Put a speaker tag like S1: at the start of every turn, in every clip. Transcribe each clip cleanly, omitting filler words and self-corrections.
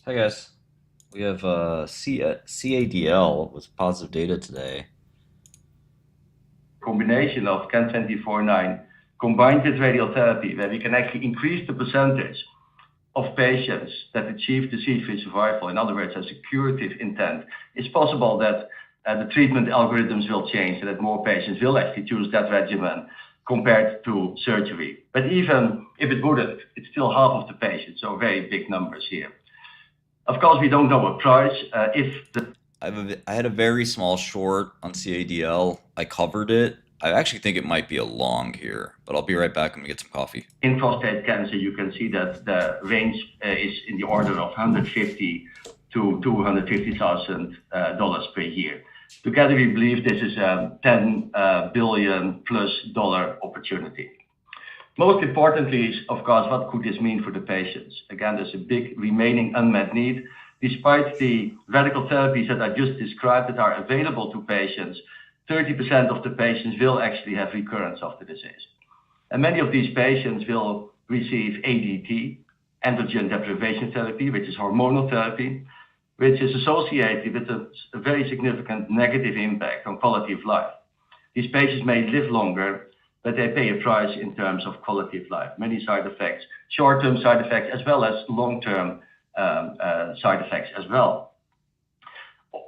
S1: Hi guys. We have CADL with positive data today.
S2: Combination of CAN-2409 combined with radiotherapy, where we can actually increase the percentage of patients that achieve disease-free survival, in other words, has a curative intent, it's possible that the treatment algorithms will change and that more patients will actually choose that regimen compared to surgery. But even if it wouldn't, it's still half of the patients, so very big numbers here. Of course, we don't know a price.
S1: I had a very small short on CADL. I covered it. I actually think it might be a long here, but I'll be right back. I'm gonna get some coffee.
S2: In prostate cancer, you can see that the range is in the order of 150 to $250,000 per year. Together, we believe this is a $10 billion plus opportunity. Most importantly is, of course, what could this mean for the patients? Again, there's a big remaining unmet need. Despite the radical therapies that I just described that are available to patients, 30% of the patients will actually have recurrence of the disease. And many of these patients will receive ADT, androgen deprivation therapy, which is hormonal therapy, which is associated with a very significant negative impact on quality of life. These patients may live longer, but they pay a price in terms of quality of life. Many side effects, short-term side effects, as well as long-term side effects as well.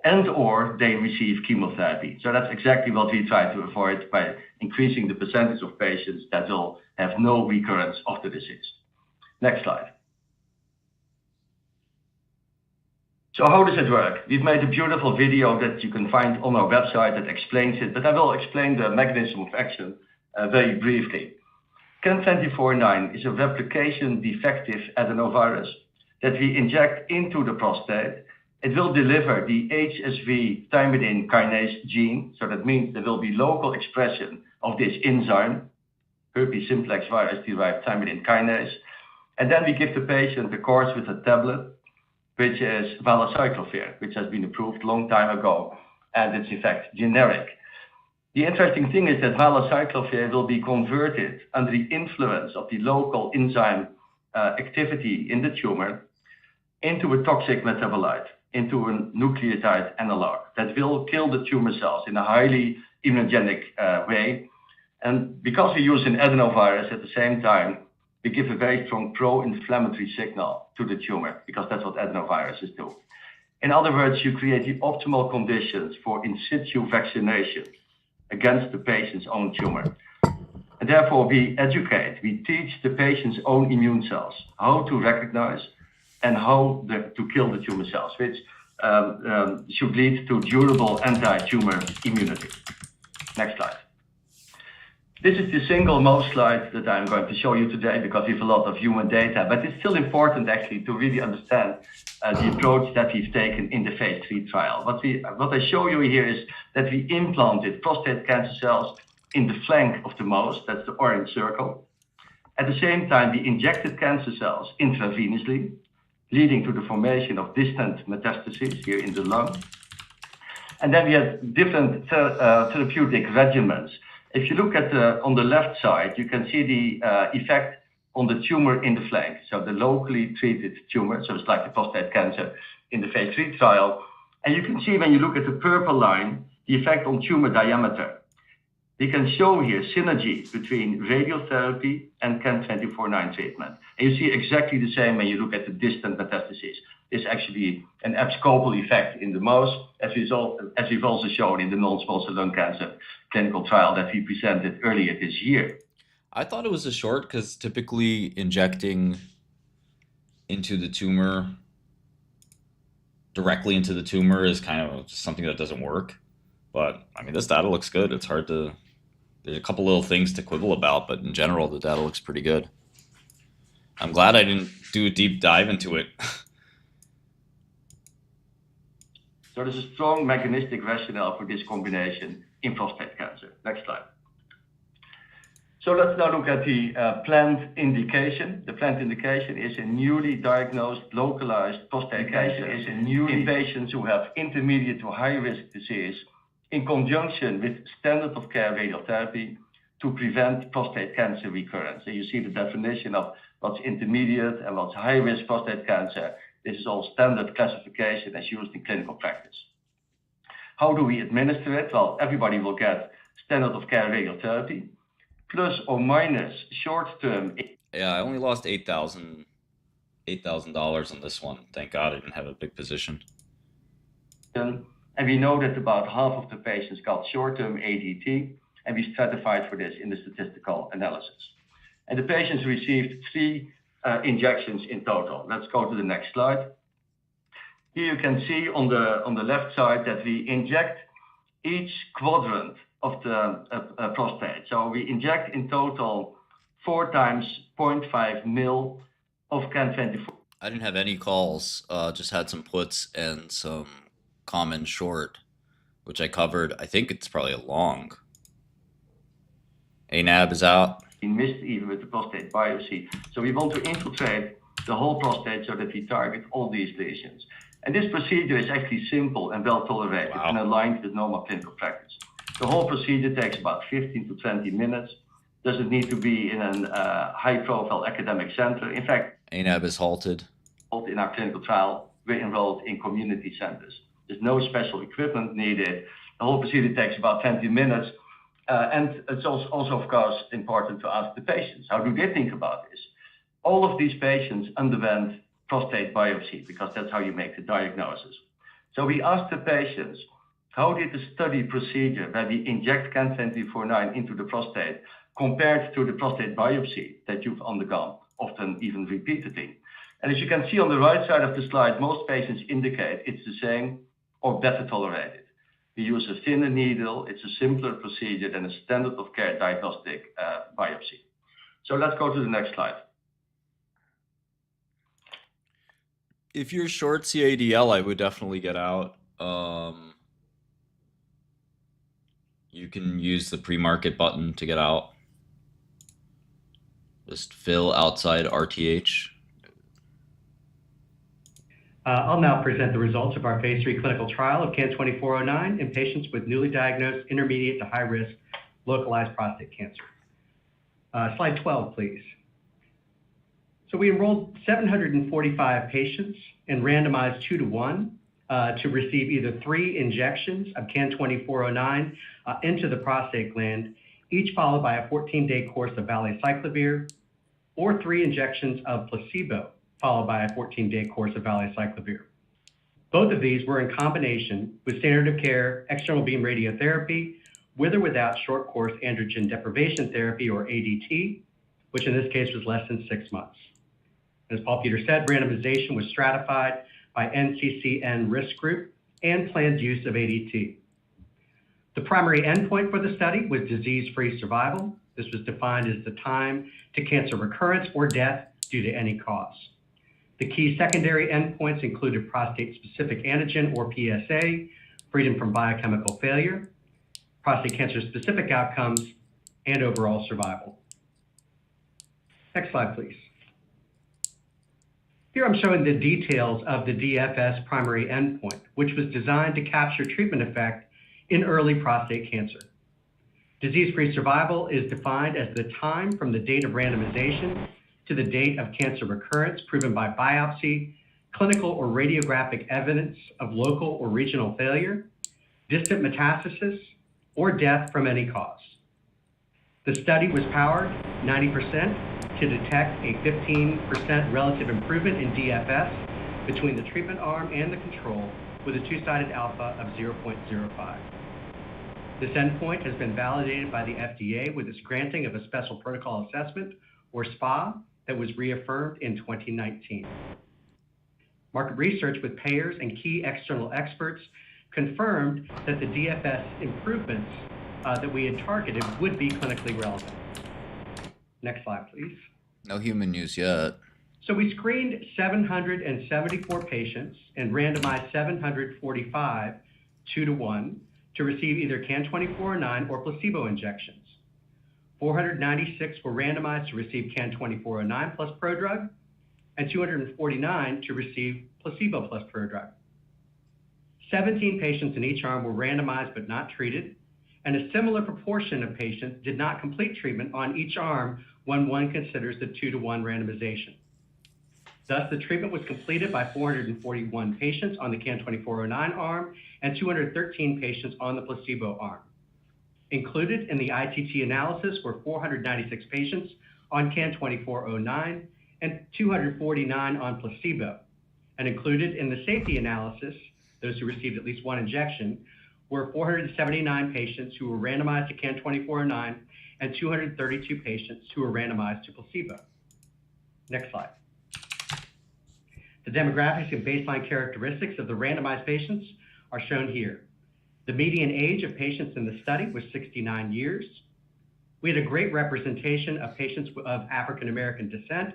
S2: And or they receive chemotherapy. So that's exactly what we try to avoid by increasing the percentage of patients that will have no recurrence of the disease. Next slide. So how does it work? We've made a beautiful video that you can find on our website that explains it, but I will explain the mechanism of action very briefly. CAN-2409 is a replication defective adenovirus that we inject into the prostate. It will deliver the HSV thymidine kinase gene, so that means there will be local expression of this enzyme, herpes simplex virus-derived thymidine kinase. And then we give the patient the course with a tablet, which is valacyclovir, which has been approved a long time ago, and it's in fact generic. The interesting thing is that valacyclovir will be converted under the influence of the local enzyme activity in the tumor into a toxic metabolite, into a nucleotide analog that will kill the tumor cells in a highly immunogenic way. And because we use an adenovirus at the same time, we give a very strong pro-inflammatory signal to the tumor, because that's what adenoviruses do. In other words, you create the optimal conditions for in situ vaccination against the patient's own tumor. And therefore, we teach the patient's own immune cells how to recognize and how to kill the tumor cells, which should lead to durable anti-tumor immunity. Next slide. This is the single most slide that I'm going to show you today because we have a lot of human data, but it's still important actually to really understand the approach that we've taken in the phase 3 trial. What I show you here is that we implanted prostate cancer cells in the flank of the mouse, that's the orange circle. At the same time, we injected cancer cells intravenously, leading to the formation of distant metastases here in the lung. And then we had different therapeutic regimens. If you look at on the left side, you can see the effect on the tumor in the flank, so the locally treated tumor, so it's like the prostate cancer in the phase 3 trial. And you can see when you look at the purple line, the effect on tumor diameter. We can show here synergy between radiotherapy and CAN-2409 treatment. And you see exactly the same when you look at the distant metastases. There's actually an abscopal effect in the mouse, as we've also shown in the non-small cell lung cancer clinical trial that we presented earlier this year.
S1: I thought it was a short because typically injecting into the tumor, directly into the tumor, is kind of something that doesn't work. But I mean, this data looks good. It's hard to, there's a couple little things to quibble about, but in general, the data looks pretty good. I'm glad I didn't do a deep dive into it.
S2: So there's a strong mechanistic rationale for this combination in prostate cancer. Next slide. So let's now look at the planned indication. The planned indication is a newly diagnosed localized prostate cancer in patients who have intermediate to high risk disease in conjunction with standard of care radiotherapy to prevent prostate cancer recurrence. So you see the definition of what's intermediate and what's high risk prostate cancer. This is all standard classification as used in clinical practice. How do we administer it? Well, everybody will get standard of care radiotherapy, plus or minus short-term.
S1: Yeah, I only lost $8,000 on this one. Thank God I didn't have a big position.
S2: And we know that about half of the patients got short-term ADT, and we stratified for this in the statistical analysis. And the patients received 3 injections in total. Let's go to the next slide. Here you can see on the left side that we inject each quadrant of the prostate. So we inject in total 4 times 0.5 mil of CAN24.
S1: I didn't have any calls, just had some puts and some common short, which I covered. I think it's probably a long. ANAB is out.
S2: We missed even with the prostate biopsy. So we want to infiltrate the whole prostate so that we target all these lesions. And this procedure is actually simple and well tolerated and aligned with normal clinical practice. The whole procedure takes about 15 to 20 minutes. Doesn't need to be in a high-profile academic center. In fact,
S1: ANAB is halted.
S2: In our clinical trial, we're enrolled in community centers. There's no special equipment needed. The whole procedure takes about 20 minutes. And it's also, of course, important to ask the patients, how do they think about this? All of these patients underwent prostate biopsy because that's how you make the diagnosis. So we asked the patients, how did the study procedure where we inject CAN-2409 into the prostate compared to the prostate biopsy that you've undergone, often even repeatedly? And as you can see on the right side of the slide, most patients indicate it's the same or better tolerated. We use a thinner needle. It's a simpler procedure than a standard of care diagnostic biopsy. So let's go to the next slide.
S1: If you're short CADL, I would definitely get out. You can use the pre-market button to get out. Just fill outside RTH.
S3: I'll now present the results of our phase 3 clinical trial of CAN-2409 in patients with newly diagnosed intermediate to high-risk localized prostate cancer. Slide 12, please. So we enrolled 745 patients and randomized 2 to 1 to receive either 3 injections of CAN-2409 into the prostate gland, each followed by a 14-day course of valacyclovir, or 3 injections of placebo, followed by a 14-day course of valacyclovir. Both of these were in combination with standard of care external beam radiotherapy, with or without short course androgen deprivation therapy, or ADT, which in this case was less than 6 months. As Paul Peter said, randomization was stratified by NCCN risk group and planned use of ADT. The primary endpoint for the study was disease-free survival. This was defined as the time to cancer recurrence or death due to any cause. The key secondary endpoints included prostate-specific antigen, or PSA, freedom from biochemical failure, prostate cancer-specific outcomes, and overall survival. Next slide, please. Here I'm showing the details of the DFS primary endpoint, which was designed to capture treatment effect in early prostate cancer. Disease-free survival is defined as the time from the date of randomization to the date of cancer recurrence proven by biopsy, clinical or radiographic evidence of local or regional failure, distant metastasis, or death from any cause. The study was powered 90% to detect a 15% relative improvement in DFS between the treatment arm and the control, with a 2-sided alpha of 0.05. This endpoint has been validated by the FDA with its granting of a special protocol assessment, or SPA, that was reaffirmed in 2019. Market research with payers and key external experts confirmed that the DFS improvements that we had targeted would be clinically relevant. Next slide, please.
S1: No human use yet.
S3: So we screened 774 patients and randomized 745, 2 to 1, to receive either CAN-2409 or placebo injections. 496 were randomized to receive CAN-2409 plus prodrug, and 249 to receive placebo plus prodrug. 17 patients in each arm were randomized but not treated, and a similar proportion of patients did not complete treatment on each arm when one considers the 2 to 1 randomization. Thus, the treatment was completed by 441 patients on the CAN-2409 arm and 213 patients on the placebo arm. Included in the ITT analysis were 496 patients on CAN-2409 and 249 on placebo. And included in the safety analysis, those who received at least one injection, were 479 patients who were randomized to CAN-2409 and 232 patients who were randomized to placebo. Next slide. The demographics and baseline characteristics of the randomized patients are shown here. The median age of patients in the study was 69 years. We had a great representation of patients of African American descent,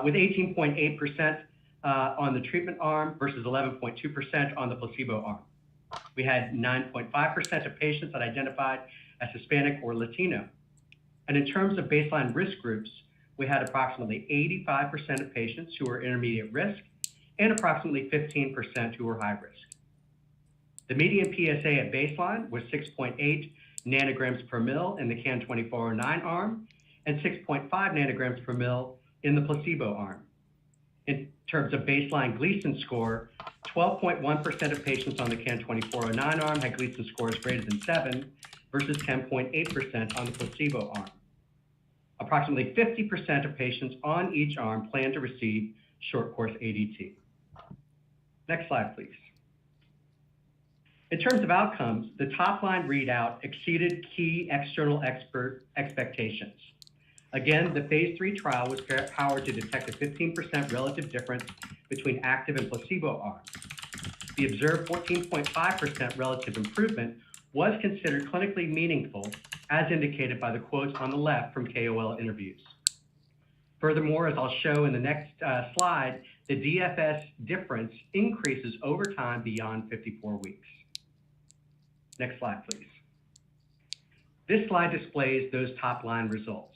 S3: with 18.8% on the treatment arm versus 11.2% on the placebo arm. We had 9.5% of patients that identified as Hispanic or Latino. And in terms of baseline risk groups, we had approximately 85% of patients who were intermediate risk and approximately 15% who were high risk. The median PSA at baseline was 6.8 nanograms per mil in the CAN-2409 arm and 6.5 nanograms per mil in the placebo arm. In terms of baseline Gleason score, 12.1% of patients on the CAN-2409 arm had Gleason scores greater than 7 versus 10.8% on the placebo arm. Approximately 50% of patients on each arm plan to receive short course ADT. Next slide, please. In terms of outcomes, the top-line readout exceeded key external expert expectations. Again, the phase 3 trial was powered to detect a 15% relative difference between active and placebo arms. The observed 14.5% relative improvement was considered clinically meaningful, as indicated by the quotes on the left from KOL interviews. Furthermore, as I'll show in the next slide, the DFS difference increases over time beyond 54 weeks. Next slide, please. This slide displays those top-line results.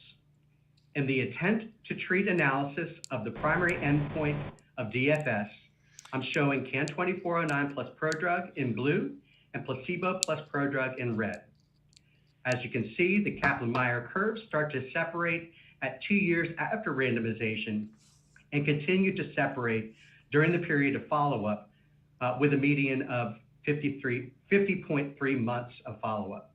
S3: In the intent to treat analysis of the primary endpoint of DFS, I'm showing CAN-2409 plus prodrug in blue and placebo plus prodrug in red. As you can see, the Kaplan-Meier curves start to separate at 2 years after randomization and continue to separate during the period of follow-up with a median of 50.3 months of follow-up.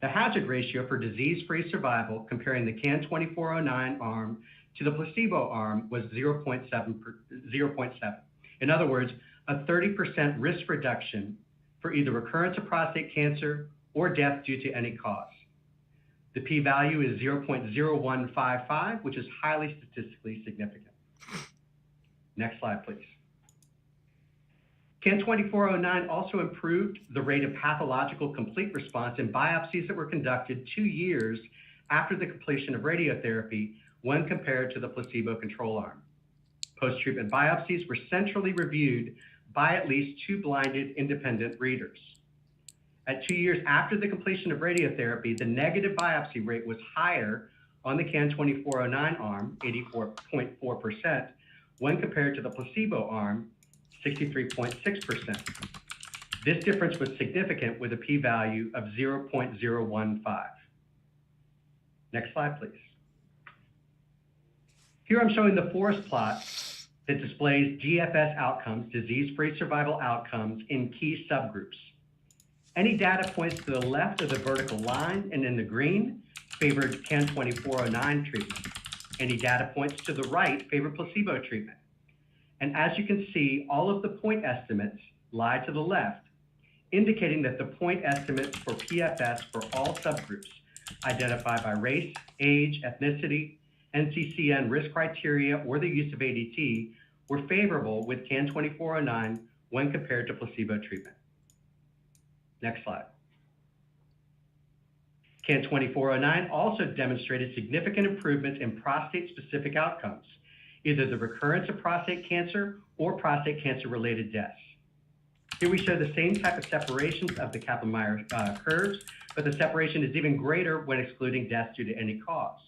S3: The hazard ratio for disease-free survival comparing the CAN-2409 arm to the placebo arm was 0.7. In other words, a 30% risk reduction for either recurrence of prostate cancer or death due to any cause. The p-value is 0.0155, which is highly statistically significant. Next slide, please. CAN-2409 also improved the rate of pathological complete response in biopsies that were conducted 2 years after the completion of radiotherapy when compared to the placebo control arm. Post-treatment biopsies were centrally reviewed by at least 2 blinded independent readers. At 2 years after the completion of radiotherapy, the negative biopsy rate was higher on the CAN-2409 arm, 84.4%, when compared to the placebo arm, 63.6%. This difference was significant with a p-value of 0.015. Next slide, please. Here I'm showing the forest plot that displays DFS outcomes, disease-free survival outcomes, in key subgroups. Any data points to the left of the vertical line and in the green favored CAN-2409 treatment. Any data points to the right favored placebo treatment. And as you can see, all of the point estimates lie to the left, indicating that the point estimates for PFS for all subgroups identified by race, age, ethnicity, NCCN risk criteria, or the use of ADT were favorable with CAN-2409 when compared to placebo treatment. Next slide. CAN-2409 also demonstrated significant improvements in prostate-specific outcomes, either the recurrence of prostate cancer or prostate cancer-related deaths. Here we show the same type of separations of the Kaplan-Meier curves, but the separation is even greater when excluding deaths due to any cause.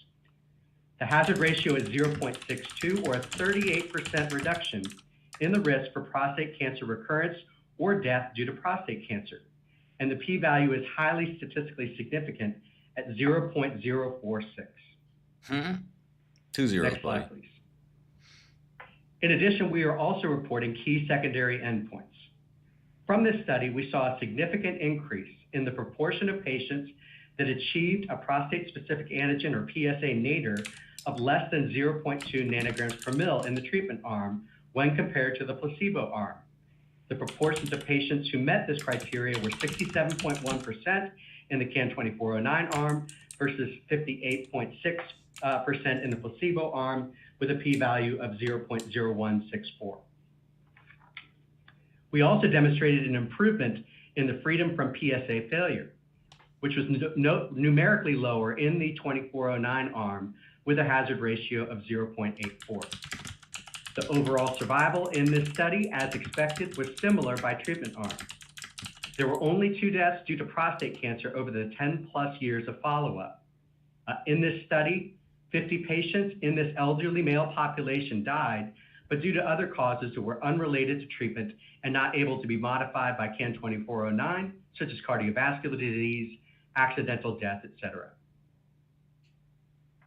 S3: The hazard ratio is 0.62, or a 38% reduction in the risk for prostate cancer recurrence or death due to prostate cancer. And the p-value is highly statistically significant at 0.046.
S1: 2 zeros,
S3: Next slide, please. In addition, we are also reporting key secondary endpoints. From this study, we saw a significant increase in the proportion of patients that achieved a prostate-specific antigen or PSA nadir of less than 0.2 nanograms per mil in the treatment arm when compared to the placebo arm. The proportions of patients who met this criteria were 67.1% in the CAN-2409 arm versus 58.6% in the placebo arm with a p-value of 0.0164. We also demonstrated an improvement in the freedom from PSA failure, which was numerically lower in the 2409 arm with a hazard ratio of 0.84. The overall survival in this study, as expected, was similar by treatment arm. There were only 2 deaths due to prostate cancer over the 10+ years of follow-up. In this study, 50 patients in this elderly male population died, but due to other causes that were unrelated to treatment and not able to be modified by CAN-2409, such as cardiovascular disease, accidental death, etc.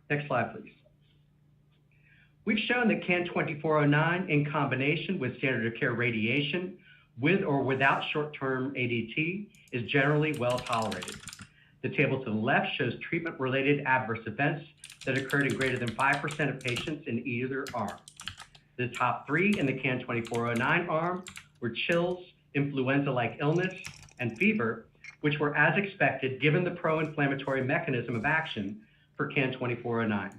S3: Next slide, please. We've shown that CAN-2409 in combination with standard of care radiation with or without short-term ADT is generally well tolerated. The table to the left shows treatment-related adverse events that occurred in greater than 5% of patients in either arm. The top 3 in the CAN-2409 arm were chills, influenza-like illness, and fever, which were as expected given the pro-inflammatory mechanism of action for CAN-2409.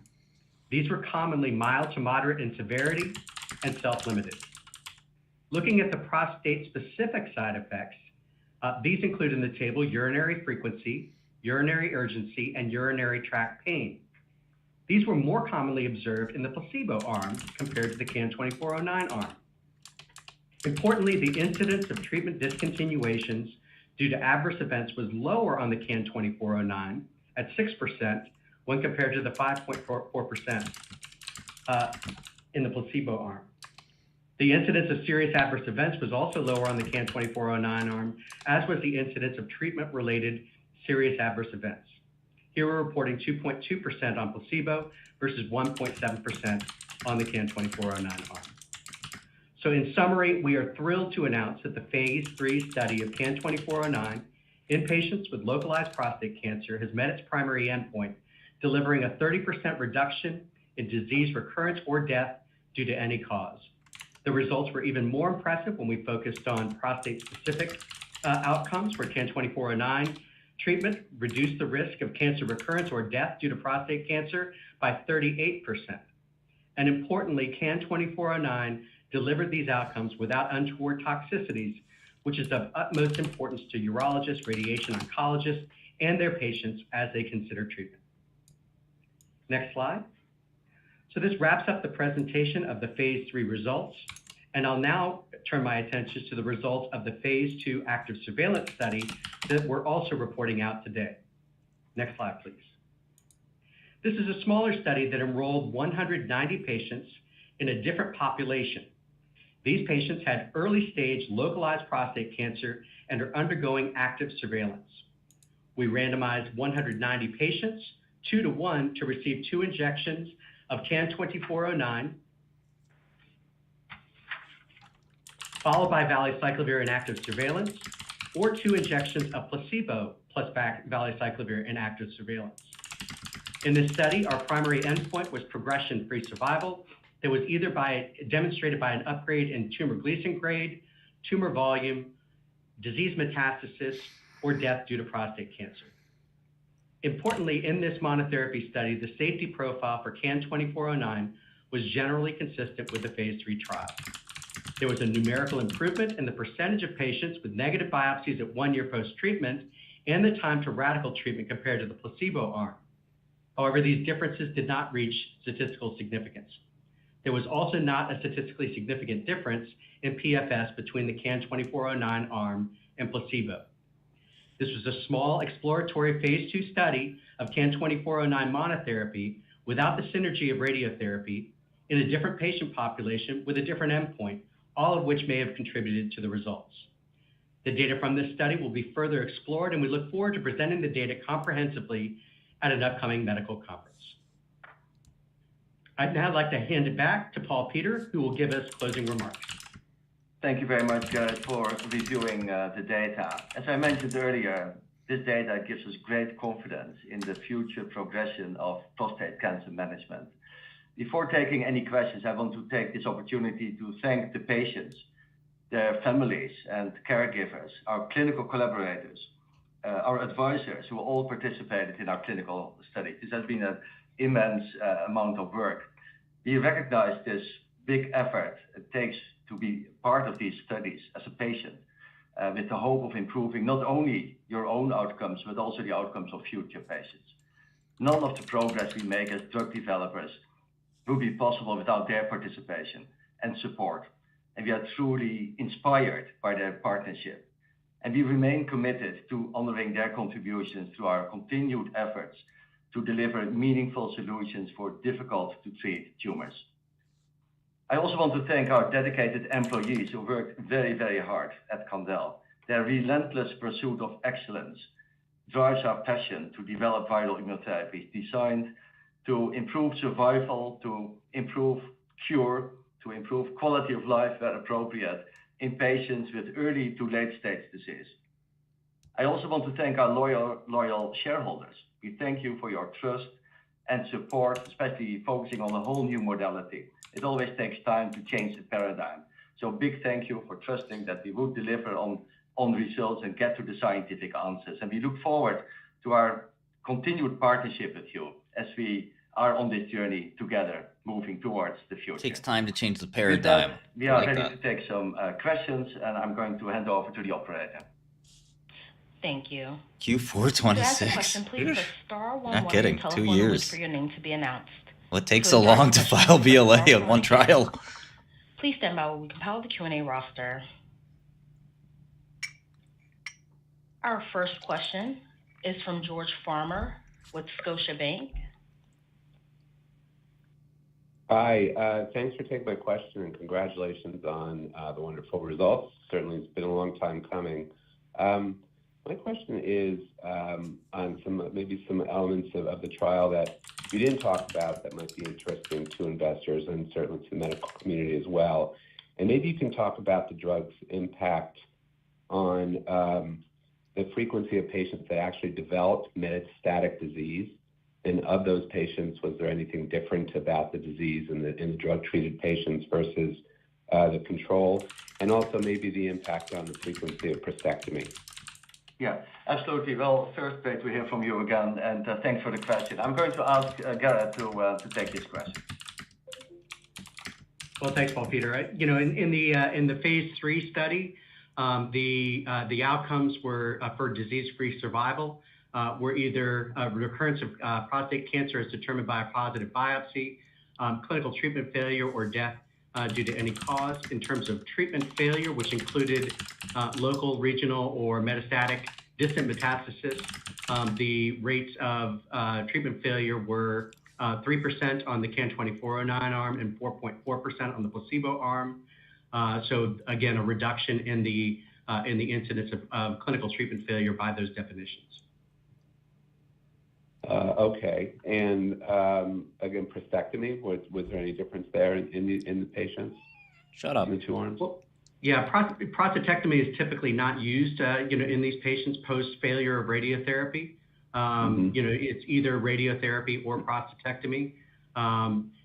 S3: These were commonly mild to moderate in severity and self-limited. Looking at the prostate-specific side effects, these include in the table urinary frequency, urinary urgency, and urinary tract pain. These were more commonly observed in the placebo arm compared to the CAN-2409 arm. Importantly, the incidence of treatment discontinuations due to adverse events was lower on the CAN-2409 at 6% when compared to the 5.4% in the placebo arm. The incidence of serious adverse events was also lower on the CAN-2409 arm, as was the incidence of treatment-related serious adverse events. Here we're reporting 2.2% on placebo versus 1.7% on the CAN-2409 arm. So in summary, we are thrilled to announce that the phase 3 study of CAN-2409 in patients with localized prostate cancer has met its primary endpoint, delivering a 30% reduction in disease recurrence or death due to any cause. The results were even more impressive when we focused on prostate-specific outcomes, where CAN-2409 treatment reduced the risk of cancer recurrence or death due to prostate cancer by 38%. And importantly, CAN-2409 delivered these outcomes without untoward toxicities, which is of utmost importance to urologists, radiation oncologists, and their patients as they consider treatment. Next slide. So this wraps up the presentation of the phase 3 results, and I'll now turn my attention to the results of the phase 2 active surveillance study that we're also reporting out today. Next slide, please. This is a smaller study that enrolled 190 patients in a different population. These patients had early-stage localized prostate cancer and are undergoing active surveillance. We randomized 190 patients, 2-to-1, to receive 2 injections of CAN-2409, followed by valacyclovir in active surveillance, or 2 injections of placebo plus valacyclovir in active surveillance. In this study, our primary endpoint was progression-free survival that was either demonstrated by an upgrade in tumor Gleason grade, tumor volume, disease metastasis, or death due to prostate cancer. Importantly, in this monotherapy study, the safety profile for CAN-2409 was generally consistent with the phase 3 trial. There was a numerical improvement in the percentage of patients with negative biopsies at 1 year post-treatment and the time to radical treatment compared to the placebo arm. However, these differences did not reach statistical significance. There was also not a statistically significant difference in PFS between the CAN-2409 arm and placebo. This was a small exploratory phase 2 study of CAN-2409 monotherapy without the synergy of radiotherapy in a different patient population with a different endpoint, all of which may have contributed to the results. The data from this study will be further explored, and we look forward to presenting the data comprehensively at an upcoming medical conference. I'd now like to hand it back to Paul Peter, who will give us closing remarks.
S2: Thank you very much, Garrett, for reviewing the data. As I mentioned earlier, this data gives us great confidence in the future progression of prostate cancer management. Before taking any questions, I want to take this opportunity to thank the patients, their families and caregivers, our clinical collaborators, our advisors who all participated in our clinical study. This has been an immense amount of work. We recognize this big effort it takes to be part of these studies as a patient, with the hope of improving not only your own outcomes, but also the outcomes of future patients. None of the progress we make as drug developers would be possible without their participation and support. And we are truly inspired by their partnership. And we remain committed to honoring their contributions through our continued efforts to deliver meaningful solutions for difficult to treat tumors. I also want to thank our dedicated employees who worked very, very hard at Candel. Their relentless pursuit of excellence drives our passion to develop viral immunotherapies designed to improve survival, to improve cure, to improve quality of life where appropriate in patients with early to late stage disease. I also want to thank our loyal shareholders. We thank you for your trust and support, especially focusing on a whole new modality. It always takes time to change the paradigm. So big thank you for trusting that we will deliver on results and get to the scientific answers. And we look forward to our continued partnership with you as we are on this journey together, moving towards the future.
S1: It takes time to change the paradigm.
S2: We are ready to take some questions, and I'm going to hand over to the operator.
S4: Thank you.
S1: Q426.
S4: To ask a question, please press star 11
S1: Not
S4: on
S1: kidding,
S4: your
S1: 2
S4: telephone and wait
S1: years.
S4: for your name to be announced.
S1: What takes
S4: To
S1: so
S4: withdraw
S1: long
S4: your
S1: to
S4: question,
S1: file
S4: press
S1: BLA
S4: star
S1: on one
S4: 11.
S1: trial?
S4: Please stand by while we compile the Q&A roster. Our first question is from George Farmer with Scotiabank.
S5: Hi, thanks for taking my question and congratulations on the wonderful results. Certainly, it's been a long time coming. My question is on maybe some elements of the trial that you didn't talk about that might be interesting to investors and certainly to the medical community as well. And maybe you can talk about the drug's impact on the frequency of patients that actually developed metastatic disease. And of those patients, was there anything different about the disease in the drug-treated patients versus the control? And also maybe the impact on the frequency of prostatectomy.
S2: Yeah, absolutely. Well, first, great to hear from you again, and thanks for the question. I'm going to ask Garrett to take this question.
S3: Well, thanks, Paul Peter. In the phase 3 study, the outcomes were for disease-free survival were either recurrence of prostate cancer as determined by a positive biopsy, clinical treatment failure, or death due to any cause. In terms of treatment failure, which included local, regional, or metastatic distant metastasis, the rates of treatment failure were 3% on the CAN-2409 arm and 4.4% on the placebo arm. So again, a reduction in the incidence of clinical treatment failure by those definitions.
S5: Okay, and again, prostatectomy, was there any difference there in the patients?
S1: Shut up.
S5: In the two arms?
S3: Well, yeah, prostatectomy is typically not used, in these patients post failure of radiotherapy. It's either radiotherapy or prostatectomy.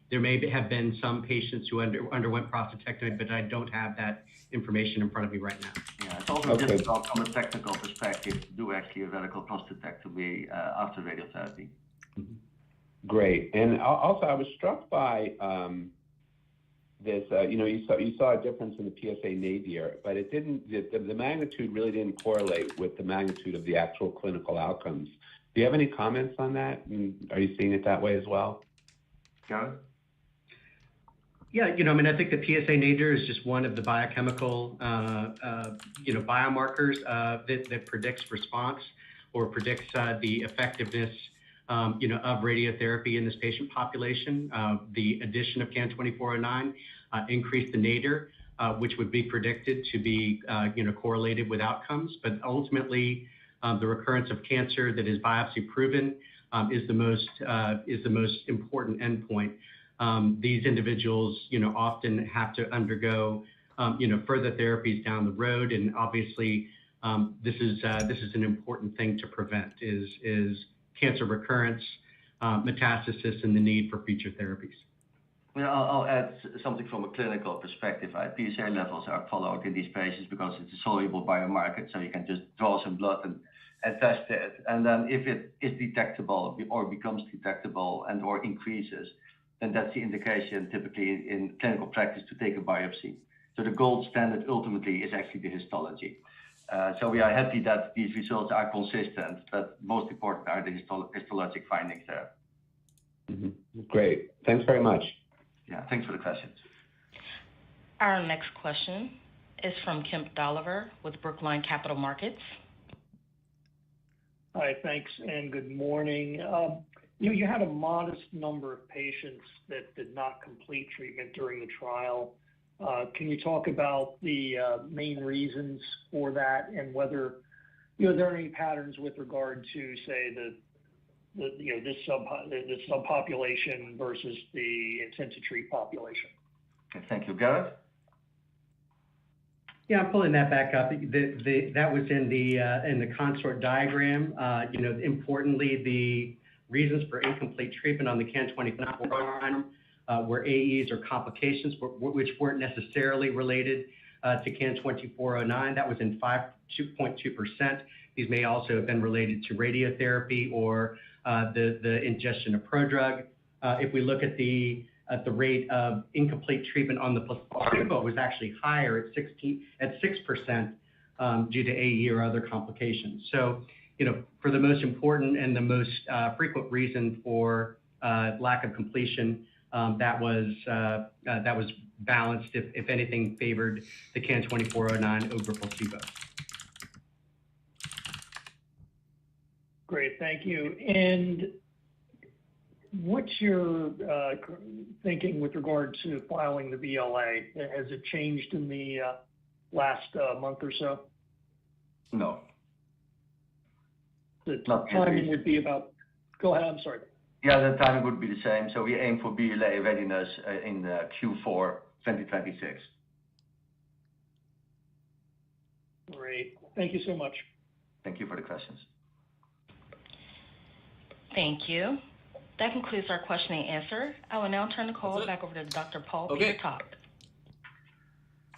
S3: There may have been some patients who underwent prostatectomy, but I don't have that information in front of me right now.
S2: Yeah, it's also difficult from a technical perspective to do actually a radical prostatectomy after radiotherapy.
S5: Great. And also, I was struck by this. You saw a difference in the PSA nadir, but it didn't. The magnitude really didn't correlate with the magnitude of the actual clinical outcomes. Do you have any comments on that? And are you seeing it that way as well?
S2: Garrett?
S3: Yeah, I think the PSA nadir is just one of the biochemical, biomarkers that predicts response or predicts the effectiveness, of radiotherapy in this patient population. The addition of CAN-2409 increased the nadir, which would be predicted to be, correlated with outcomes. But ultimately, the recurrence of cancer that is biopsy proven is the most important endpoint. these individuals, often have to undergo, further therapies down the road. And obviously, this is an important thing to prevent is cancer recurrence, metastasis, and the need for future therapies.
S2: Well, I'll add something from a clinical perspective. PSA levels are followed in these patients because it's a soluble biomarker, so you can just draw some blood and test it. And then if it is detectable or becomes detectable and or increases, then that's the indication typically in clinical practice to take a biopsy. So the gold standard ultimately is actually the histology. So we are happy that these results are consistent, but most important are the histologic findings there.
S5: Mm-hmm. Great. Thanks very much.
S2: Yeah, thanks for the questions.
S4: Our next question is from Kemp Dolliver with Brookline Capital Markets.
S6: Hi, thanks, and good morning. You had a modest number of patients that did not complete treatment during the trial. Can you talk about the main reasons for that and whether there are any patterns with regard to, say, this subpopulation versus the intent to treat population?
S2: Okay, thank you. Garrett?
S3: Yeah, I'm pulling that back up. That was in the consort diagram. Importantly, the reasons for incomplete treatment on the CAN-2409 arm were AEs or complications, which weren't necessarily related to CAN-2409. That was in 2.2%. These may also have been related to radiotherapy or the ingestion of prodrug. If we look at the rate of incomplete treatment on the placebo, it was actually higher at 6% due to AE or other complications. So, for the most important and the most frequent reason for lack of completion, that was balanced, if anything, favored the CAN-2409 over placebo.
S6: Great, thank you. And what's your thinking with regard to filing the BLA? Has it changed in the last month or so?
S2: No.
S6: The timing would be about, go ahead, I'm sorry.
S2: Yeah, the timing would be the same. So we aim for BLA readiness in Q4 2026.
S6: Great. Thank you so much.
S2: Thank you for the questions.
S4: Thank you. That concludes our question and answer. I will now turn the call back over to Dr. Paul Peter Tak.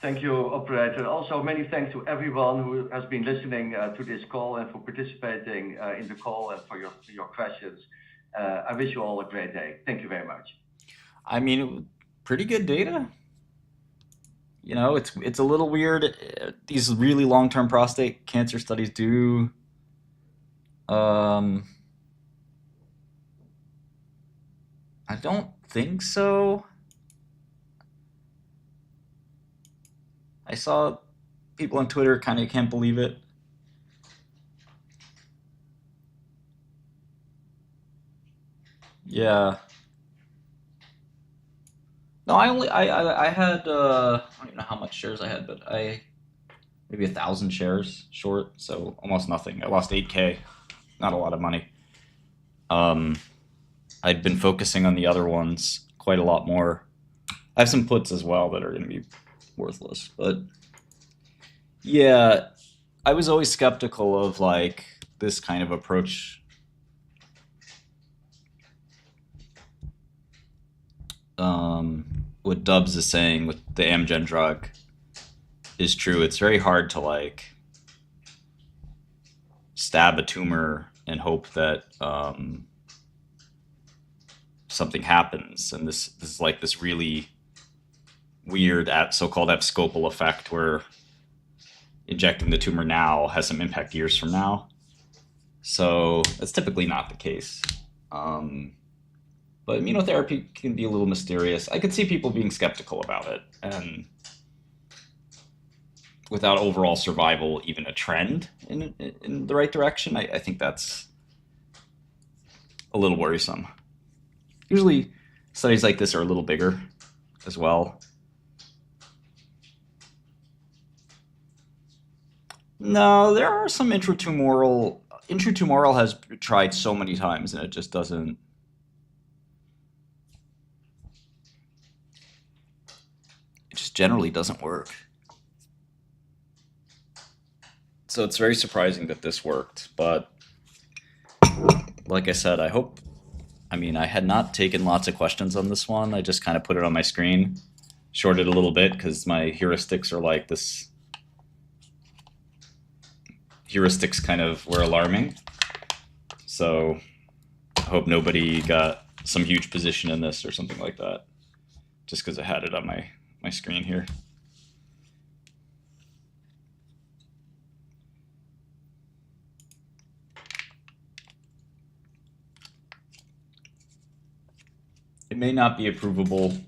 S2: Thank you, operator. Also, many thanks to everyone who has been listening to this call and for participating in the call and for your questions. I wish you all a great day. Thank you very much.
S1: I mean, pretty good data. It's a little weird. These really long-term prostate cancer studies do I don't think so. I saw people on Twitter kind of can't believe it. Yeah. No, I had I don't even know how much shares I had, but maybe 1,000 shares short, so almost nothing. I lost 8K, not a lot of money. I'd been focusing on the other ones quite a lot more. I have some puts as well that are going to be worthless, but yeah, I was always skeptical of this kind of approach. What Dubs is saying with the Amgen drug is true. It's very hard to stab a tumor and hope that something happens. And this is this really weird so-called abscopal effect where injecting the tumor now has some impact years from now. So that's typically not the case. But immunotherapy can be a little mysterious. I could see people being skeptical about it, and without overall survival even a trend in the right direction, I think that's a little worrisome. Usually studies like this are a little bigger as well. No, there are some intratumoral. Intratumoral has tried so many times and it just doesn't. just generally doesn't work. So it's very surprising that this worked, but like I said, I had not taken lots of questions on this one. I just kind of put it on my screen, shorted a little bit because my heuristics are like this. Heuristics kind of were alarming. So I hope nobody got some huge position in this or something like that, just because I had it on my screen here. It may not be approvable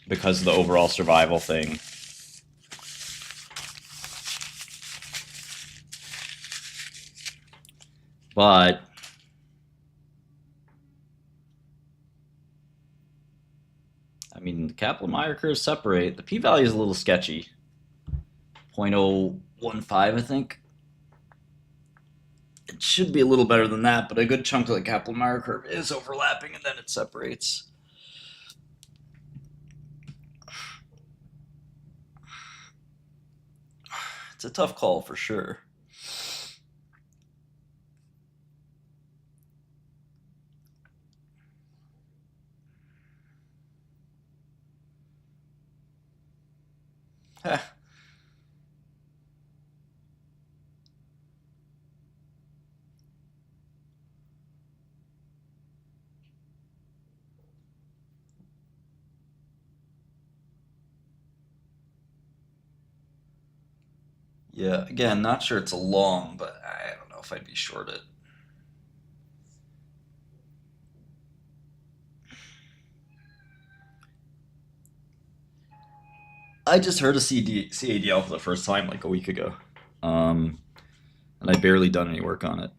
S1: because of the overall survival thing. But I mean, the Kaplan-Meier curves separate. The p-value is a little sketchy. 0.015, I think. It should be a little better than that, but a good chunk of the Kaplan-Meier curve is overlapping and then it separates. It's a tough call for sure. Yeah, again, not sure it's a long, but I don't know if I'd be short it. I just heard of CADL for the first time like a week ago, and I barely done any work on it.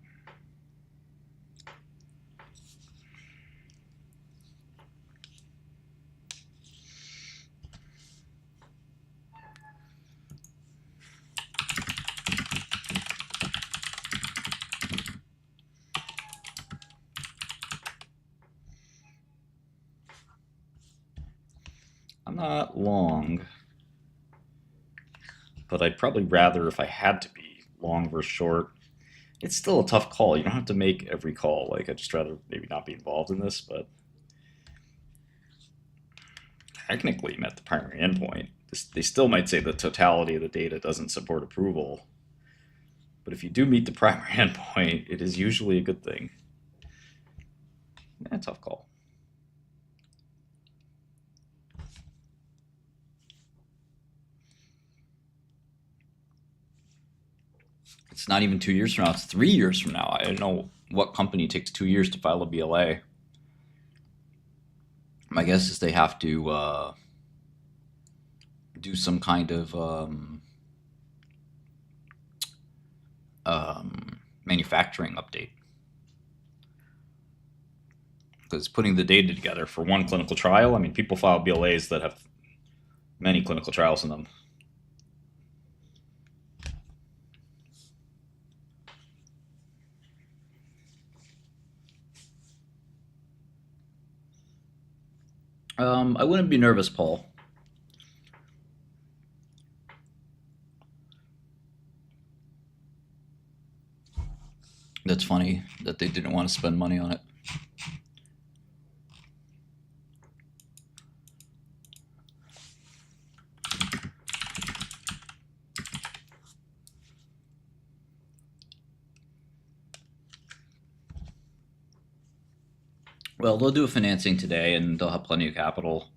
S1: I'm not long, but I'd probably rather, if I had to be, long versus short. It's still a tough call. You don't have to make every call. Like, I'd just rather maybe not be involved in this, but technically met the primary endpoint. They still might say the totality of the data doesn't support approval. But if you do meet the primary endpoint, it is usually a good thing. Tough call. It's not even 2 years from now. It's 3 years from now. I don't know what company takes 2 years to file a BLA. My guess is they have to do some kind of manufacturing update. Because putting the data together for one clinical trial, I mean, people file BLAs that have many clinical trials in them. I wouldn't be nervous, Paul. That's funny that they didn't want to spend money on it. Well, they'll do a financing today and they'll have plenty of capital.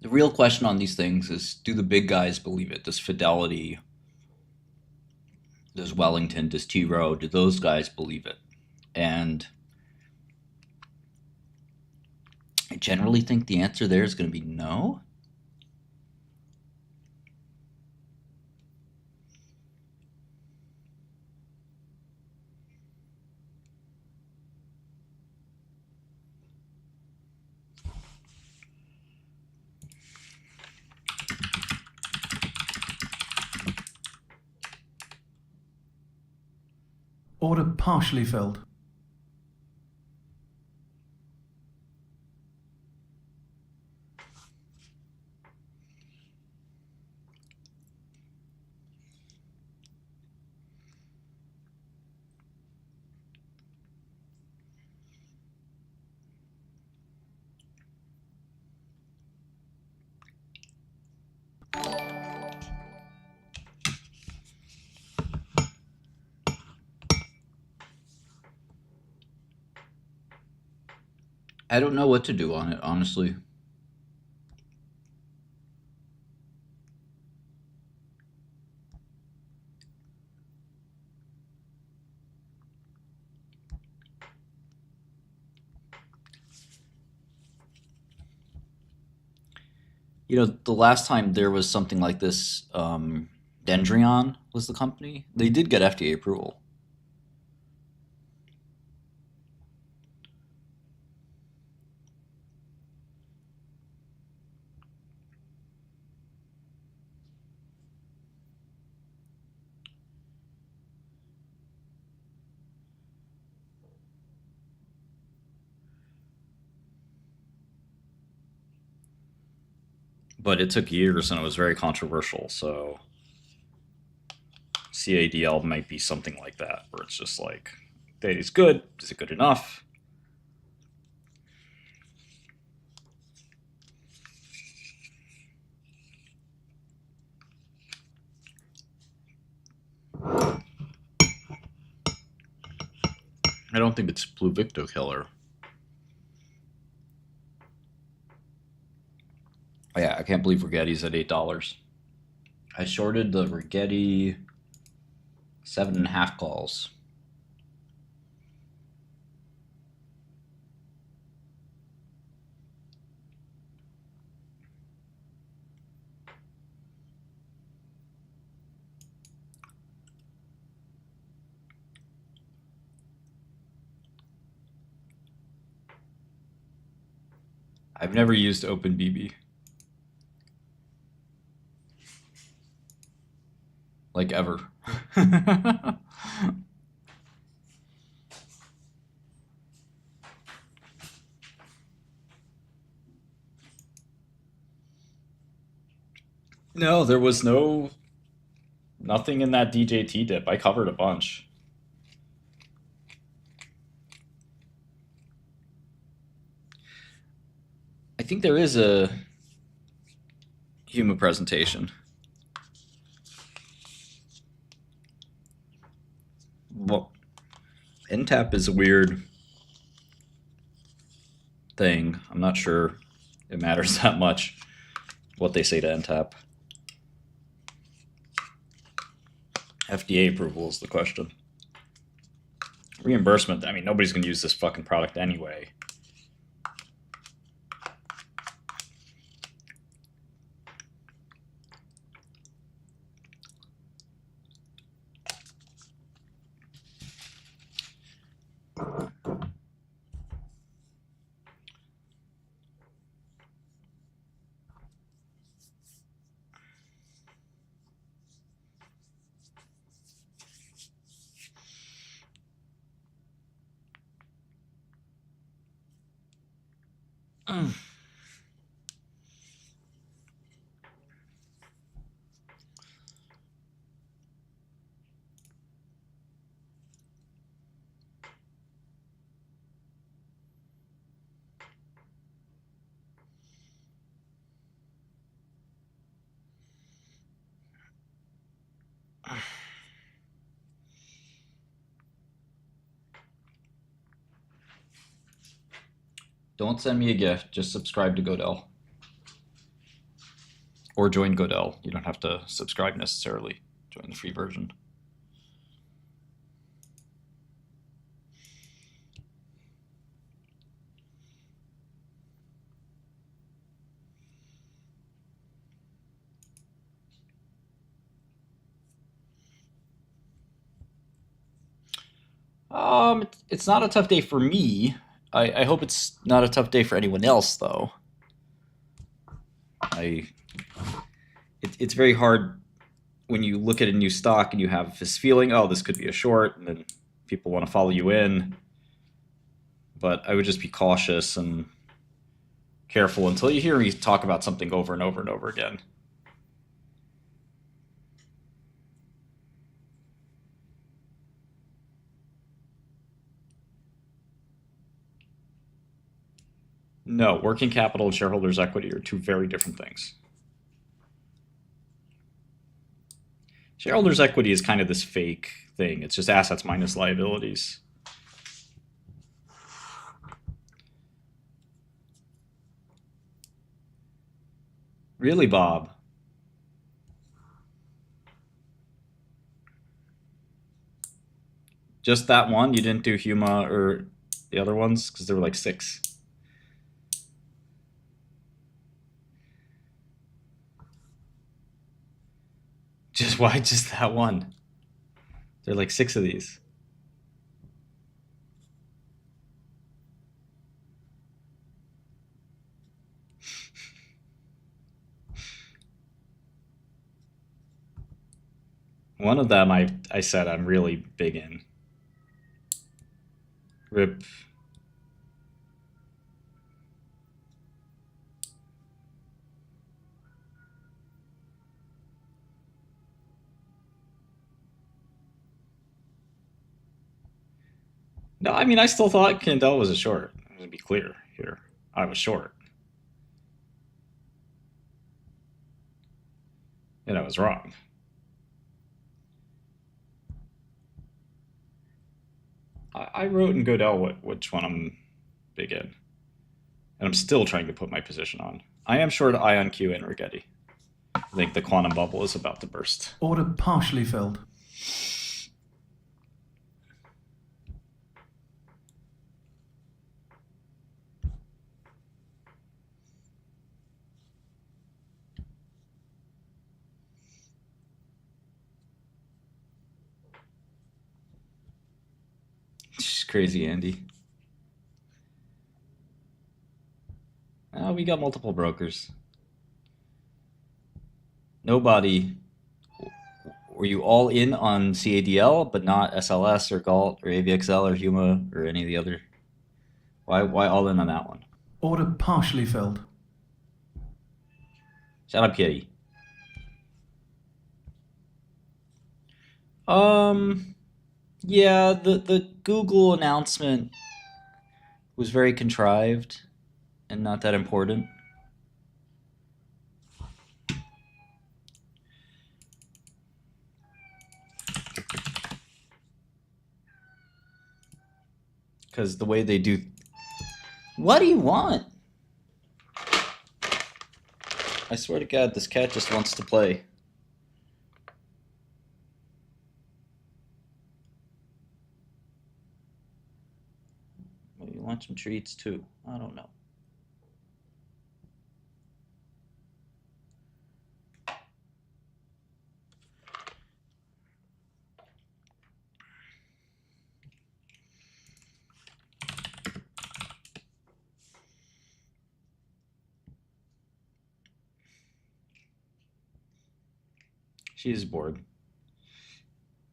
S1: The real question on these things is, do the big guys believe it? Does Fidelity, does Wellington, does T. Rowe, do those guys believe it? And I generally think the answer there is going to be no.
S7: Order partially filled.
S1: I don't know what to do on it, honestly. You know, the last time there was something like this, Dendrion was the company. They did get FDA approval. But it took years and it was very controversial, so CADL might be something like that, where it's just like, data is good, is it good enough? I don't think it's Pluvicto killer. Oh, yeah, I can't believe Rigetti's at $8. I shorted the Rigetti 7.5 calls. I've never used OpenBB. Like ever. No, there was nothing in that DJT dip. I covered a bunch. I think there is a human presentation. Well, NTAP is a weird thing. I'm not sure it matters that much what they say to NTAP. FDA approval is the question. Reimbursement, I mean, nobody's going to use this fucking product anyway. Don't send me a gift. Just subscribe to Godel. Or join Godel. You don't have to subscribe necessarily. Join the free version. It's not a tough day for me. I hope it's not a tough day for anyone else, though. It's very hard when you look at a new stock and you have this feeling, oh, this could be a short, and then people want to follow you in. But I would just be cautious and careful until you hear me talk about something over and over and over again. No, working capital and shareholders' equity are two very different things. Shareholders' equity is kind of this fake thing. It's just assets minus liabilities. Really, Bob? Just that one? You didn't do Huma or the other ones? Because there were like 6. Just why just that one? There are like 6 of these. One of them I said I'm really big in. Rip. No, I mean, I still thought Kendall was a short. To be clear here, I was short. And I was wrong. I wrote in Godel which one I'm big in. And I'm still trying to put my position on. I am short Ion Q and Rigetti. I think the quantum bubble is about to burst.
S7: Order partially filled.
S1: It's crazy, Andy. Oh, we got multiple brokers. Nobody. Were you all in on CADL, but not SLS or GALT or AVXL or Huma or any of the other? Why all in on that one?
S7: Order partially filled.
S1: Shut up, kitty. Yeah, the Google announcement was very contrived and not that important. Because the way they do... What do you want? I swear to God, this cat just wants to play. Maybe you want some treats too. I don't know. She is bored.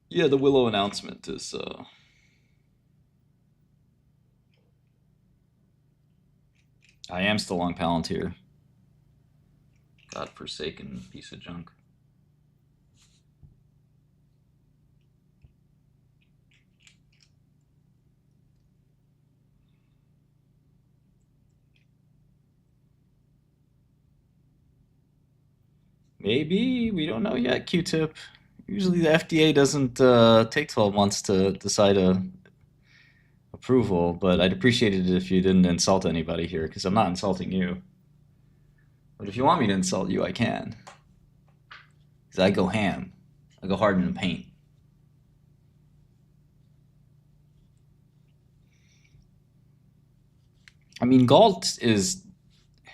S1: Yeah, the Willow announcement is I am still on Palantir. God-forsaken piece of junk. Maybe, we don't know yet, Q-tip. Usually the FDA doesn't take 12 months to decide a approval, but I'd appreciate it if you didn't insult anybody here, because I'm not insulting you. But if you want me to insult you, I can. Because I go ham. I go hard in the paint. I mean, Galt is...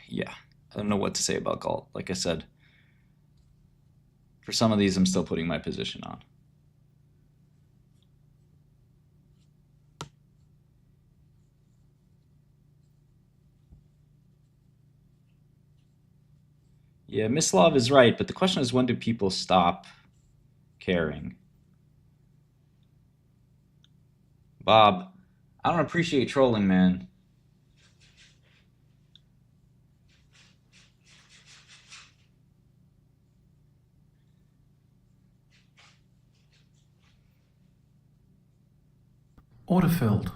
S1: Yeah, I don't know what to say about Galt. Like I said, for some of these, I'm still putting my position on. Yeah, Mislav is right, but the question is, when do people stop caring? Bob, I don't appreciate trolling, man.
S7: Order filled.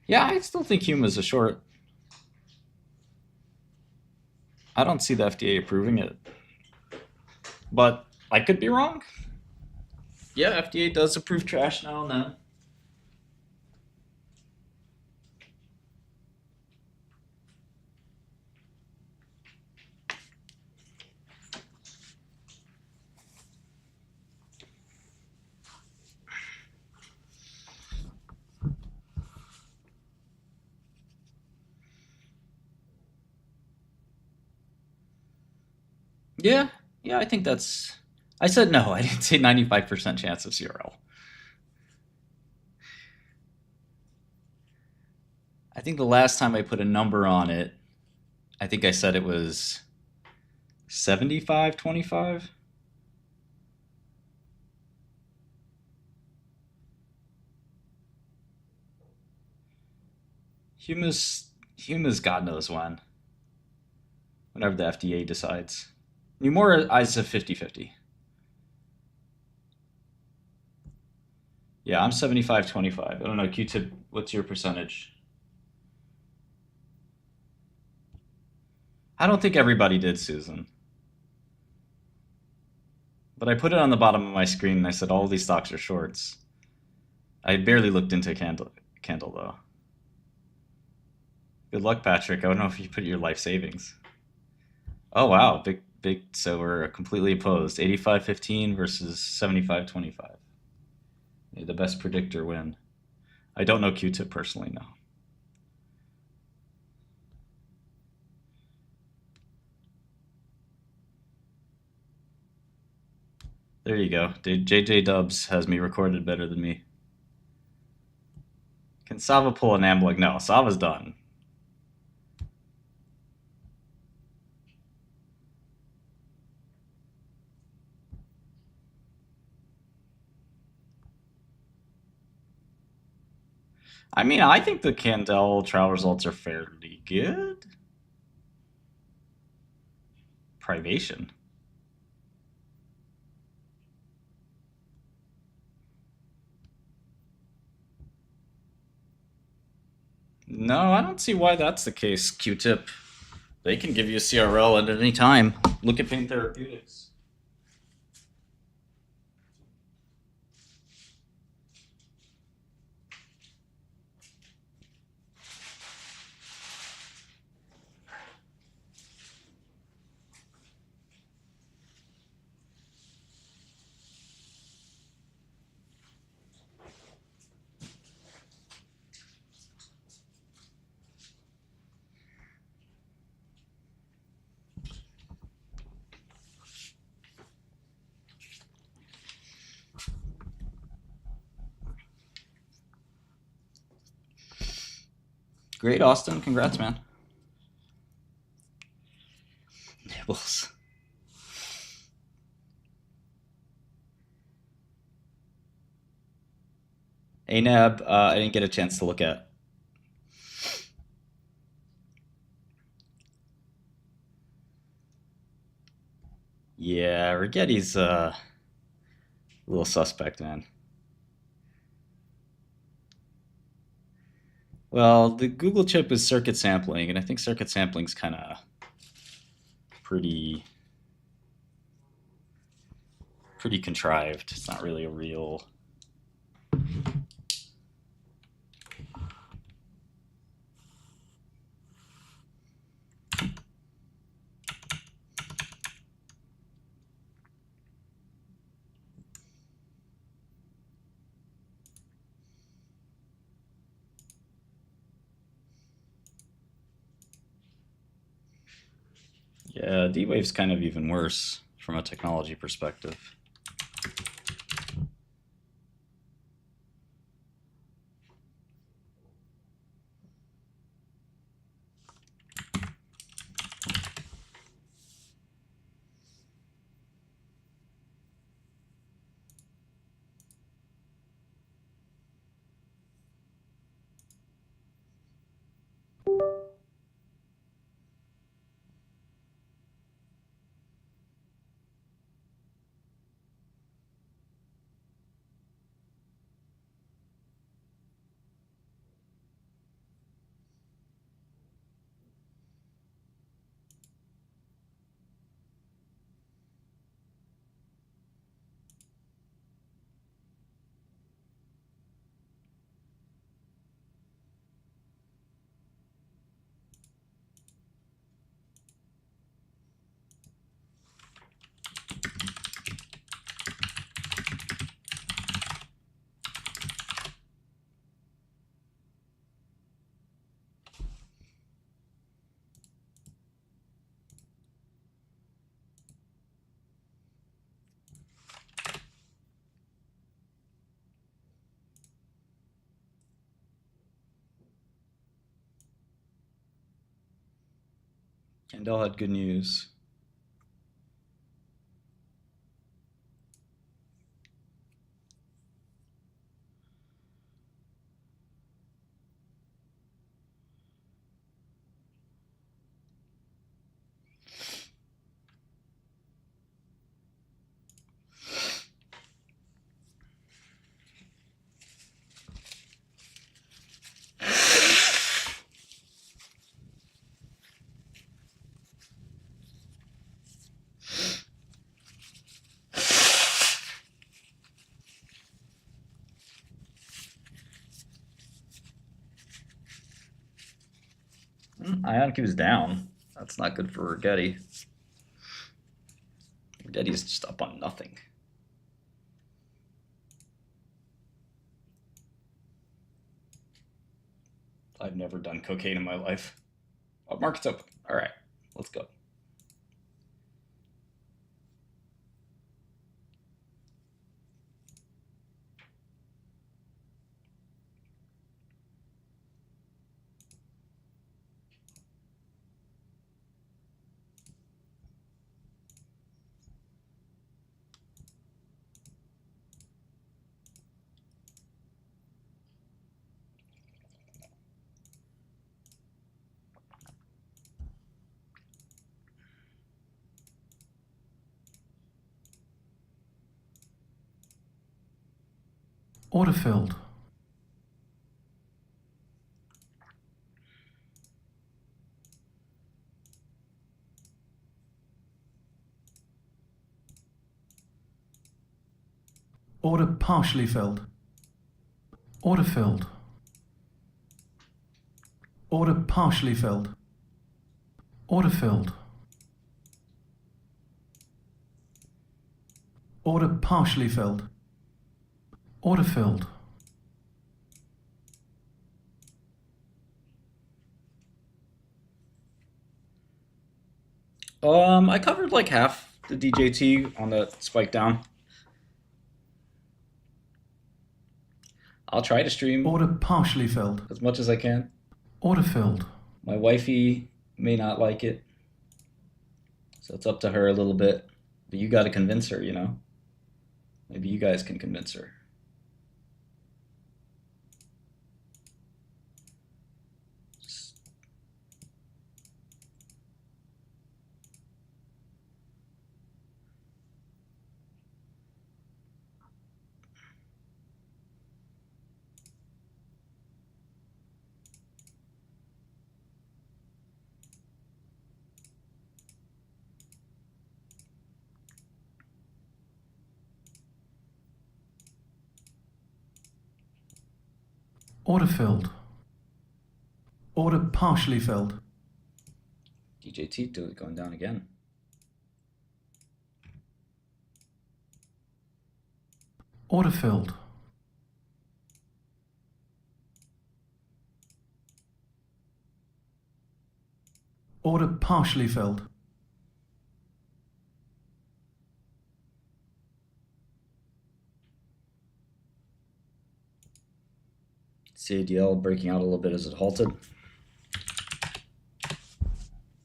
S1: Yeah, I still think Hume is a short. I don't see the FDA approving it, but I could be wrong. Yeah, FDA does approve trash now and then. Yeah, yeah, I think that's. I said no. I didn't say 95% chance of CRL. I think the last time I put a number on it, I think I said it was 75-25. Hume is God knows when. Whenever the FDA decides. Numora, I said 50-50. Yeah, I'm 75-25. I don't know, Q-tip, what's your percentage? I don't think everybody did, Susan. But I put it on the bottom of my screen and I said all these stocks are shorts. I barely looked into Candle though. Good luck, Patrick. I don't know if you put your life savings. Oh wow, big. So we're completely opposed. 85-15 versus 75-25. The best predictor win. I don't know Q-tip personally, no. There you go. JJ Dubs has me recorded better than me. Can Sava pull an Amblic? No, Sava's done. I mean, I think the Candel trial results are fairly good. Privation. No, I don't see why that's the case, Q-tip. They can give you a CRL at any time. Look at Pain Therapeutics. Great, Austin. Congrats, man. Nibbles. ANAB, I didn't get a chance to look at. Yeah, Rigetti's a little suspect, man. Well, the Google chip is circuit sampling, and I think circuit sampling's kind of pretty contrived. It's not really a real. Yeah, D-Wave's kind of even worse from a technology perspective. Kendall had good news. Ionic was down. That's not good for Rigetti. Rigetti's just up on nothing. I've never done cocaine in my life. Oh, market's open. All right, let's go.
S7: Order filled. Order partially filled. Order filled. Order partially filled. Order filled. Order partially filled. Order filled.
S1: I covered like half the DJT on the spike down. I'll try to stream
S7: Order partially filled.
S1: as much as I can.
S7: Order filled.
S1: My wifey may not like it, so it's up to her a little bit. But you got to convince her, you know? Maybe you guys can convince her.
S7: Order filled. Order partially filled.
S1: DJT going down again.
S7: Order filled. Order partially filled.
S1: CADL breaking out a little bit as it halted.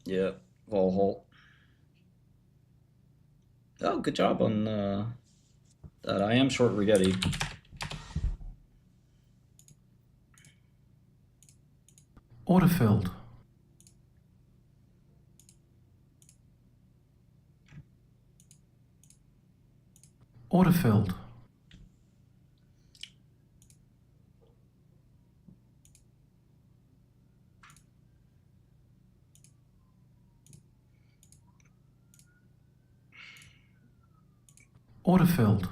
S1: Yeah, vol halt. Oh, good job on that. I am short Rigetti.
S7: Order filled. Order filled. Order filled.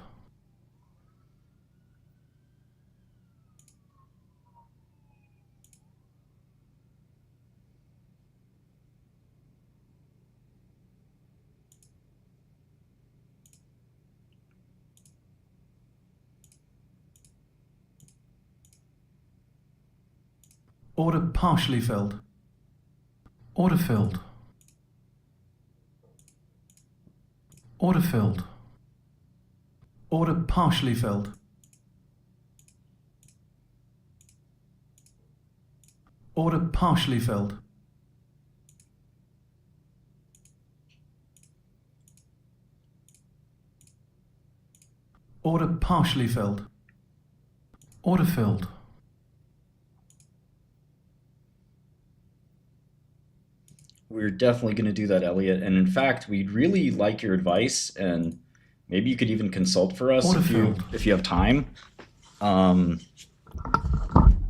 S7: Order partially filled. Order filled. Order filled. Order partially filled. Order partially filled. Order partially filled. Order filled.
S1: We're definitely going to do that, Elliot. And in fact, we'd really like your advice, and maybe you could even consult for us
S7: Order
S1: if
S7: filled.
S1: you have time.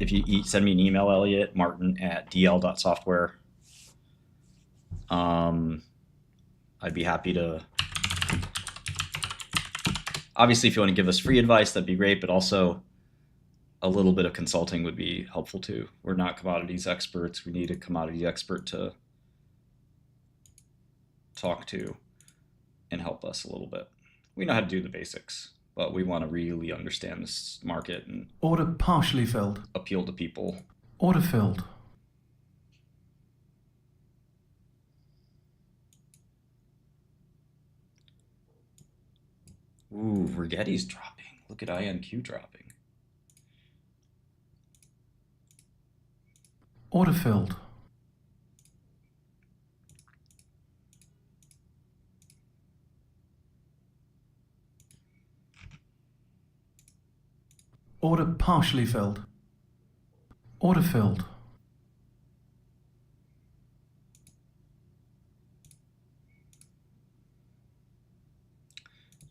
S1: If you send me an email, Elliot, martin@dl.software. I'd be happy to. Obviously, if you want to give us free advice, that'd be great, but also a little bit of consulting would be helpful too. We're not commodities experts. We need a commodity expert to talk to and help us a little bit. We know how to do the basics, but we want to really understand this market and
S7: Order partially filled.
S1: appeal to people.
S7: Order filled.
S1: Ooh, Rigetti's dropping. Look at INQ dropping.
S7: Order filled. Order partially filled. Order filled.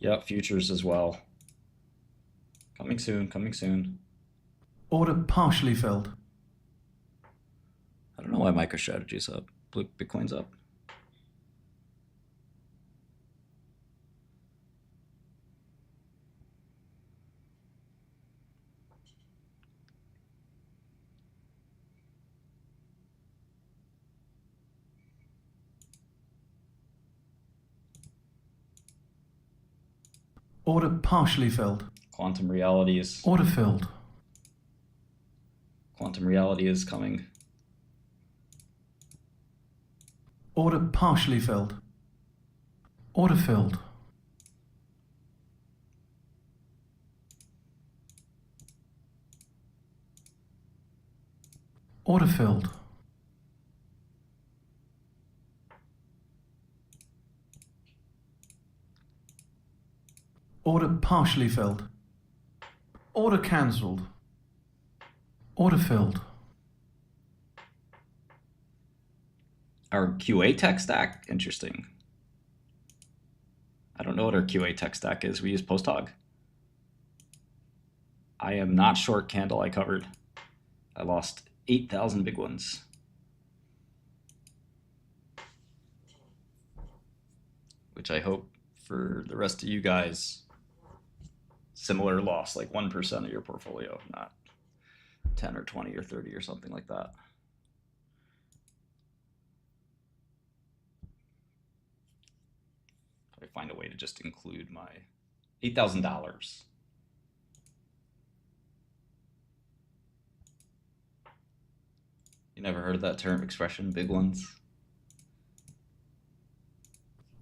S1: Yep, futures as well. Coming soon, coming soon.
S7: Order partially filled.
S1: I don't know why MicroStrategy's up. Bitcoin's up.
S7: Order partially filled.
S1: Quantum reality is
S7: Order filled.
S1: coming.
S7: Order partially filled. Order filled. Order filled. Order partially filled. Order cancelled. Order filled.
S1: Our QA tech stack? Interesting. I don't know what our QA tech stack is. We use PostHog. I am not short candle I covered. I lost 8,000 big ones. Which I hope for the rest of you guys, similar loss, like 1% of your portfolio, not 10 or 20 or 30 or something like that. I find a way to just include my $8,000. You never heard of that term expression, big ones?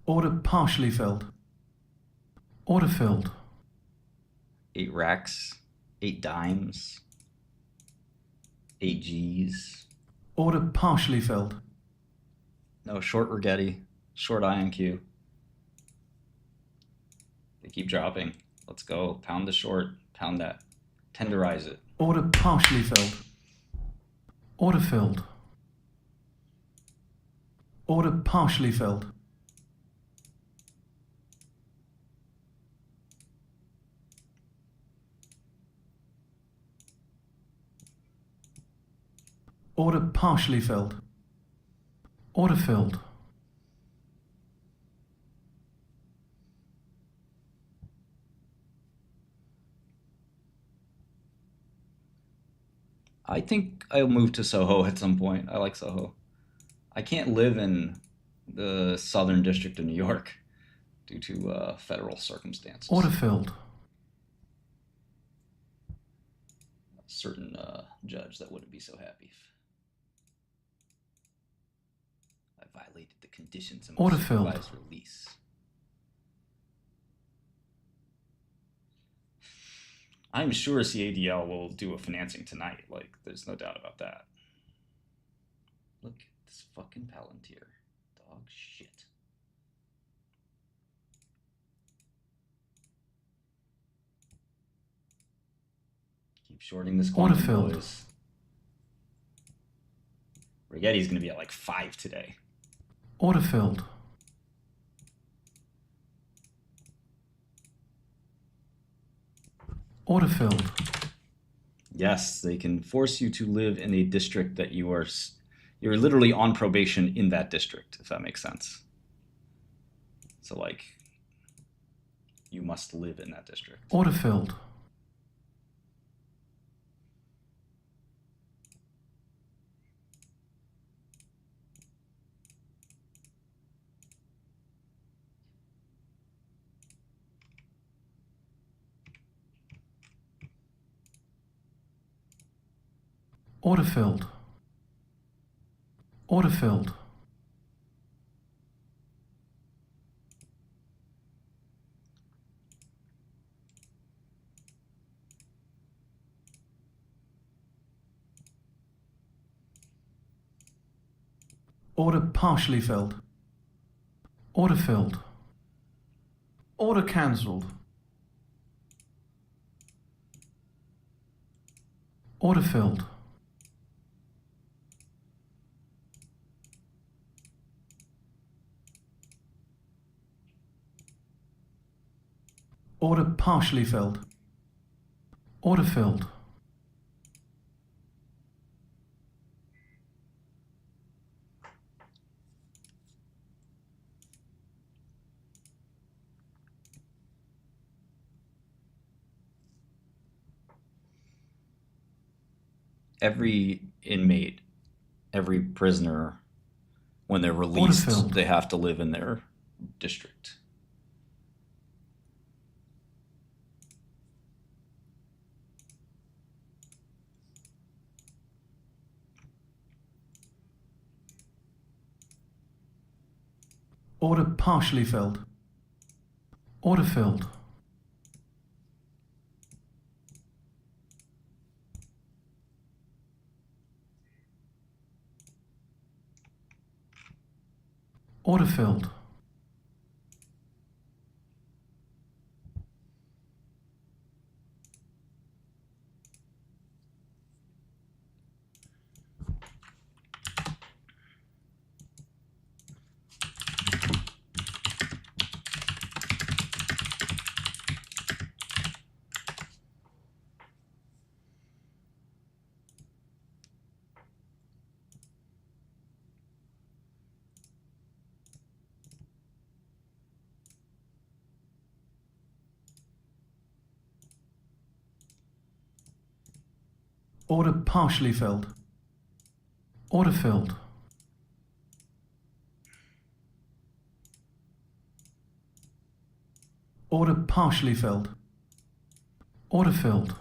S7: Order partially filled. Order filled.
S1: 8 racks, 8 dimes, 8 G's.
S7: Order partially filled.
S1: No, short Rigetti, short INQ. They keep dropping. Let's go. Pound the short. Pound that. Tenderize it.
S7: Order partially filled. Order filled. Order partially filled. Order partially filled. Order filled.
S1: I think I'll move to Soho at some point. I like Soho. I can't live in the Southern District of New York due to federal circumstances.
S7: Order filled.
S1: A certain judge that wouldn't be so happy if I violated the conditions of my
S7: Order filled.
S1: supervised release. I'm sure CADL will do a financing tonight. Like, there's no doubt about that. Look at this fucking Palantir. Dog shit. Keep shorting this quantum,
S7: Autofilled.
S1: boys. Rigetti's going to be at like 5 today.
S7: Autofilled. Autofilled.
S1: Yes, they can force you to live in a district that you're literally on probation in that district, if that makes sense. So like, you must live in that district.
S7: Autofilled. Autofilled. Autofilled. Order partially filled. Order filled. Order cancelled. Order filled. Order partially filled. Order filled.
S1: Every inmate, every prisoner, when they're released,
S7: Autofilled.
S1: they have to live in their district.
S7: Order partially filled. Order filled. Order filled. Order partially filled. Order filled. Order partially filled. Order filled.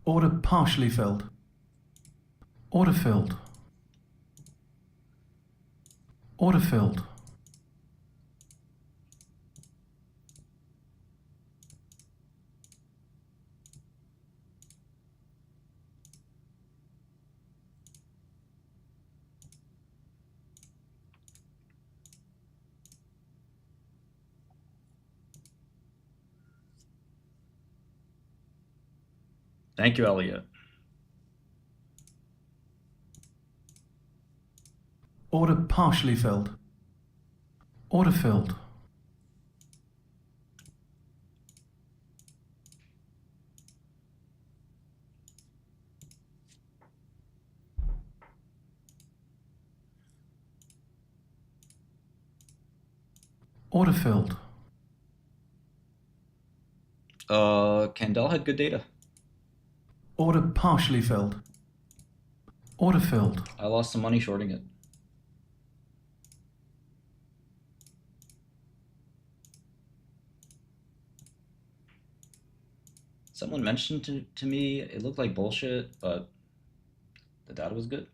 S7: Order partially filled. Order filled. Order filled.
S1: Thank you, Elliot.
S7: Order partially filled. Order filled. Order filled.
S1: Candell had good data.
S7: Order partially filled. Order filled.
S1: I lost some money shorting it. Someone mentioned to me it looked like bullshit, but the data was good.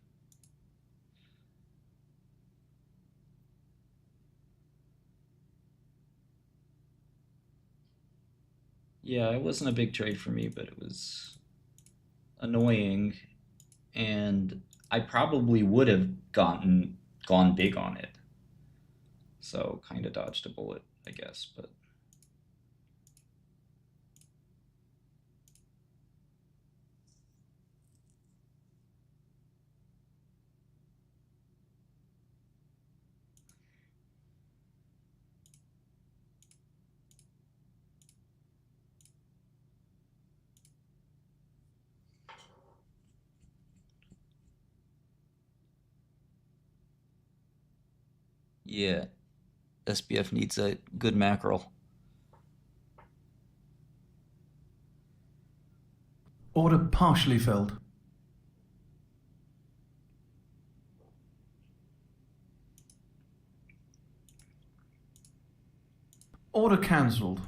S1: Yeah, it wasn't a big trade for me, but it was annoying, and I probably would have gone big on it. So kind of dodged a bullet, I guess. But yeah, SBF needs a good mackerel.
S7: Order partially filled. Order cancelled.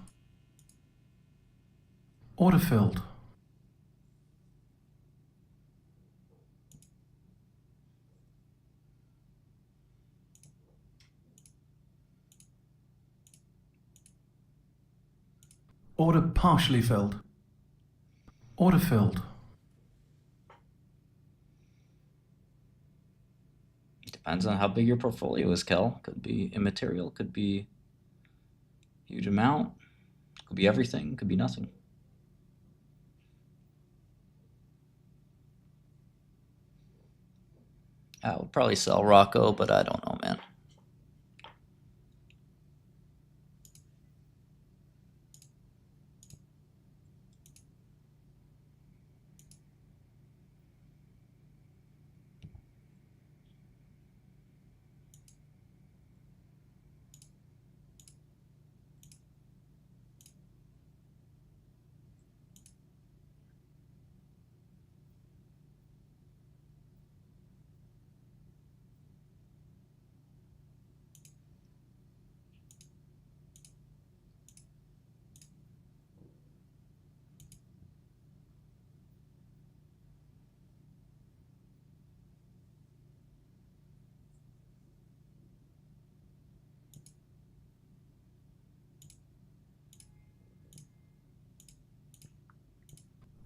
S7: Order filled. Order partially filled. Order filled.
S1: Depends on how big your portfolio is, Kel. Could be immaterial, could be huge amount, could be everything, could be nothing. I would probably sell Rocco, but I don't know, man.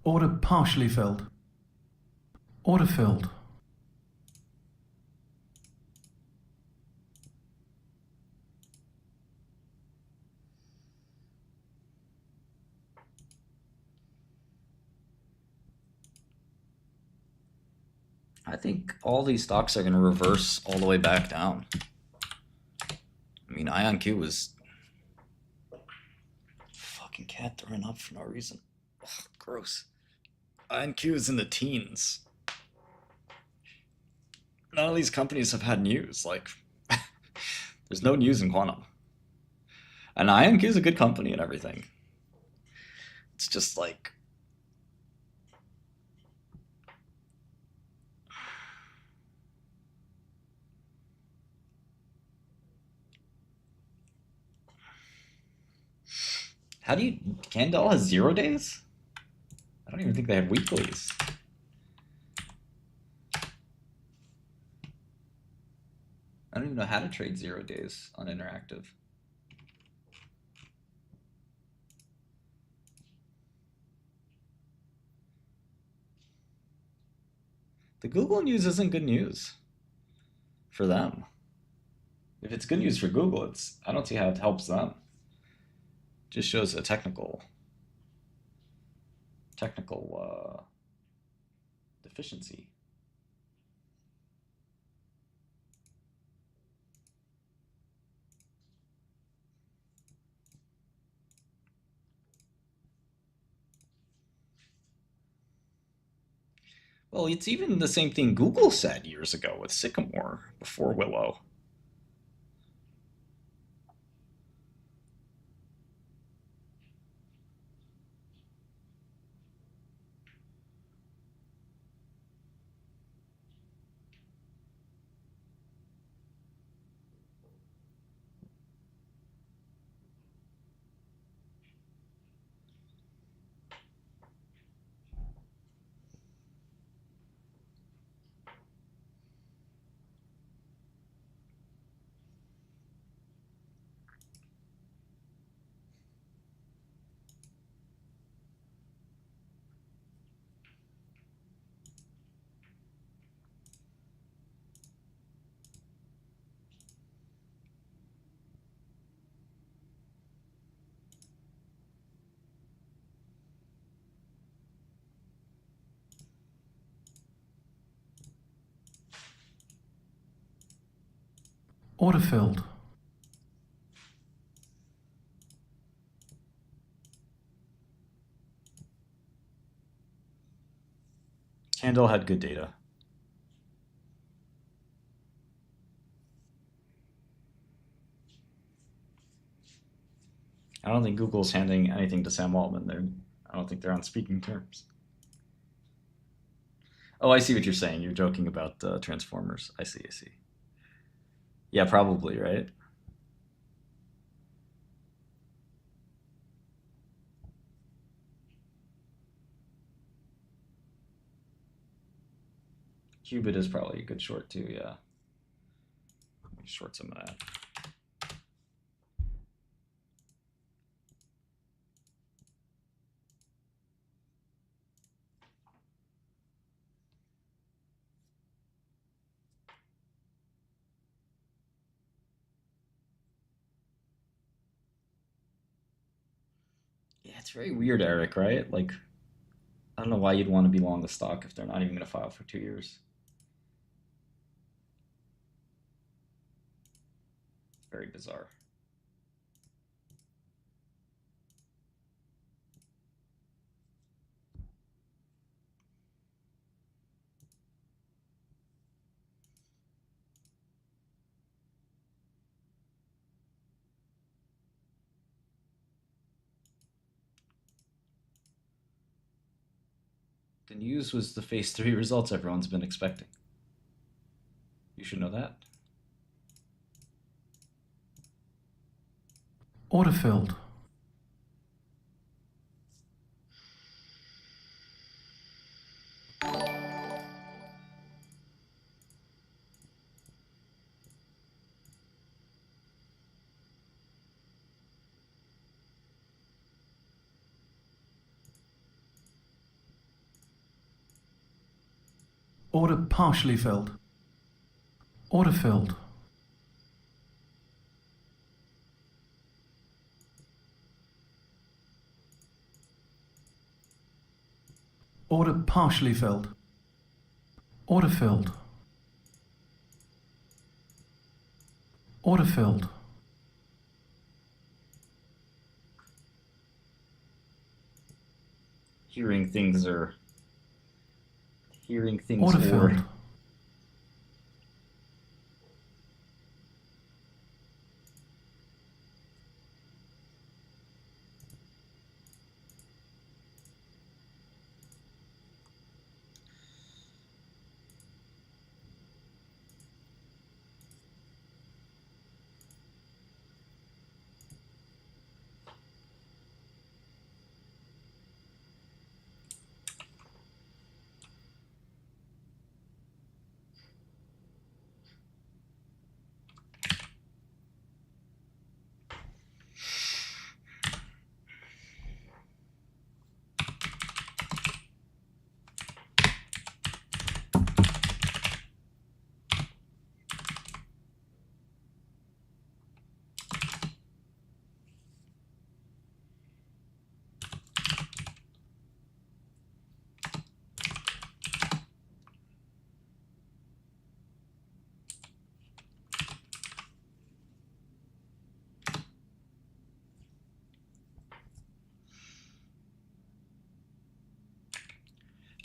S7: Order partially filled. Order filled.
S1: I think all these stocks are going to reverse all the way back down. I mean, IonQ was fucking cat throwing up for no reason. Ugh, gross. IonQ is in the teens. None of these companies have had news. Like, there's no news in quantum. And IonQ is a good company and everything. It's just like, how do you, Candel has 0 days? I don't even think they have weeklies. I don't even know how to trade 0 days on Interactive. The Google news isn't good news for them. If it's good news for Google, I don't see how it helps them. It just shows a technical deficiency. Well, it's even the same thing Google said years ago with Sycamore before Willow.
S7: Autofilled.
S1: Candle had good data. I don't think Google's handing anything to Sam Altman. I don't think they're on speaking terms. Oh, I see what you're saying. You're joking about Transformers. I see. Yeah, probably, right? Qubit is probably a good short too, yeah. Let me short some of that. Yeah, it's very weird, Eric, right? Like, I don't know why you'd want to be long the stock if they're not even going to file for 2 years. It's very bizarre. The news was the phase 3 results everyone's been expecting. You should know that.
S7: Autofilled. Order partially filled. Autofilled. Order partially filled. Autofilled. Autofilled.
S1: Hearing things or
S7: Autofilled.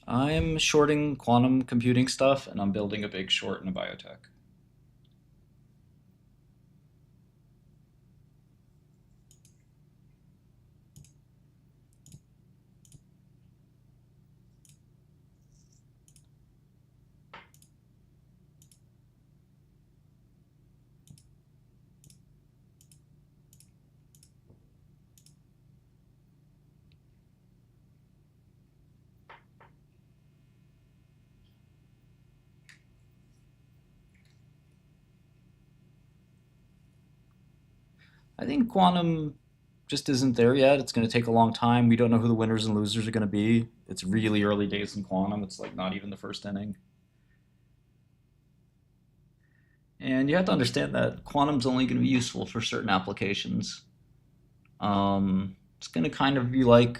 S1: I'm shorting quantum computing stuff, and I'm building a big short in a biotech. I think quantum just isn't there yet. It's going to take a long time. We don't know who the winners and losers are going to be. It's really early days in quantum. It's like not even the first inning. And you have to understand that quantum's only going to be useful for certain applications. It's going to kind of be like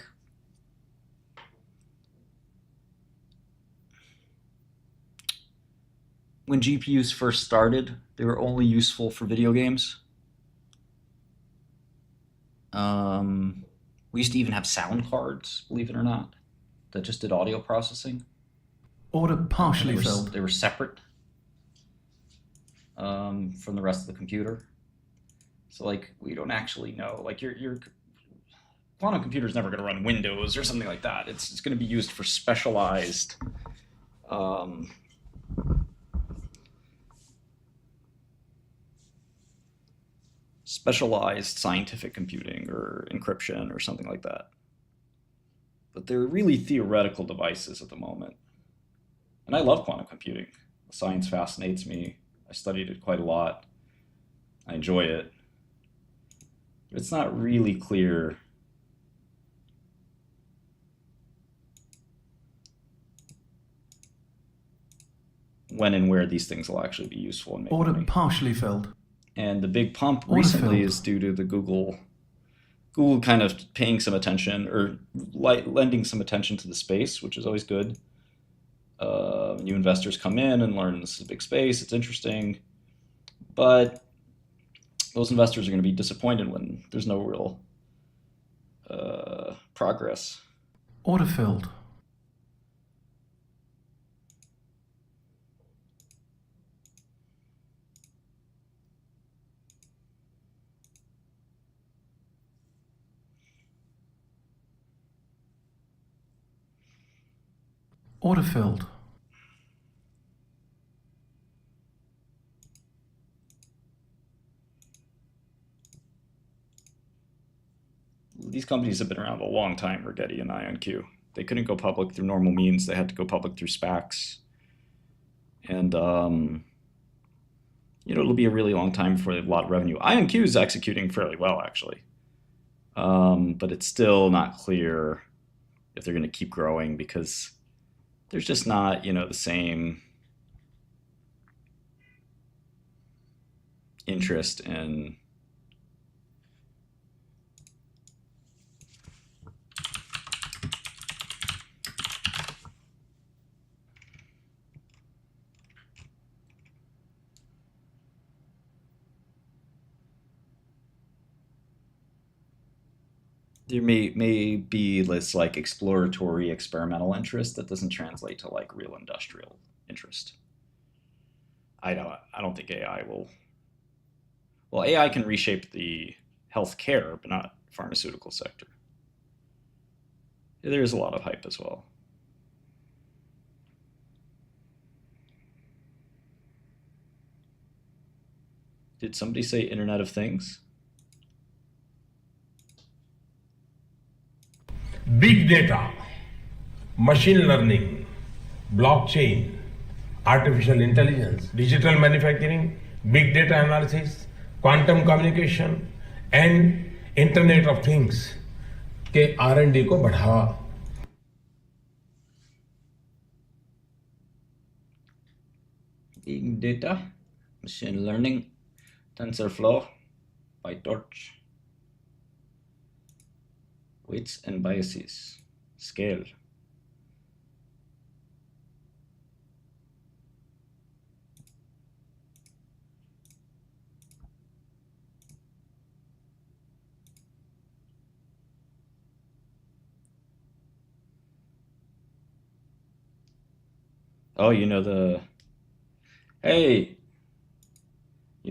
S1: when GPUs first started, They were only useful for video games. We used to even have sound cards, believe it or not, that just did audio processing.
S7: Order partially filled.
S1: They were separate from the rest of the computer. So like we don't actually know. Like your quantum computer is never going to run Windows or something like that. It's going to be used for specialized specialized scientific computing or encryption or something like that. But they're really theoretical devices at the moment. And I love quantum computing. Science fascinates me. I studied it quite a lot. I enjoy it. But it's not really clear when and where these things will actually be useful and make
S7: Order
S1: money.
S7: partially filled.
S1: And the big pump
S7: Order
S1: recently
S7: filled.
S1: is due to the Google kind of paying some attention or lending some attention to the space, which is always good. New investors come in and learn this is a big space, it's interesting, but those investors are going to be disappointed when there's no real progress.
S7: Order filled. Order filled.
S1: These companies have been around a long time, Rigetti and IonQ. They couldn't go public through normal means. They had to go public through SPACs. And, it'll be a really long time for a lot of revenue. IonQ is executing fairly well, actually. But it's still not clear if they're going to keep growing because there's just not, the same interest in there may be this like exploratory experimental interest that doesn't translate to like real industrial interest. I don't think AI will. Well, AI can reshape the healthcare, but not pharmaceutical sector. There's a lot of hype as well. Did somebody say Internet of Things?
S8: Big data, machine learning, blockchain, artificial intelligence, digital manufacturing, big data analysis, quantum communication and Internet of Things के R&D को बढ़ावा.
S1: Big data, machine learning, TensorFlow, PyTorch, weights and biases, scale. Oh, hey,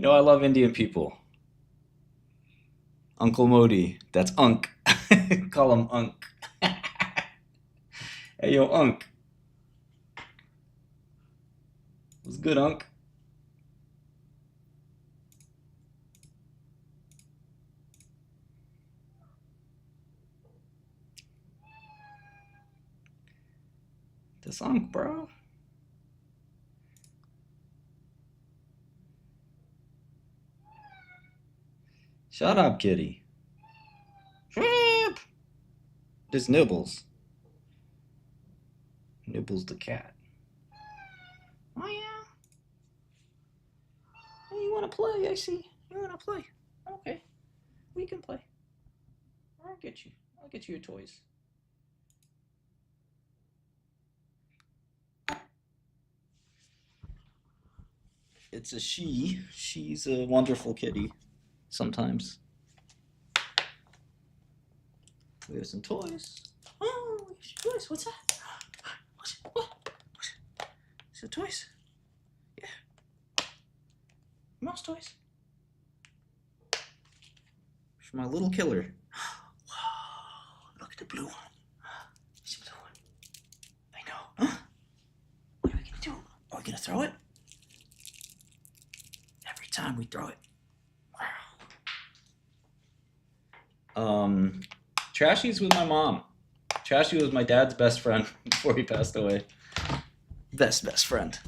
S1: I love Indian people. Uncle Modi, that's Unk. Call him Unk. Hey, yo, Unk. What's good, Unk? That's Unk, bro. Shut up, kitty. Shut up. This Nibbles. Nibbles the cat. Oh, yeah. Hey, you want to play? I see. You want to play? Okay. We can play. I'll get you. I'll get you your toys. It's a she. She's a wonderful kitty. Sometimes. We have some toys. Oh, toys. What's that? What? Is it toys? Yeah. Mouse toys. For my little killer. Whoa, look at the blue one. See the blue one? I know. Huh? What are we gonna do? Are we gonna throw it? Every time we throw it. Wow. Trashy's with my mom. Trashy was my dad's best friend before he passed away. Best friend.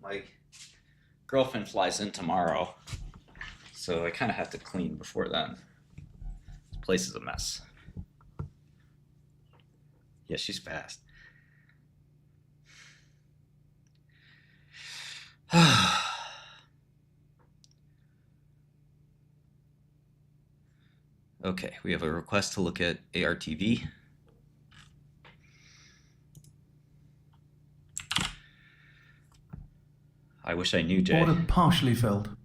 S1: My girlfriend flies in tomorrow, so I kind of have to clean before then. This place is a mess. Yeah, she's fast. Okay, we have a request to look at ARTV. I wish I knew, Jay.
S7: Order partially filled.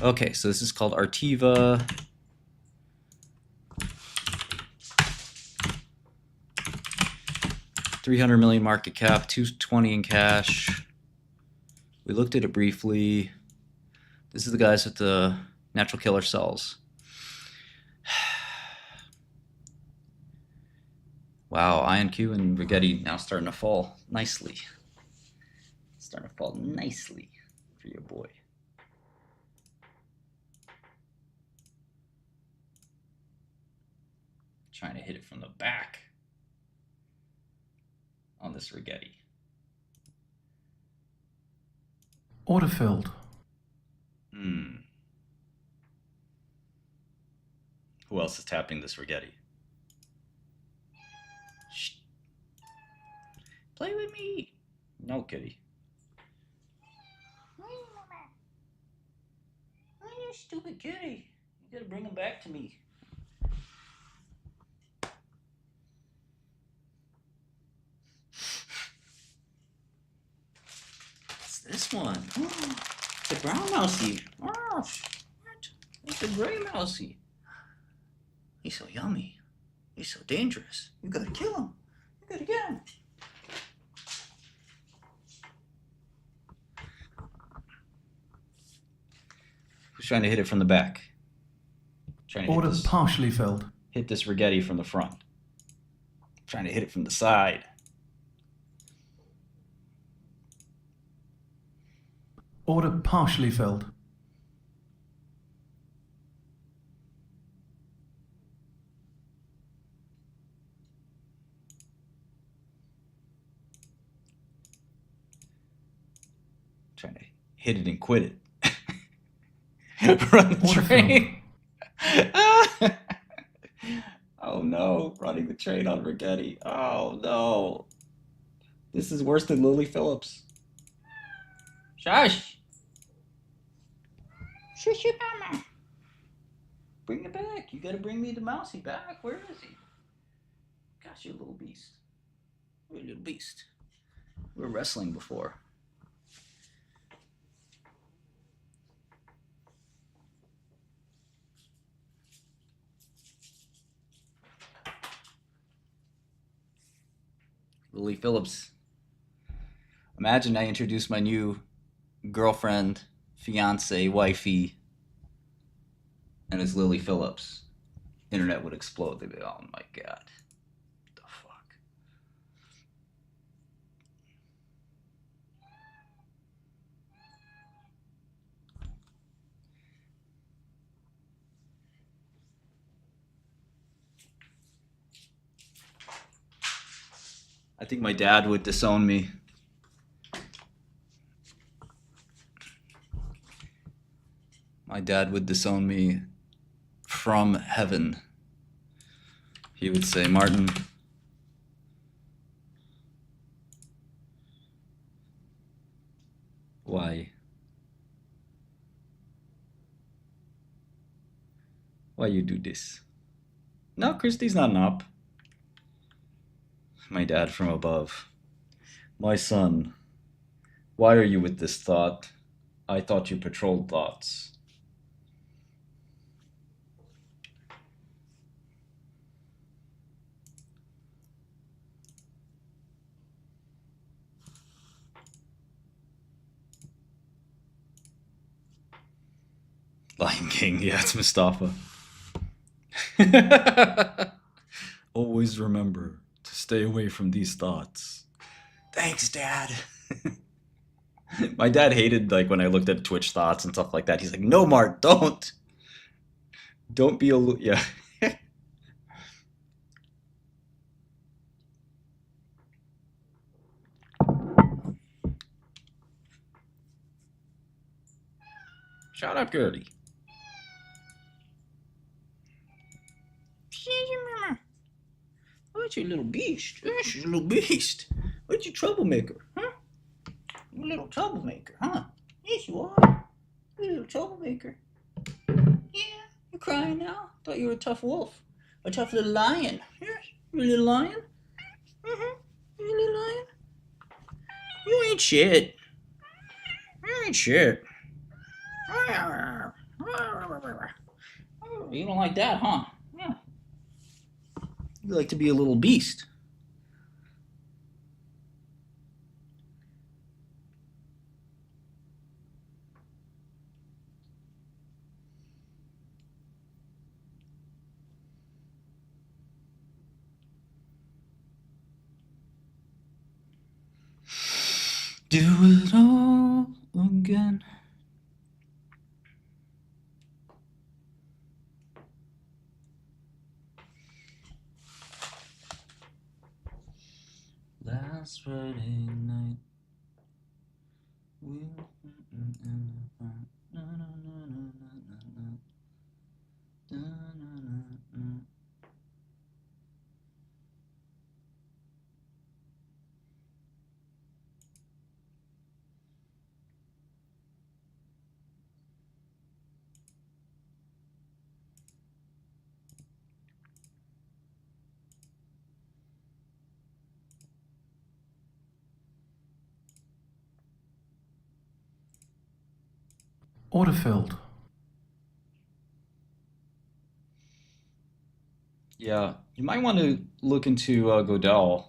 S1: Okay, so this is called Artiva. $300 million market cap, $220 in cash. We looked at it briefly. This is the guys with the natural killer cells. Wow, IonQ and Rigetti now starting to fall nicely. Starting to fall nicely for your boy. Trying to hit it from the back on this Rigetti.
S7: Order filled.
S1: Who else is tapping this Rigetti? Shh. Play with me. No, kitty. Oh, you stupid kitty. You gotta bring him back to me. What's this one? Oh, it's a brown mousey. Oh, what? It's a gray mousey. He's so yummy. He's so dangerous. You gotta kill him. You gotta get him. Who's trying to hit it from the back? Trying to
S7: Order partially filled.
S1: hit this Rigetti from the front. Trying to hit it from the side.
S7: Order partially filled.
S1: Trying to hit it and quit it. Run the train. Oh no, running the train on Rigetti. Oh no. This is worse than Lily Phillips. Shush. Shush your mama. Bring it back. You gotta bring me the mousey back. Where is he? Gosh, you little beast. You're a little beast. We were wrestling before. Lily Phillips. Imagine I introduce my new girlfriend, fiance, wifey, and it's Lily Phillips. Internet would explode. They'd be, oh my god, what the fuck? I think my dad would disown me. My dad would disown me from heaven. He would say, Martin, why? Why you do this? No, Christy's not an op. My dad from above. My son, why are you with this thought? I thought you patrolled thoughts. Lion King, yeah, it's Mustafa. Always remember to stay away from these thoughts. Thanks, Dad. My dad hated like when I looked at Twitch thoughts and stuff like that. He's like, "No, Mark, don't. Don't be a yeah." Shut up, Gertie. What you little beast? She's a little beast. What you troublemaker, huh? You a little troublemaker, huh? Yes, you are. You a little troublemaker. Yeah, you're crying now. Thought you were a tough wolf, a tough little lion. Yes, you a little lion. You a little lion. You ain't shit. You ain't shit. You don't like that, huh? Yeah. You like to be a little beast. Do it all again. Last Friday night.
S7: Autofilled.
S1: Yeah, you might want to look into Godel,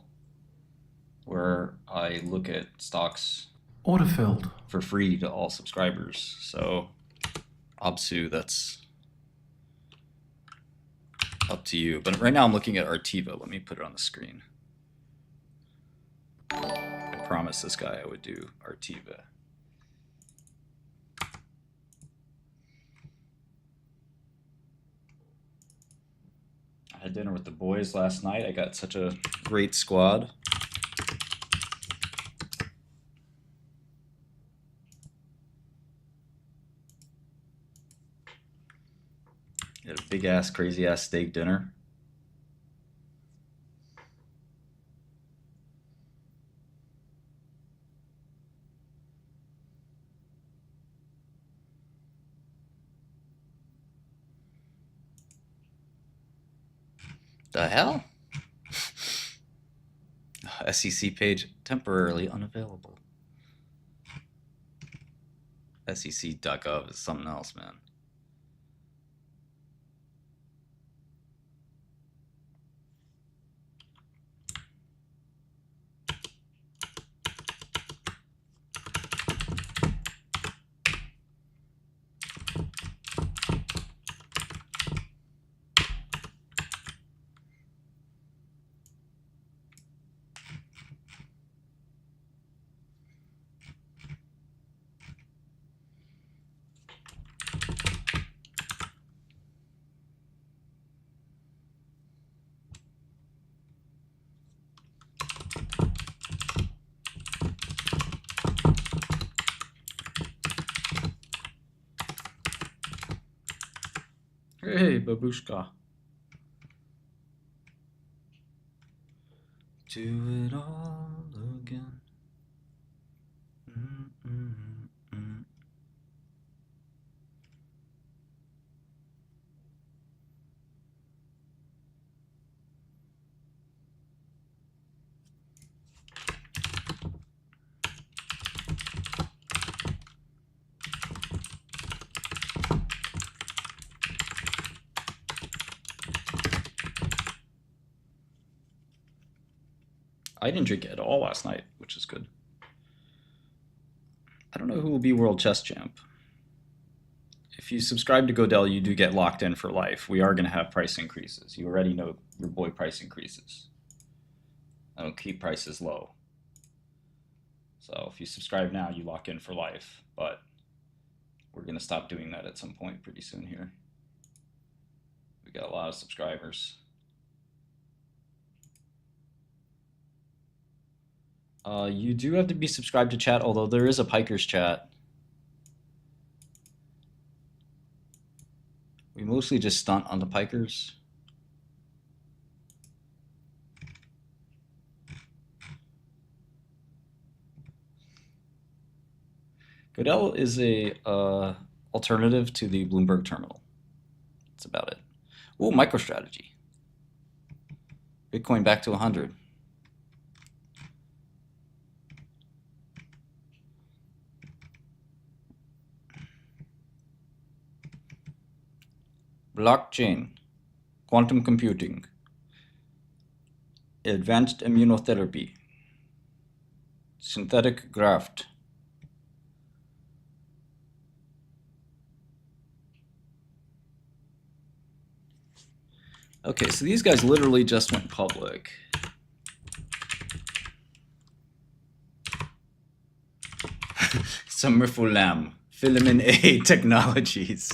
S1: where I look at stocks
S7: Autofilled.
S1: for free to all subscribers. So, Obsu, that's up to you. But right now I'm looking at Artiva. Let me put it on the screen. I promised this guy I would do Artiva. I had dinner with the boys last night. I got such a great squad. Had a big ass, crazy ass steak dinner. The hell? SEC page temporarily unavailable. SEC.gov is something else, man. Hey, babushka. Do it all again. Mm-mm-mm. I didn't drink at all last night, which is good. I don't know who will be world chess champ. If you subscribe to Godel, you do get locked in for life. We are going to have price increases. You already know your boy price increases. I don't keep prices low. So if you subscribe now, you lock in for life. But we're going to stop doing that at some point pretty soon here. We got a lot of subscribers. You do have to be subscribed to chat, although there is a Pikers chat. We mostly just stunt on the Pikers. Godel is a alternative to the Bloomberg terminal. That's about it. Ooh, MicroStrategy. Bitcoin back to 100. Blockchain, quantum computing, advanced immunotherapy, synthetic graft. Okay, so these guys literally just went public. Summerfulam, Filament A Technologies.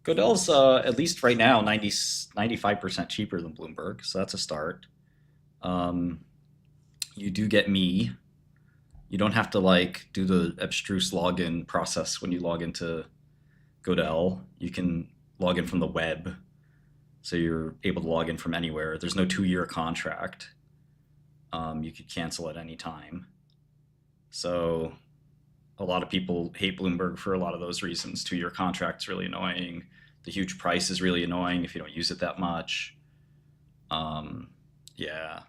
S1: Godel's, at least right now, 95% cheaper than Bloomberg, so that's a start. You do get me. You don't have to like do the abstruse login process when you log into Godel. You can log in from the web, so you're able to log in from anywhere. There's no 2-year contract. You could cancel at any time. So a lot of people hate Bloomberg for a lot of those reasons. 2-year contract's really annoying. The huge price is really annoying if you don't use it that much. Yeah.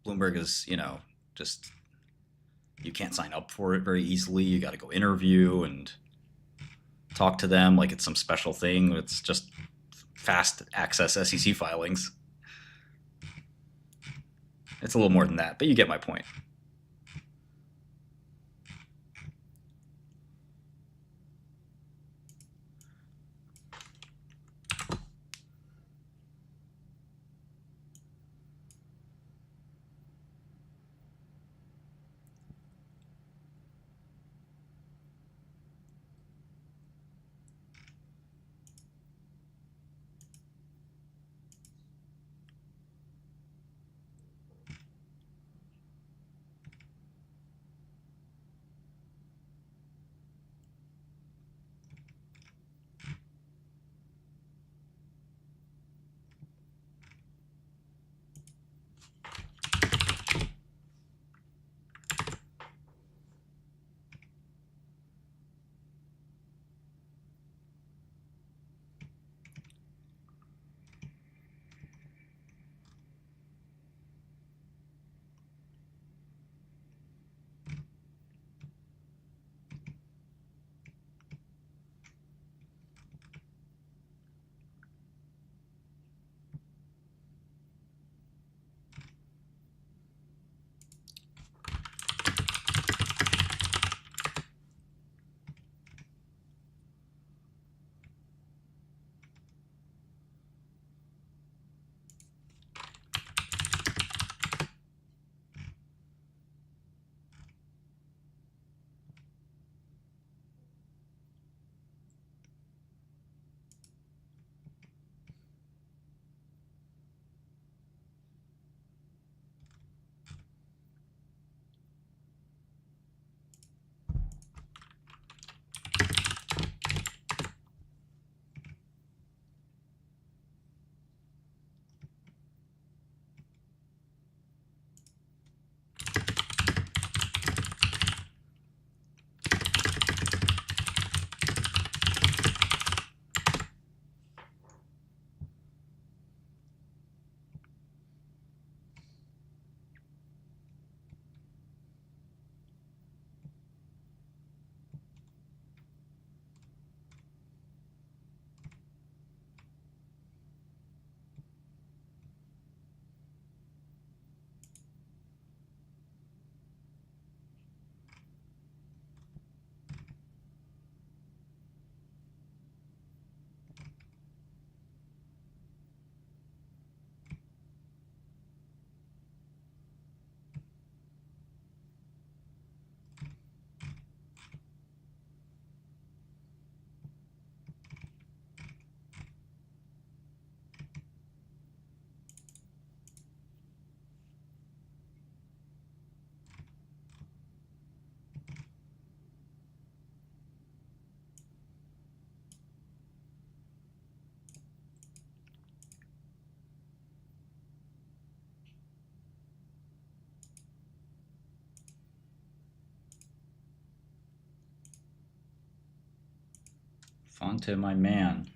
S1: Bloomberg is, just, you can't sign up for it very easily. You got to go interview and talk to them like it's some special thing. It's just fast access SEC filings. It's a little more than that, but you get my point. Fonte, my man.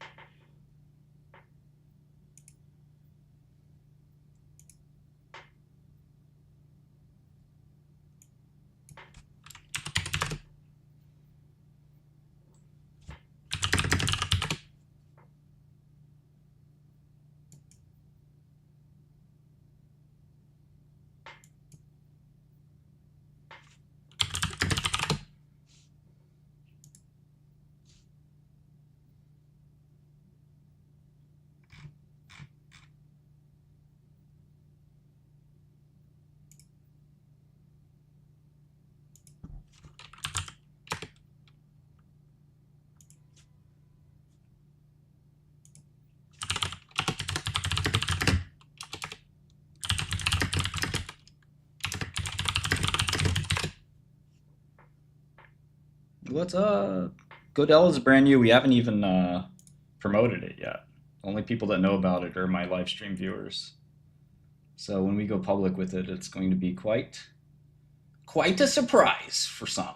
S1: What's up? Godell is brand new. We haven't even promoted it yet. Only people that know about it are my live stream viewers. So when we go public with it, it's going to be quite a surprise for some.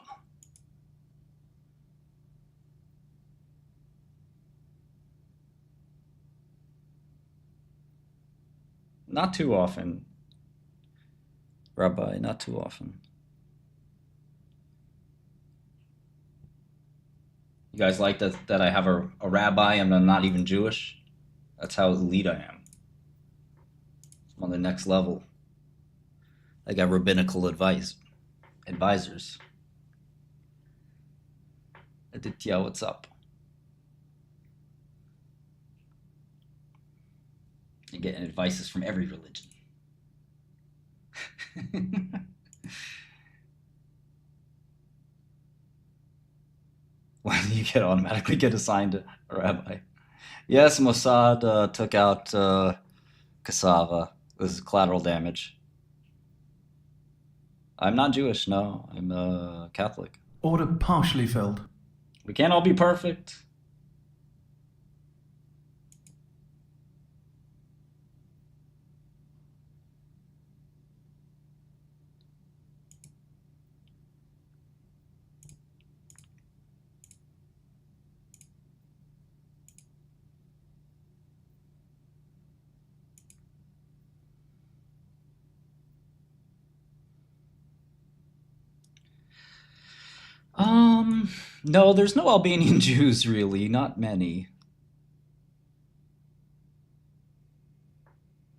S1: Not too often, Rabbi, not too often. You guys like that I have a rabbi and I'm not even Jewish? That's how elite I am. I'm on the next level. I got rabbinical advisors. Aditya, what's up? You're getting advices from every religion. Why do you automatically get assigned a rabbi? Yes, Mossad took out cassava. It was collateral damage. I'm not Jewish, no. I'm Catholic.
S7: Order partially filled.
S1: We can't all be perfect. No, there's no Albanian Jews really, not many.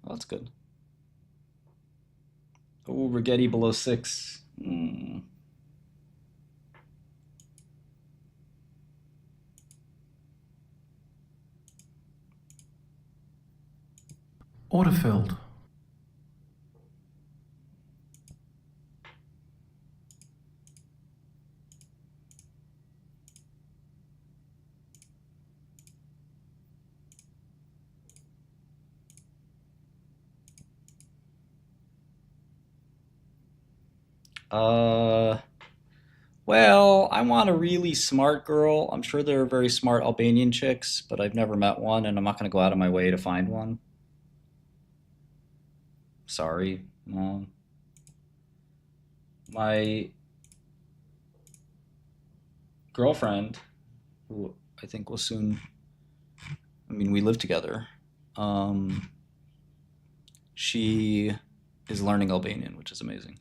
S1: Oh, that's good. Oh, Rigetti below 6.
S7: Order filled.
S1: Well, I want a really smart girl. I'm sure there are very smart Albanian chicks, but I've never met one, and I'm not going to go out of my way to find one. Sorry, Mom. My girlfriend, who I think will soon, we live together. She is learning Albanian, which is amazing.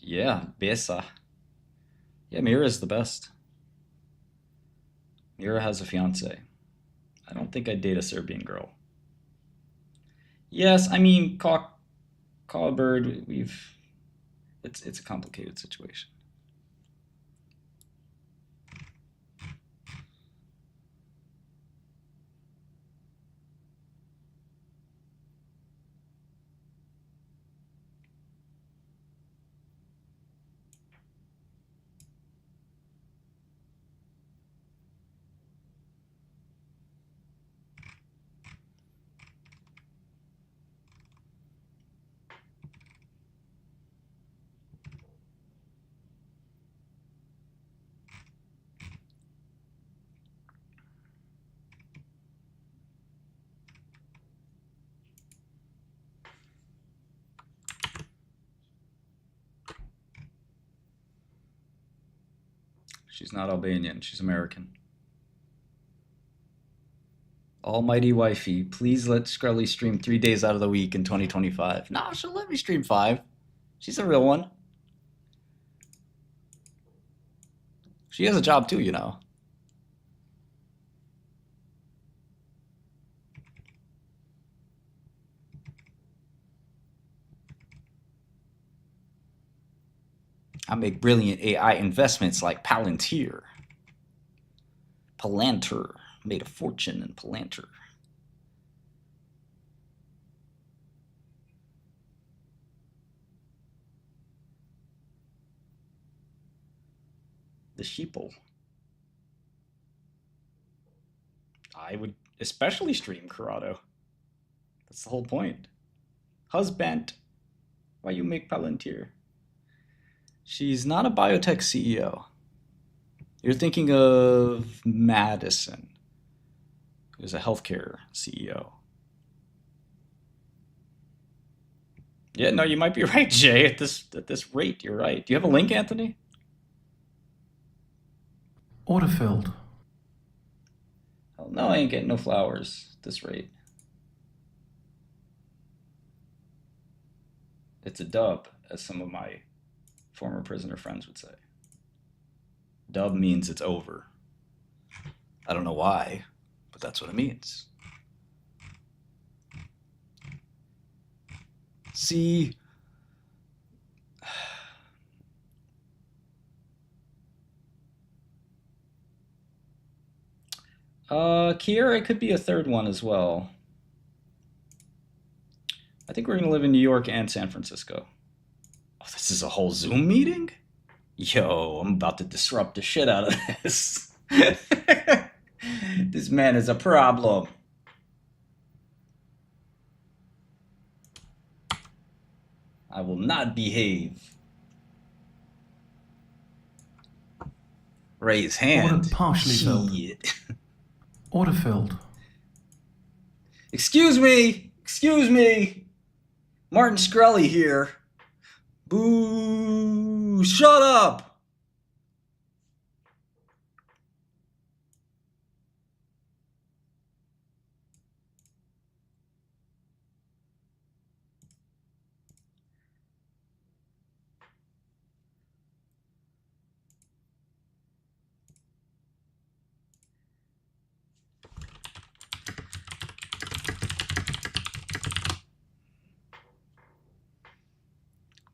S1: Yeah, Besa. Yeah, Mira is the best. Mira has a fiance. I don't think I'd date a Serbian girl. Yes, call a bird. It's a complicated situation. She's not Albanian. She's American. Almighty wifey, please let Scully stream 3 days out of the week in 2025. No, she'll let me stream 5. She's a real one. She has a job too, you know. I make brilliant AI investments like Palantir. Palantir. Made a fortune in Palantir. The sheeple. I would especially stream Corrado. That's the whole point. Husband. Why you make Palantir? She's not a biotech CEO. You're thinking of Madison, who's a healthcare CEO. Yeah, no, you might be right, Jay. At this rate, you're right. Do you have a link, Anthony?
S7: Autofilled.
S1: Oh, no, I ain't getting no flowers at this rate. It's a dub, as some of my former prisoner friends would say. Dub means it's over. I don't know why, but that's what it means. See, Kiera, it could be a third one as well. I think we're going to live in New York and San Francisco. Oh, this is a whole Zoom meeting? Yo, I'm about to disrupt the shit out of this. This man is a problem. I will not behave. Raise hand.
S7: Order partially filled. Order filled.
S1: Excuse me. Excuse me. Martin Shkreli here. Boo. Shut up.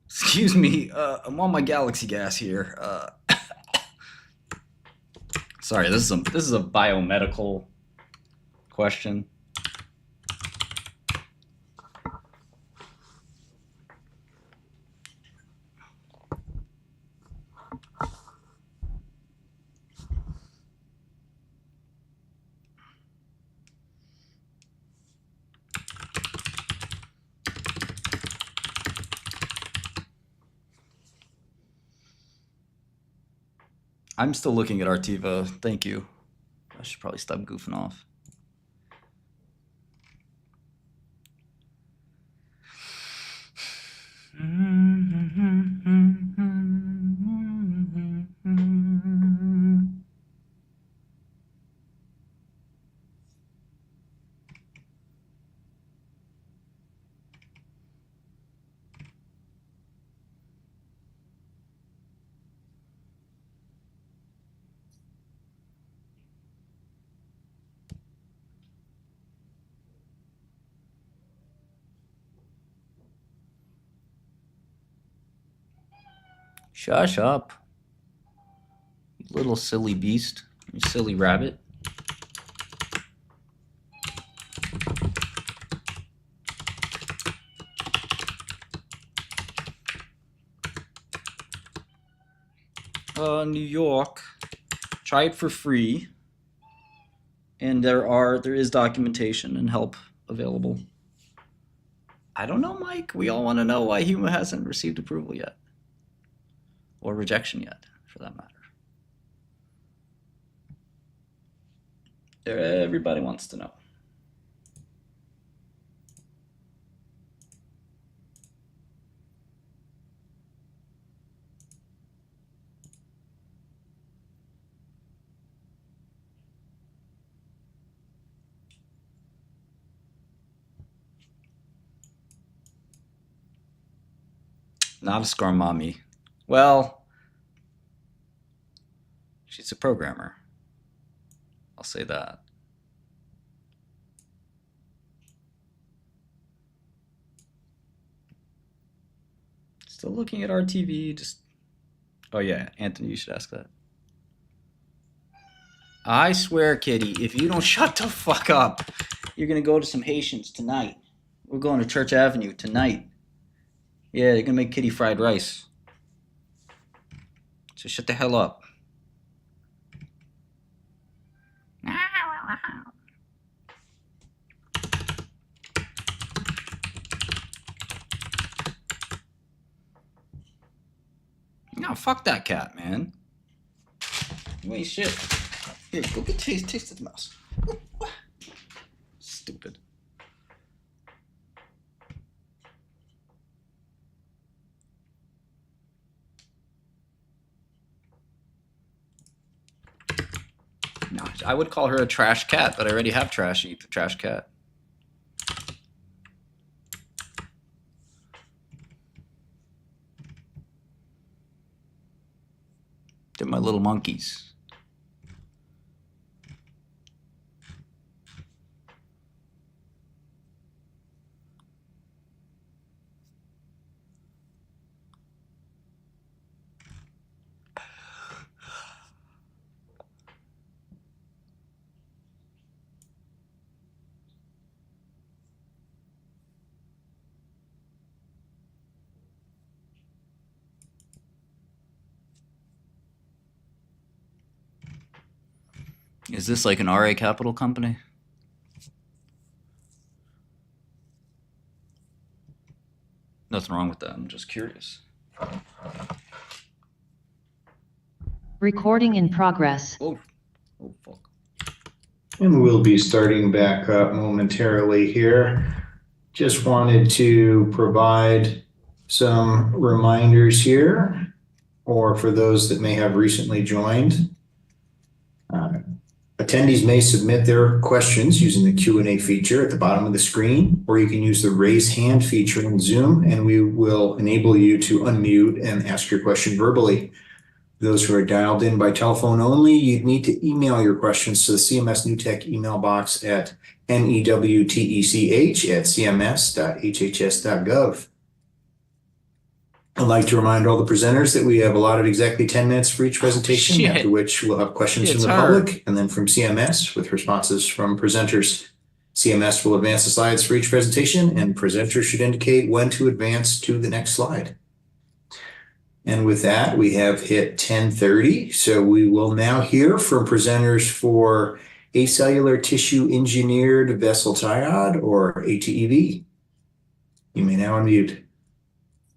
S1: Excuse me, I'm on my galaxy gas here. Sorry, this is a biomedical question. I'm still looking at Artiva. Thank you. I should probably stop goofing off. Shush up, you little silly beast, you silly rabbit. New York, try it for free, and there is documentation and help available. I don't know, Mike. We all want to know why Huma hasn't received approval yet. Or rejection yet, for that matter. Everybody wants to know. not a scar mommy. Well, she's a programmer. I'll say that. Still looking at RTV, just... Oh yeah, Anthony, you should ask that. I swear, Kitty, if you don't shut the fuck up, you're gonna go to some Haitians tonight. We're going to Church Avenue tonight. Yeah, they're gonna make Kitty fried rice. So shut the hell up. No, fuck that cat, man. You ain't shit. Here, go get taste the mouse. Stupid. No, I would call her a trash cat, but I already have Trashy, the trash cat. They're my little monkeys. Is this like an RA Capital company? Nothing wrong with that. I'm just curious.
S9: Recording in progress.
S1: Oh fuck.
S10: And we'll be starting back up momentarily here. Just wanted to provide some reminders here, or for those that may have recently joined. Attendees may submit their questions using the Q&A feature at the bottom of the screen, or you can use the raise hand feature in Zoom, and we will enable you to unmute and ask your question verbally. Those who are dialed in by telephone only, you'd need to email your questions to the CMS New Tech email box at newtech@cms.hhs.gov. I'd like to remind all the presenters that we have allotted exactly 10 minutes for each presentation, after which we'll have questions from the public and then from CMS with responses from presenters. CMS will advance the slides for each presentation, and presenters should indicate when to advance to the next slide. And with that, we have hit 10:30. So we will now hear from presenters for acellular tissue engineered vessel triad, or ATEV. You may now unmute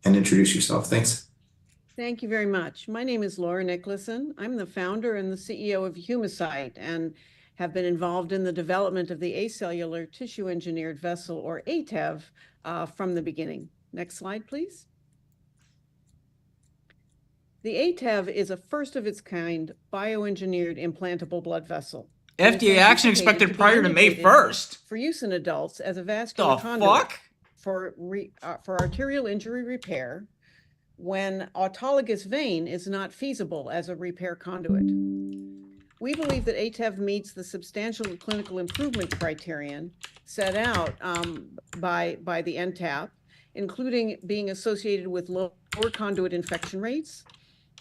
S10: and introduce yourself. Thanks.
S11: Thank you very much. My name is Laura Nicholson. I'm the founder and the CEO of Humacyte and have been involved in the development of the acellular tissue engineered vessel, or ATEV, from the beginning. Next slide, please. The ATEV is a first of its kind bioengineered implantable blood vessel.
S1: FDA action expected prior to May 1st.
S11: For use in adults as a vascular conduit for arterial injury repair when autologous vein is not feasible as a repair conduit. We believe that ATEV meets the substantial clinical improvement criterion set out by the NTAP, including being associated with lower conduit infection rates,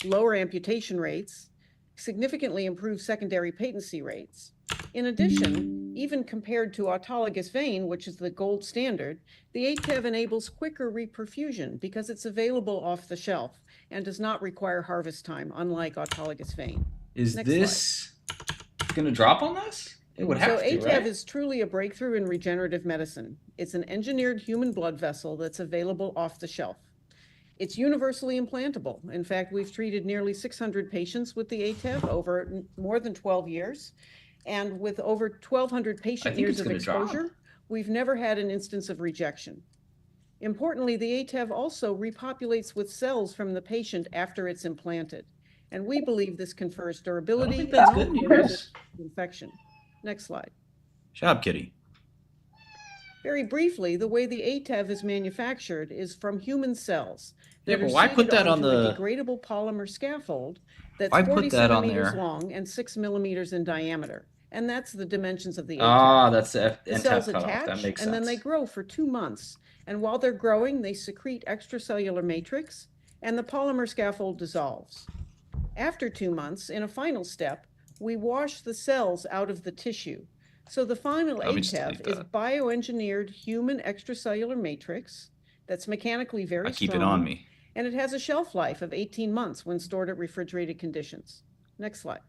S11: lower amputation rates, significantly improved secondary patency rates. In addition, even compared to autologous vein, which is the gold standard, the ATEV enables quicker reperfusion because it's available off the shelf and does not require harvest time, unlike autologous vein.
S1: Is this going to drop on us? It would have to,
S11: ATEV
S1: right?
S11: is truly a breakthrough in regenerative medicine. It's an engineered human blood vessel that's available off the shelf. It's universally implantable. In fact, we've treated nearly 600 patients with the ATEV over more than 12 years. And with over 1,200 patient years of exposure, we've never had an instance of rejection. Importantly, the ATEV also repopulates with cells from the patient after it's implanted. And we believe this confers durability and infection. Next slide.
S1: Shut up, kitty.
S11: Very briefly, the way the ATEV is manufactured is from human cells
S1: Yeah,
S11: that
S1: but
S11: are
S1: why put
S11: seated
S1: that on
S11: onto a
S1: the?
S11: degradable polymer scaffold that's
S1: Why
S11: 40
S1: put that on
S11: centimeters
S1: there?
S11: long and 6 millimeters in diameter. And that's the dimensions of the ATEV.
S1: Ah, that's the
S11: The
S1: end
S11: cells
S1: tap cutoff. That
S11: attach
S1: makes
S11: and then
S1: sense.
S11: they grow for 2 months. And while they're growing, they secrete extracellular matrix and the polymer scaffold dissolves. After 2 months, in a final step, we wash the cells out of the tissue. So the final
S1: Let me just
S11: ATEV
S1: delete
S11: is
S1: that.
S11: bioengineered human extracellular matrix that's mechanically very
S1: I keep
S11: strong.
S1: it on me.
S11: And it has a shelf life of 18 months when stored at refrigerated conditions. Next slide.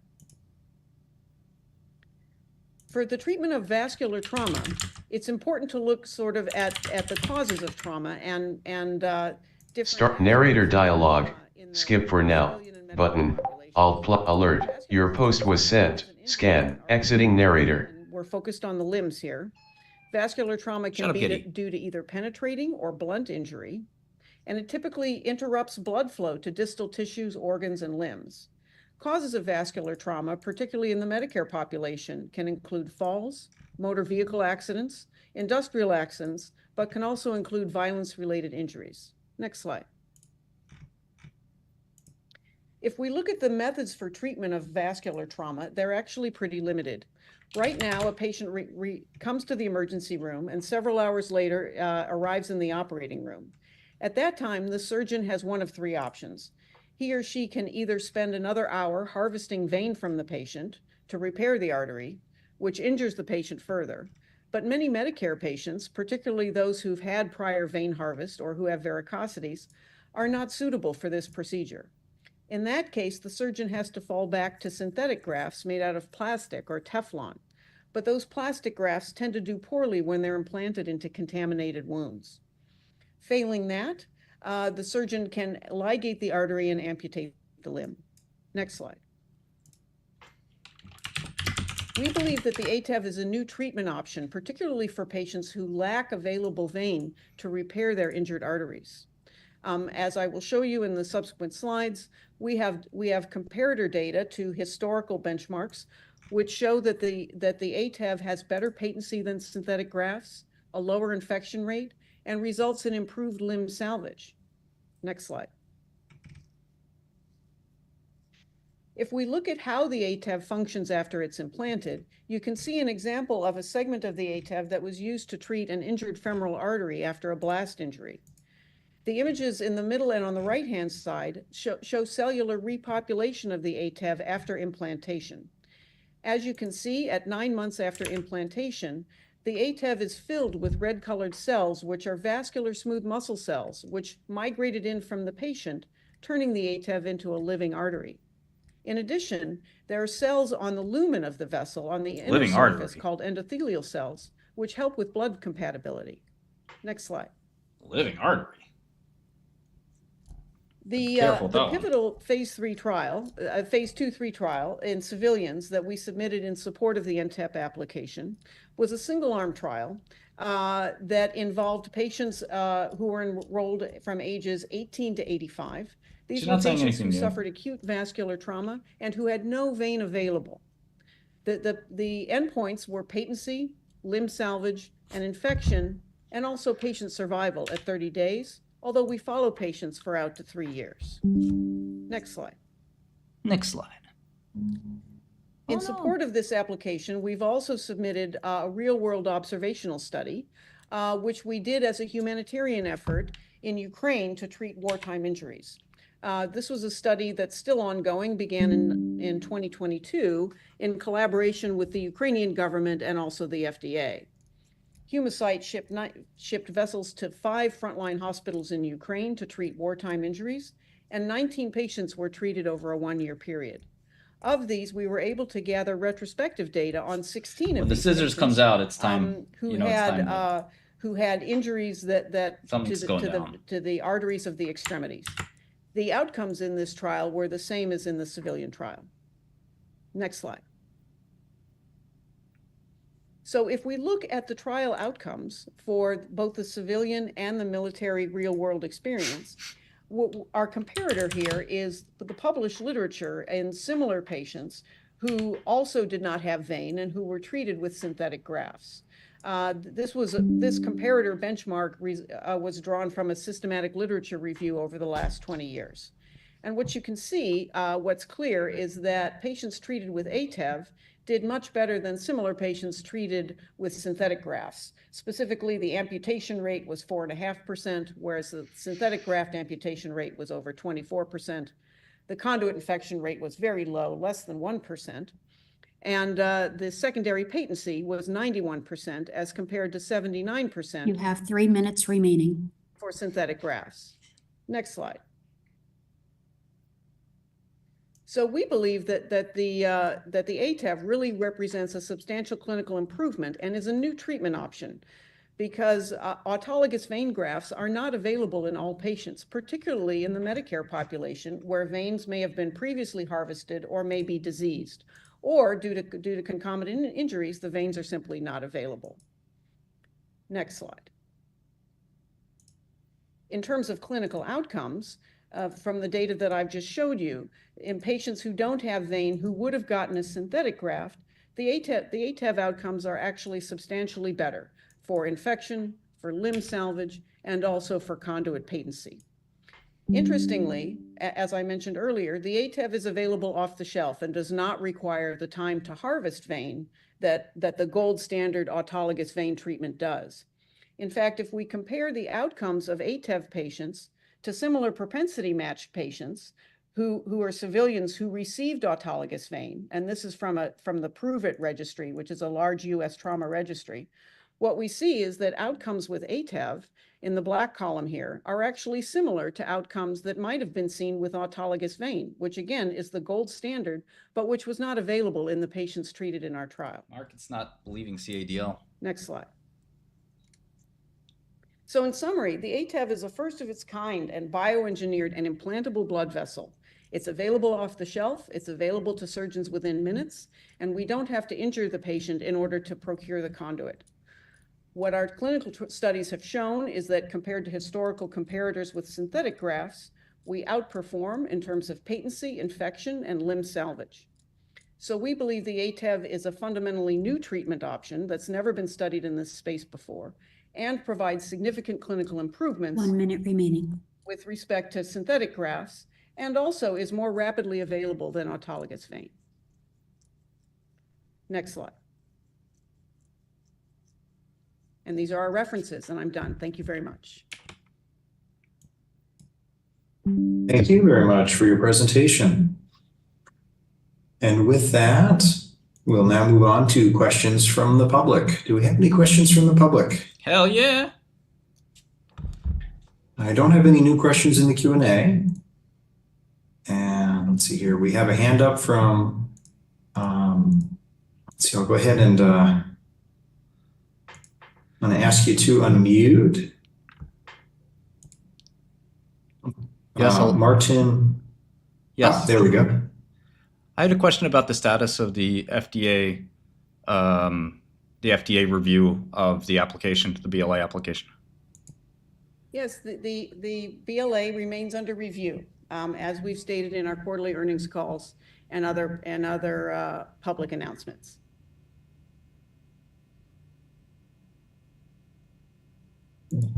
S11: For the treatment of vascular trauma, it's important to look sort of at the causes of trauma and different.
S9: Start narrator dialogue. Skip for now. Button. Alt alert. Your post was sent. Scan. Exiting narrator.
S11: We're focused on the limbs here. Vascular trauma can be due to either penetrating or blunt injury, and it typically interrupts blood flow to distal tissues, organs, and limbs. Causes of vascular trauma, particularly in the Medicare population, can include falls, motor vehicle accidents, industrial accidents, but can also include violence-related injuries. Next slide. If we look at the methods for treatment of vascular trauma, they're actually pretty limited. Right now, a patient comes to the emergency room and several hours later arrives in the operating room. At that time, the surgeon has one of 3 options. He or she can either spend another hour harvesting vein from the patient to repair the artery, which injures the patient further. But many Medicare patients, particularly those who've had prior vein harvest or who have varicosities, are not suitable for this procedure. In that case, the surgeon has to fall back to synthetic grafts made out of plastic or Teflon. But those plastic grafts tend to do poorly when they're implanted into contaminated wounds. Failing that, the surgeon can ligate the artery and amputate the limb. Next slide. We believe that the ATEV is a new treatment option, particularly for patients who lack available vein to repair their injured arteries. As I will show you in the subsequent slides, we have comparator data to historical benchmarks, which show that the ATEV has better patency than synthetic grafts, a lower infection rate, and results in improved limb salvage. Next slide. If we look at how the ATEV functions after it's implanted, you can see an example of a segment of the ATEV that was used to treat an injured femoral artery after a blast injury. The images in the middle and on the right-hand side show cellular repopulation of the ATEV after implantation. As you can see, at 9 months after implantation, the ATEV is filled with red-colored cells, which are vascular smooth muscle cells, which migrated in from the patient, turning the ATEV into a living artery. In addition, there are cells on the lumen of the vessel, on the inner surface, called endothelial cells, which help with blood compatibility. Next slide.
S1: Living artery.
S11: The pivotal phase 3 trial, phase 2/3 trial in civilians that we submitted in support of the NTEP application was a single-arm trial that involved patients who were enrolled from ages 18 to 85. These were patients who suffered acute vascular trauma and who had no vein available. The endpoints were patency, limb salvage, and infection, and also patient survival at 30 days. Although we follow patients for out to 3 years. Next slide.
S1: Next slide.
S11: In support of this application, we've also submitted a real-world observational study, which we did as a humanitarian effort in Ukraine to treat wartime injuries. This was a study that's still ongoing, began in 2022, in collaboration with the Ukrainian government and also the FDA. Humacyte shipped vessels to 5 frontline hospitals in Ukraine to treat wartime injuries, and 19 patients were treated over a 1-year period. Of these, we were able to gather retrospective data on 16 of these.
S1: When the scissors comes out, it's time.
S11: Who had injuries to the arteries of the extremities. The outcomes in this trial were the same as in the civilian trial. Next slide. So if we look at the trial outcomes for both the civilian and the military real-world experience, our comparator here is the published literature in similar patients who also did not have vein and who were treated with synthetic grafts. This comparator benchmark was drawn from a systematic literature review over the last 20 years. And what you can see, what's clear is that patients treated with ATEV did much better than similar patients treated with synthetic grafts. Specifically, the amputation rate was 4.5%, whereas the synthetic graft amputation rate was over 24%. The conduit infection rate was very low, less than 1%. And the secondary patency was 91% as compared to 79%.
S12: You have 3 minutes remaining.
S11: For synthetic grafts. Next slide. So we believe that the ATEV really represents a substantial clinical improvement and is a new treatment option because autologous vein grafts are not available in all patients, particularly in the Medicare population where veins may have been previously harvested or may be diseased, or due to concomitant injuries, the veins are simply not available. Next slide. In terms of clinical outcomes, from the data that I've just showed you, in patients who don't have vein who would have gotten a synthetic graft, the ATEV outcomes are actually substantially better for infection, for limb salvage, and also for conduit patency. Interestingly, as I mentioned earlier, the ATEV is available off the shelf and does not require the time to harvest vein that the gold standard autologous vein treatment does. In fact, if we compare the outcomes of ATEV patients to similar propensity matched patients who are civilians who received autologous vein, and this is from the Prove It registry, which is a large US trauma registry, what we see is that outcomes with ATEV in the black column here are actually similar to outcomes that might have been seen with autologous vein, which again is the gold standard, but which was not available in the patients treated in our trial.
S1: Mark, it's not believing CADL.
S11: Next slide. So in summary, the ATEV is a first of its kind and bioengineered and implantable blood vessel. It's available off the shelf, it's available to surgeons within minutes, and we don't have to injure the patient in order to procure the conduit. What our clinical studies have shown is that compared to historical comparators with synthetic grafts, we outperform in terms of patency, infection, and limb salvage. So we believe the ATEV is a fundamentally new treatment option that's never been studied in this space before and provides significant clinical improvements
S12: 1 minute remaining
S11: with respect to synthetic grafts and also is more rapidly available than autologous vein. Next slide. And these are our references, and I'm done. Thank you very much.
S10: Thank you very much for your presentation. And with that, we'll now move on to questions from the public. Do we have any questions from the public?
S1: Hell yeah.
S10: I don't have any new questions in the Q&A. And let's see here. We have a hand up from, let's see, I'll go ahead and I'm going to ask you to unmute.
S7: Yes,
S10: Martin.
S7: Yes.
S10: There we go.
S7: I had a question about the status of the FDA review of the application, the BLA application.
S11: Yes, the BLA remains under review, as we've stated in our quarterly earnings calls and other public announcements.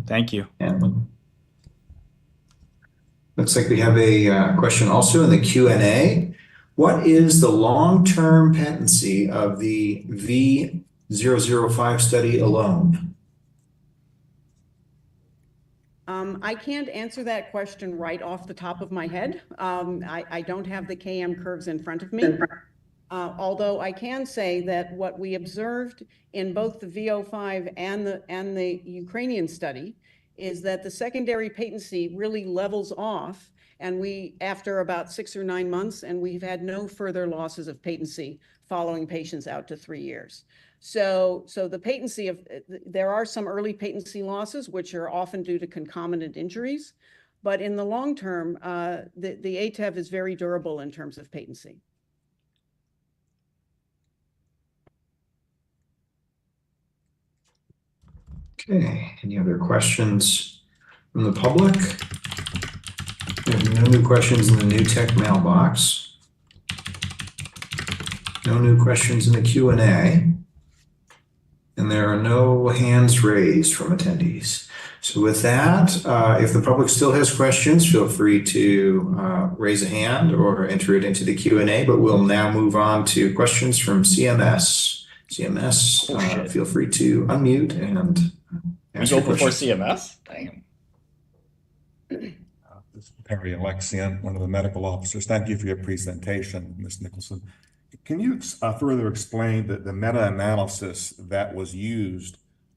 S7: Thank you.
S10: And looks like we have a question also in the Q&A. What is the long-term patency of the V005 study alone?
S11: I can't answer that question right off the top of my head. I don't have the KM curves in front of me. Although I can say that what we observed in both the V05 and the Ukrainian study is that the secondary patency really levels off, and after about 6 or 9 months, and we've had no further losses of patency following patients out to 3 years. So the patency there are some early patency losses, which are often due to concomitant injuries, but in the long term, the ATEV is very durable in terms of patency.
S10: Okay, any other questions from the public? We have no new questions in the new tech mailbox. No new questions in the Q&A. And there are no hands raised from attendees. So with that, if the public still has questions, feel free to raise a hand or enter it into the Q&A, but we'll now move on to questions from CMS. CMS, feel free to unmute and ask your
S1: before
S10: questions.
S1: CMS? Damn.
S13: This is Perry Alexian, one of the medical officers. Thank you for your presentation, Ms. Nicholson. Can you further explain the meta-analysis that was used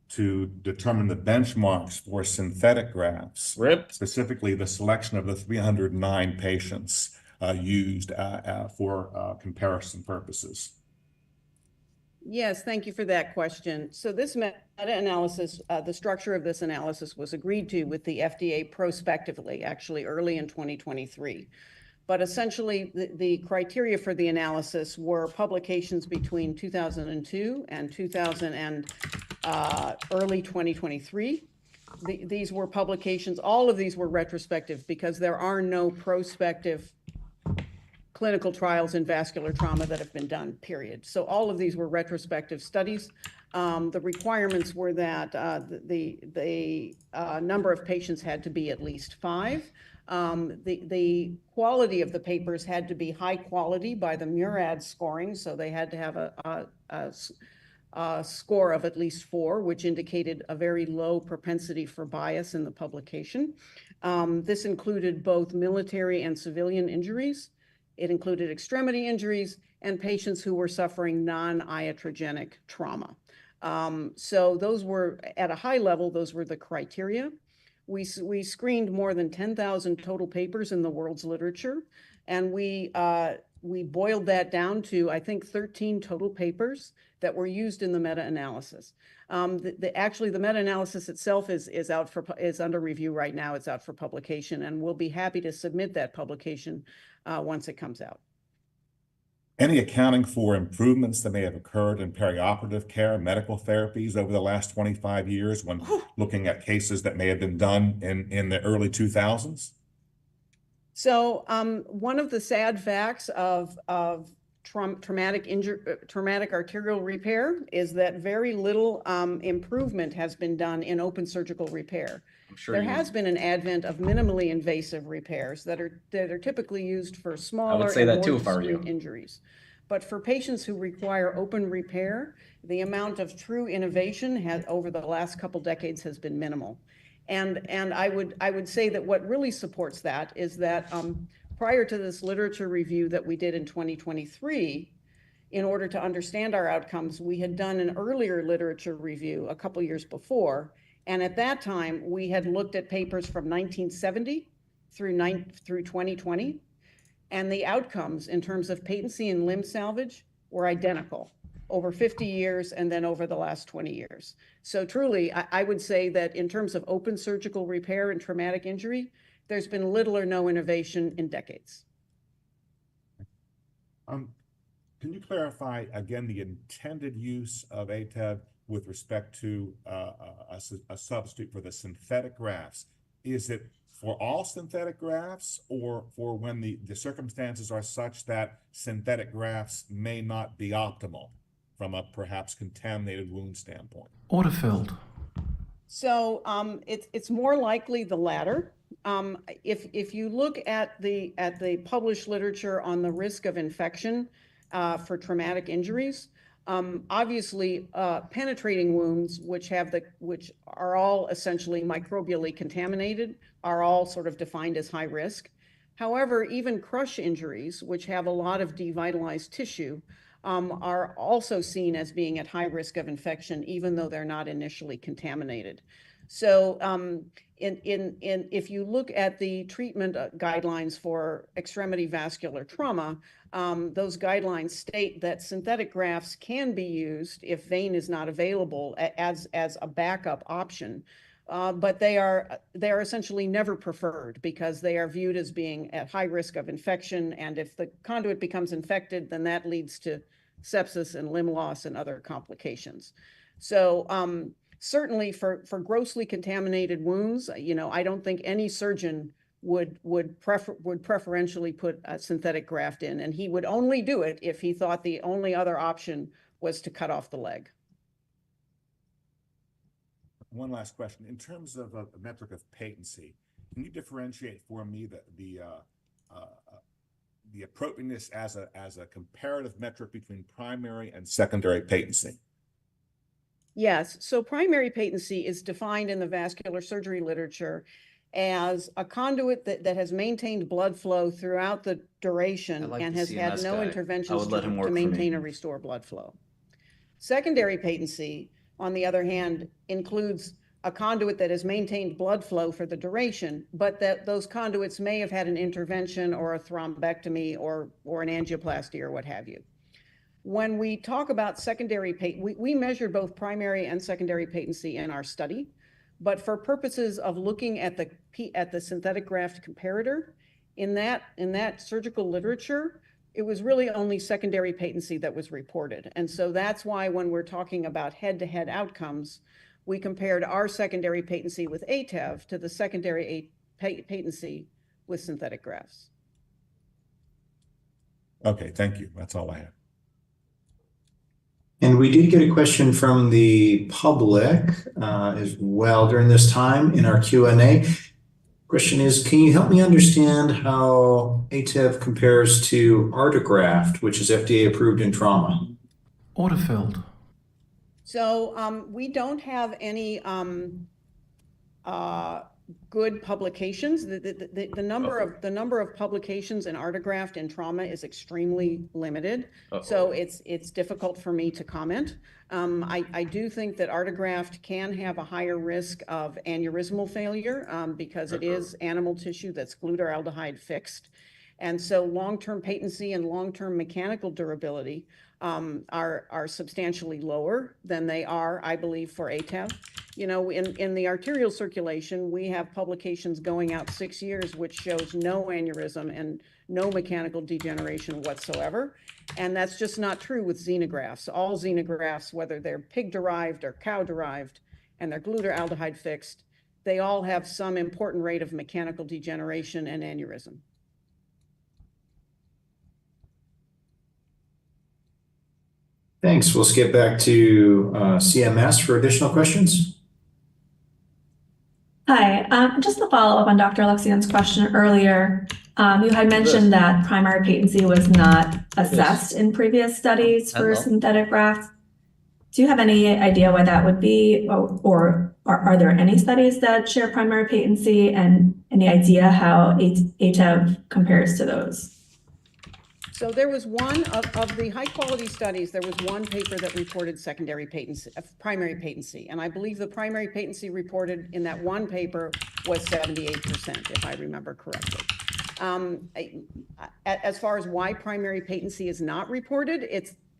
S13: to determine the benchmarks for synthetic grafts, specifically the selection of the 309 patients used for comparison purposes?
S11: Yes, thank you for that question. So this meta-analysis, the structure of this analysis was agreed to with the FDA prospectively, actually early in 2023. But essentially, the criteria for the analysis were publications between 2002 and early 2023. These were publications, all of these were retrospective because there are no prospective clinical trials in vascular trauma that have been done, period. So all of these were retrospective studies. The requirements were that the number of patients had to be at least 5. The quality of the papers had to be high quality by the Murad scoring, so they had to have a score of at least 4, which indicated a very low propensity for bias in the publication. This included both military and civilian injuries. It included extremity injuries and patients who were suffering non-iatrogenic trauma. So those were, at a high level, those were the criteria. We screened more than 10,000 total papers in the world's literature, and we boiled that down to, I think, 13 total papers that were used in the meta-analysis. Actually, the meta-analysis itself is under review right now. It's out for publication, and we'll be happy to submit that publication once it comes out.
S13: Any accounting for improvements that may have occurred in perioperative care, medical therapies over the last 25 years when looking at cases that may have been done in the early 2000s?
S11: So one of the sad facts of traumatic arterial repair is that very little improvement has been done in open surgical repair. There has been an advent of minimally invasive repairs that are typically used for smaller and more discrete injuries. But for patients who require open repair, the amount of true innovation over the last couple decades has been minimal. And I would say that what really supports that is that prior to this literature review that we did in 2023, in order to understand our outcomes, we had done an earlier literature review a couple years before. And at that time, we had looked at papers from 1970 through 2020, and the outcomes in terms of patency and limb salvage were identical over 50 years and then over the last 20 years. So truly, I would say that in terms of open surgical repair and traumatic injury, there's been little or no innovation in decades.
S13: Can you clarify again the intended use of ATEV with respect to a substitute for the synthetic grafts? Is it for all synthetic grafts or for when the circumstances are such that synthetic grafts may not be optimal from a perhaps contaminated wound standpoint?
S7: Autofilled.
S11: So it's more likely the latter. If you look at the published literature on the risk of infection for traumatic injuries, obviously penetrating wounds, which are all essentially microbially contaminated, are all sort of defined as high risk. However, even crush injuries, which have a lot of devitalized tissue, are also seen as being at high risk of infection, even though they're not initially contaminated. So if you look at the treatment guidelines for extremity vascular trauma, those guidelines state that synthetic grafts can be used if vein is not available as a backup option. But they are essentially never preferred because they are viewed as being at high risk of infection. And if the conduit becomes infected, then that leads to sepsis and limb loss and other complications. So certainly for grossly contaminated wounds, I don't think any surgeon would preferentially put a synthetic graft in, and he would only do it if he thought the only other option was to cut off the leg.
S13: one last question. In terms of a metric of patency, can you differentiate for me the appropriateness as a comparative metric between primary and secondary patency?
S11: Yes. So primary patency is defined in the vascular surgery literature as a conduit that has maintained blood flow throughout the duration and has had no interventions to maintain or restore blood flow. Secondary patency, on the other hand, includes a conduit that has maintained blood flow for the duration, but that those conduits may have had an intervention or a thrombectomy or an angioplasty or what have you. When we talk about secondary patency, we measure both primary and secondary patency in our study, but for purposes of looking at the synthetic graft comparator, in that surgical literature, it was really only secondary patency that was reported. And so that's why when we're talking about head-to-head outcomes, we compared our secondary patency with ATEV to the secondary patency with synthetic grafts.
S13: Okay, thank you. That's all I have.
S10: And we did get a question from the public as well during this time in our Q&A. Question is, can you help me understand how ATEV compares to Artegraft, which is FDA approved in trauma?
S7: Autofilled.
S11: So we don't have any good publications. The number of publications in Artegraft in trauma is extremely limited. So it's difficult for me to comment. I do think that Artegraft can have a higher risk of aneurysmal failure because it is animal tissue that's glutaraldehyde fixed. And so long-term patency and long-term mechanical durability are substantially lower than they are, I believe, for ATEV. You know, in the arterial circulation, we have publications going out 6 years, which shows no aneurysm and no mechanical degeneration whatsoever. And that's just not true with xenografts. All xenografts, whether they're pig-derived or cow-derived, and they're glutaraldehyde fixed, they all have some important rate of mechanical degeneration and aneurysm.
S10: Thanks. We'll skip back to CMS for additional questions.
S14: Hi, just to follow up on Dr. Alexian's question earlier, you had mentioned that primary patency was not assessed in previous studies for synthetic grafts. Do you have any idea why that would be, or are there any studies that share primary patency, and any idea how ATEV compares to those?
S11: So there was one of the high quality studies, there was one paper that reported secondary patency, primary patency. And I believe the primary patency reported in that one paper was 78%, if I remember correctly. As far as why primary patency is not reported,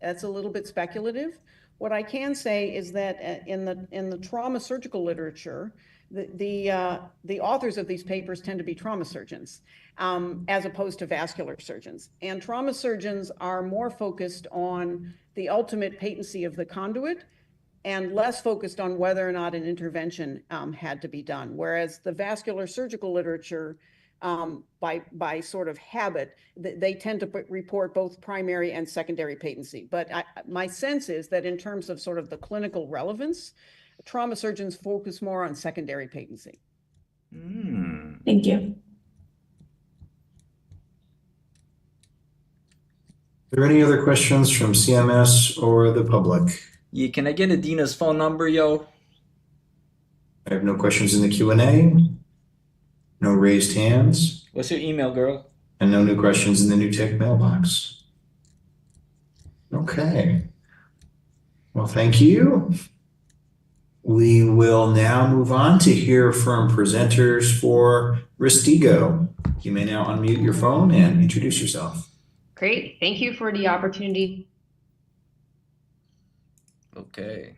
S11: that's a little bit speculative. What I can say is that in the trauma surgical literature, the authors of these papers tend to be trauma surgeons, as opposed to vascular surgeons. And trauma surgeons are more focused on the ultimate patency of the conduit and less focused on whether or not an intervention had to be done. Whereas the vascular surgical literature, by sort of habit, they tend to report both primary and secondary patency. But my sense is that in terms of sort of the clinical relevance, trauma surgeons focus more on secondary patency.
S14: Thank you.
S10: Are there any other questions from CMS or the public?
S1: Yeah, can I get Adina's phone number, yo?
S10: I have no questions in the Q&A, no raised hands.
S1: What's your email, girl?
S10: And no new questions in the new tech mailbox. Okay. Well, thank you. We will now move on to hear from presenters for Ristigo. You may now unmute your phone and introduce yourself.
S15: Great. Thank you for the opportunity.
S1: Okay.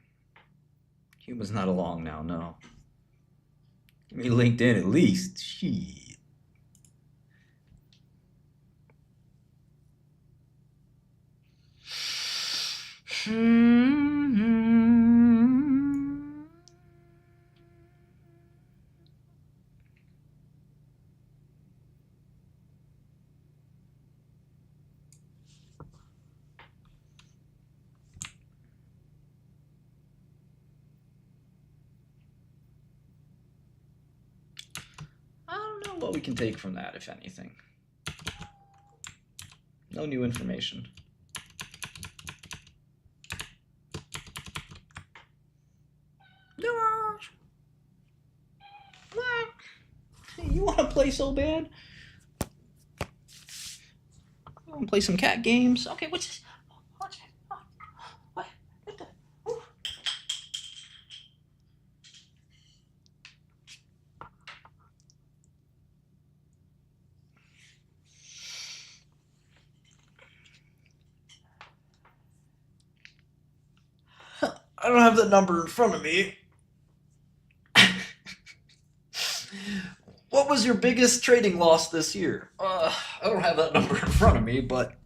S1: Huma's not along now, no. Give me LinkedIn at least. Shit. what we can take from that, if anything. No new information. You want to play so bad? You want to play some cat games? Okay, what's this? What? What the? Ooh. I don't have the number in front of me. What was your biggest trading loss this year? I don't have that number in front of me, but...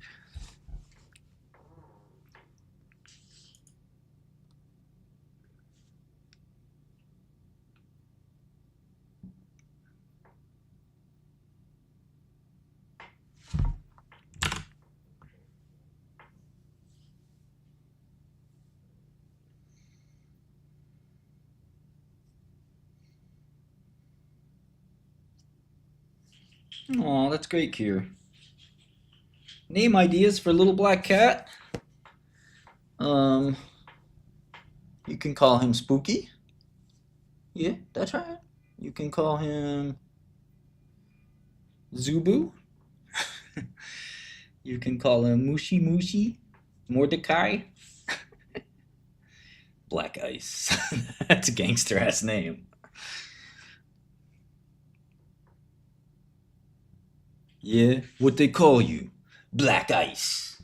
S1: Aw, that's great, Kier. Name ideas for Little Black Cat? You can call him Spooky. Yeah, that's right. You can call him Zubu. You can call him Mushi Mushi. Mordecai. Black Ice. That's a gangster ass name. Yeah, what they call you? Black Ice.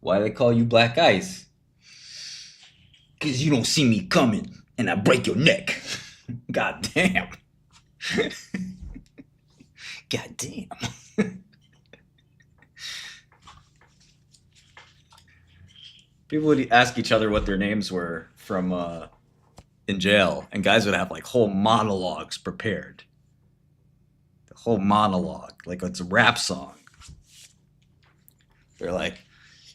S1: Why they call you Black Ice? Cause you don't see me coming and I break your neck. God damn. God damn. People would ask each other what their names were from in jail, and guys would have like whole monologues prepared. The whole monologue, like it's a rap song. They're like,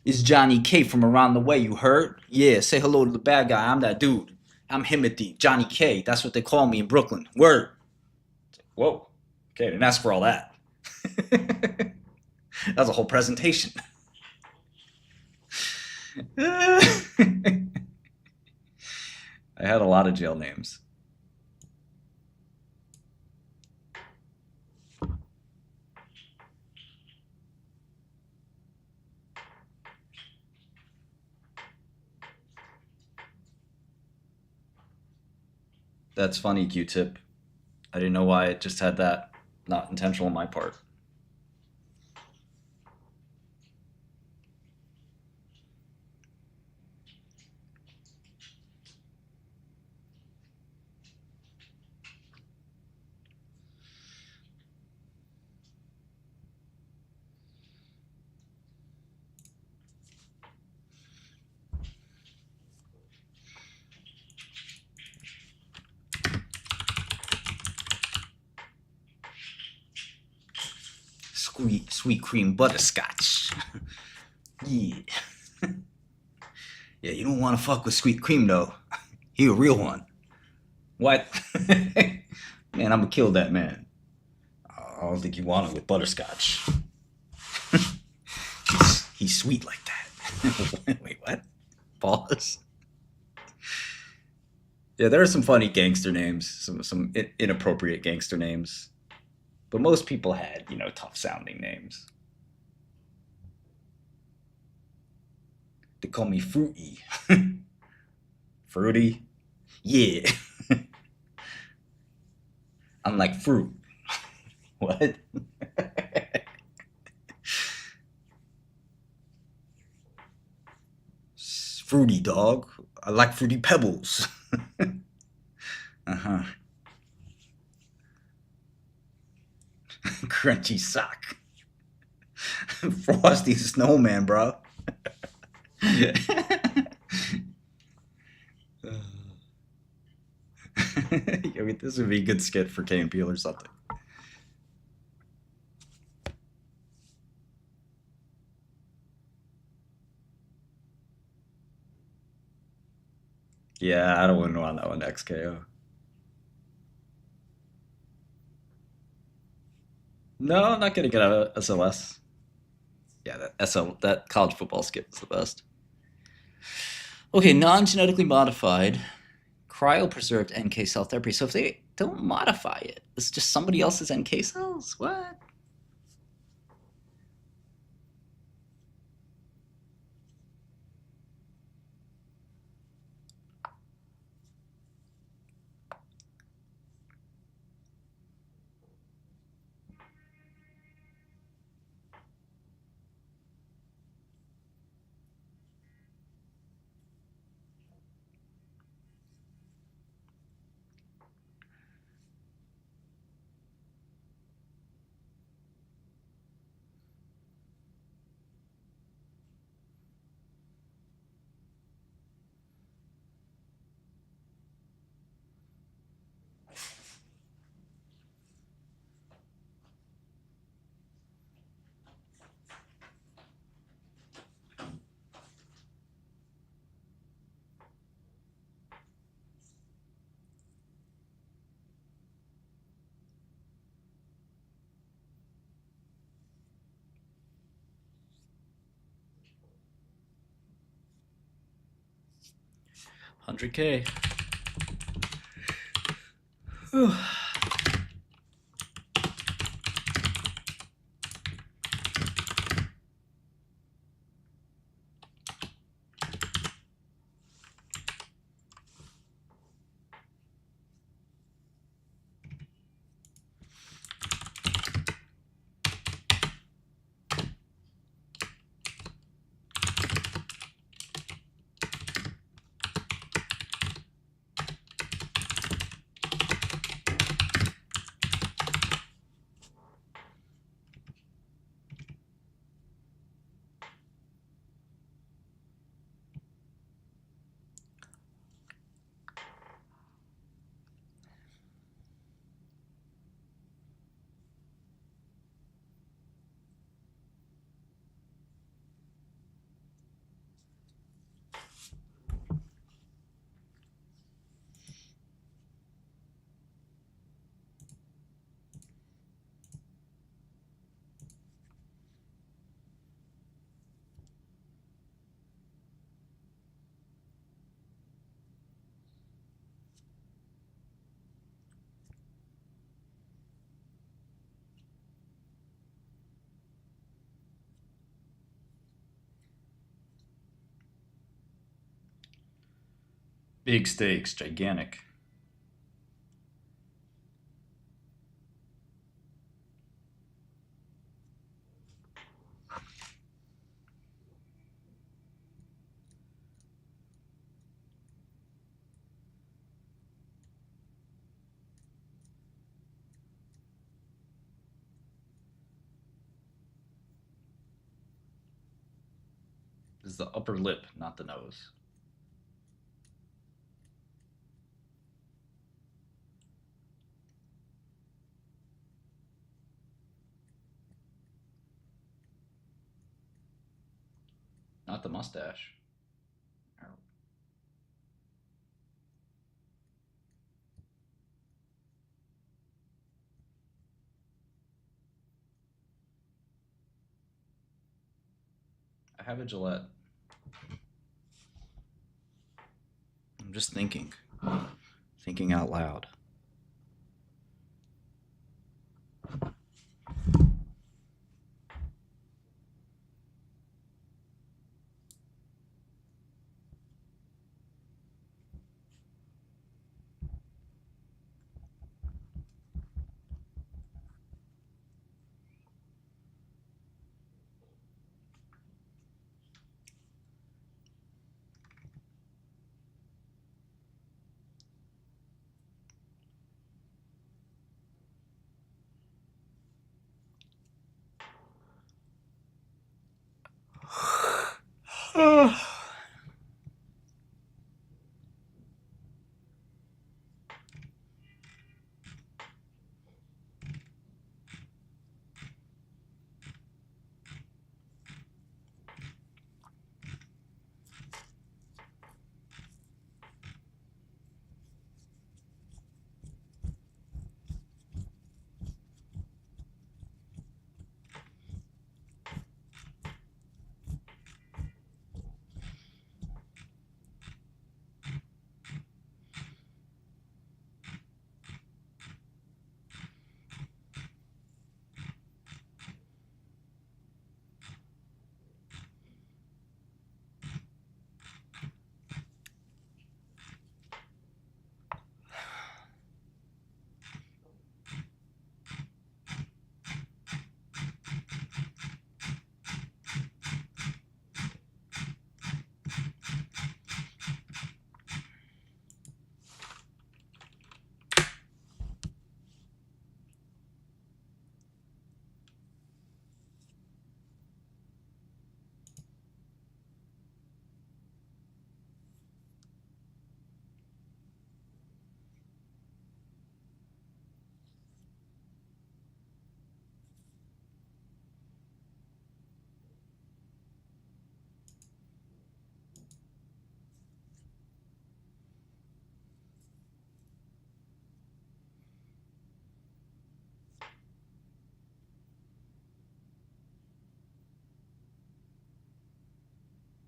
S1: "It's Johnny K from around the way, you heard? Yeah, say hello to the bad guy. I'm that dude. I'm Himothy, Johnny K. That's what they call me in Brooklyn. Word." Whoa. Okay, didn't ask for all that. That was a whole presentation. I had a lot of jail names. That's funny, Q-Tip. I didn't know why it just had that. Not intentional on my part. Sweet cream butterscotch. Yeah. Yeah, you don't want to fuck with sweet cream though. He a real one. What? Man, I'm gonna kill that man. I don't think you want it with butterscotch. he's sweet like that. Wait, what? Pause. Yeah, there are some funny gangster names, some inappropriate gangster names. But most people had, tough sounding names. They call me Fruity. Fruity? Yeah. I'm like fruit. What? Fruity, dog. I like Fruity Pebbles. Uh-huh. Crunchy sock. Frosty Snowman, bro. I mean, this would be a good skit for Key and Peele or something. Yeah, I don't want to know on that one, XKO. No, I'm not gonna get a SLS. Yeah, that college football skip is the best. Okay, non-genetically modified, cryopreserved NK cell therapy. So if they don't modify it, it's just somebody else's NK cells? What? $100K. Big stakes, gigantic. This is the upper lip, not the nose. Not the mustache. I have a Gillette. I'm just thinking out loud.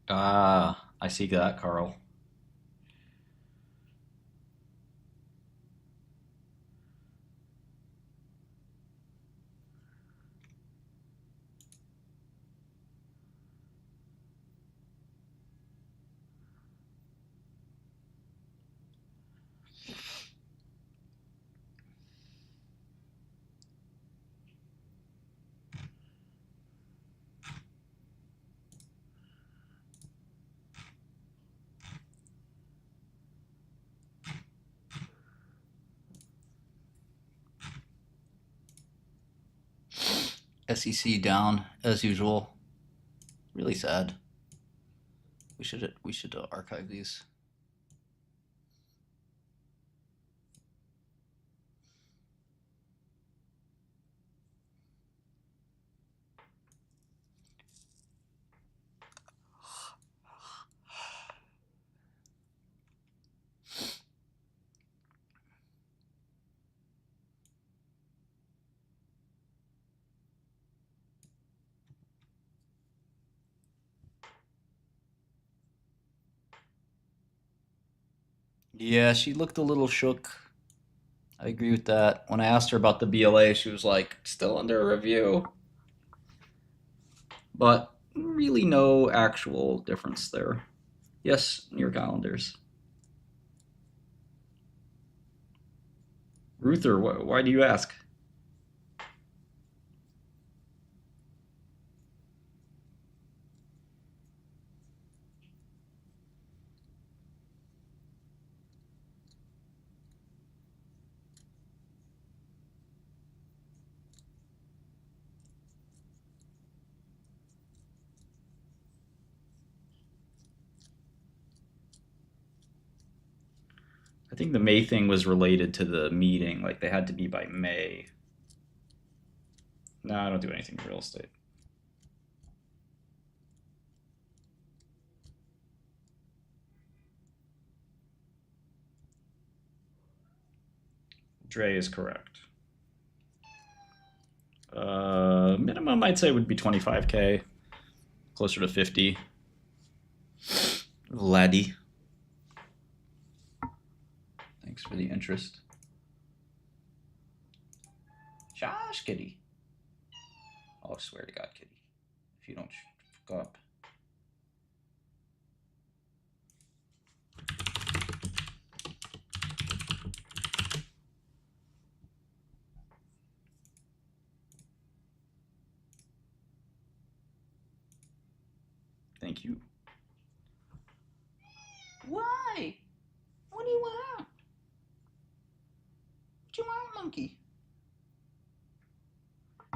S1: Ah, I see that, Carl. SEC down as usual. Really sad. We should archive these. Yeah, she looked a little shook. I agree with that. When I asked her about the BLA, she was like, still under review. But really no actual difference there. Yes, in your calendars. Ruther, why do you ask? I think the May thing was related to the meeting, like they had to be by May. No, I don't do anything in real estate. Dre is correct. Minimum I'd say would be 25K, closer to 50. Laddie. Thanks for the interest. Josh, kitty. Oh, I swear to God, kitty. If you don't fuck up. Thank you. Why? What do you want? What you want, monkey?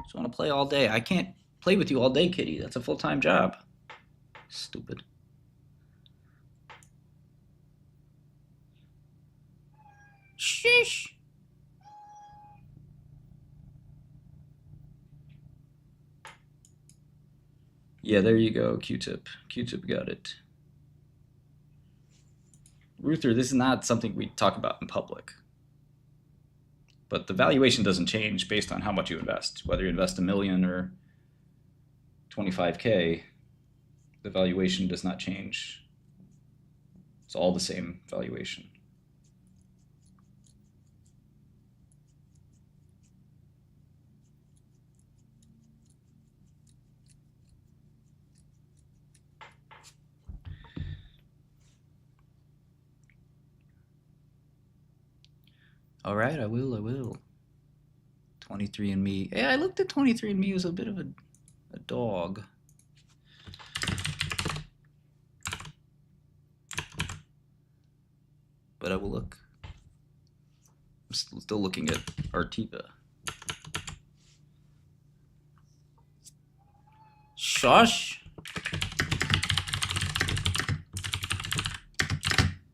S1: Just want to play all day. I can't play with you all day, kitty. That's a full-time job. Stupid. Shish. Yeah, there you go, Q-tip. Q-tip got it. Ruther, this is not something we talk about in public. But the valuation doesn't change based on how much you invest. Whether you invest $1 million or 25K, the valuation does not change. It's all the same valuation. All right, I will. 23andMe. Yeah, I looked at 23andMe as a bit of a dog. But I will look. I'm still looking at Artiva. Shush!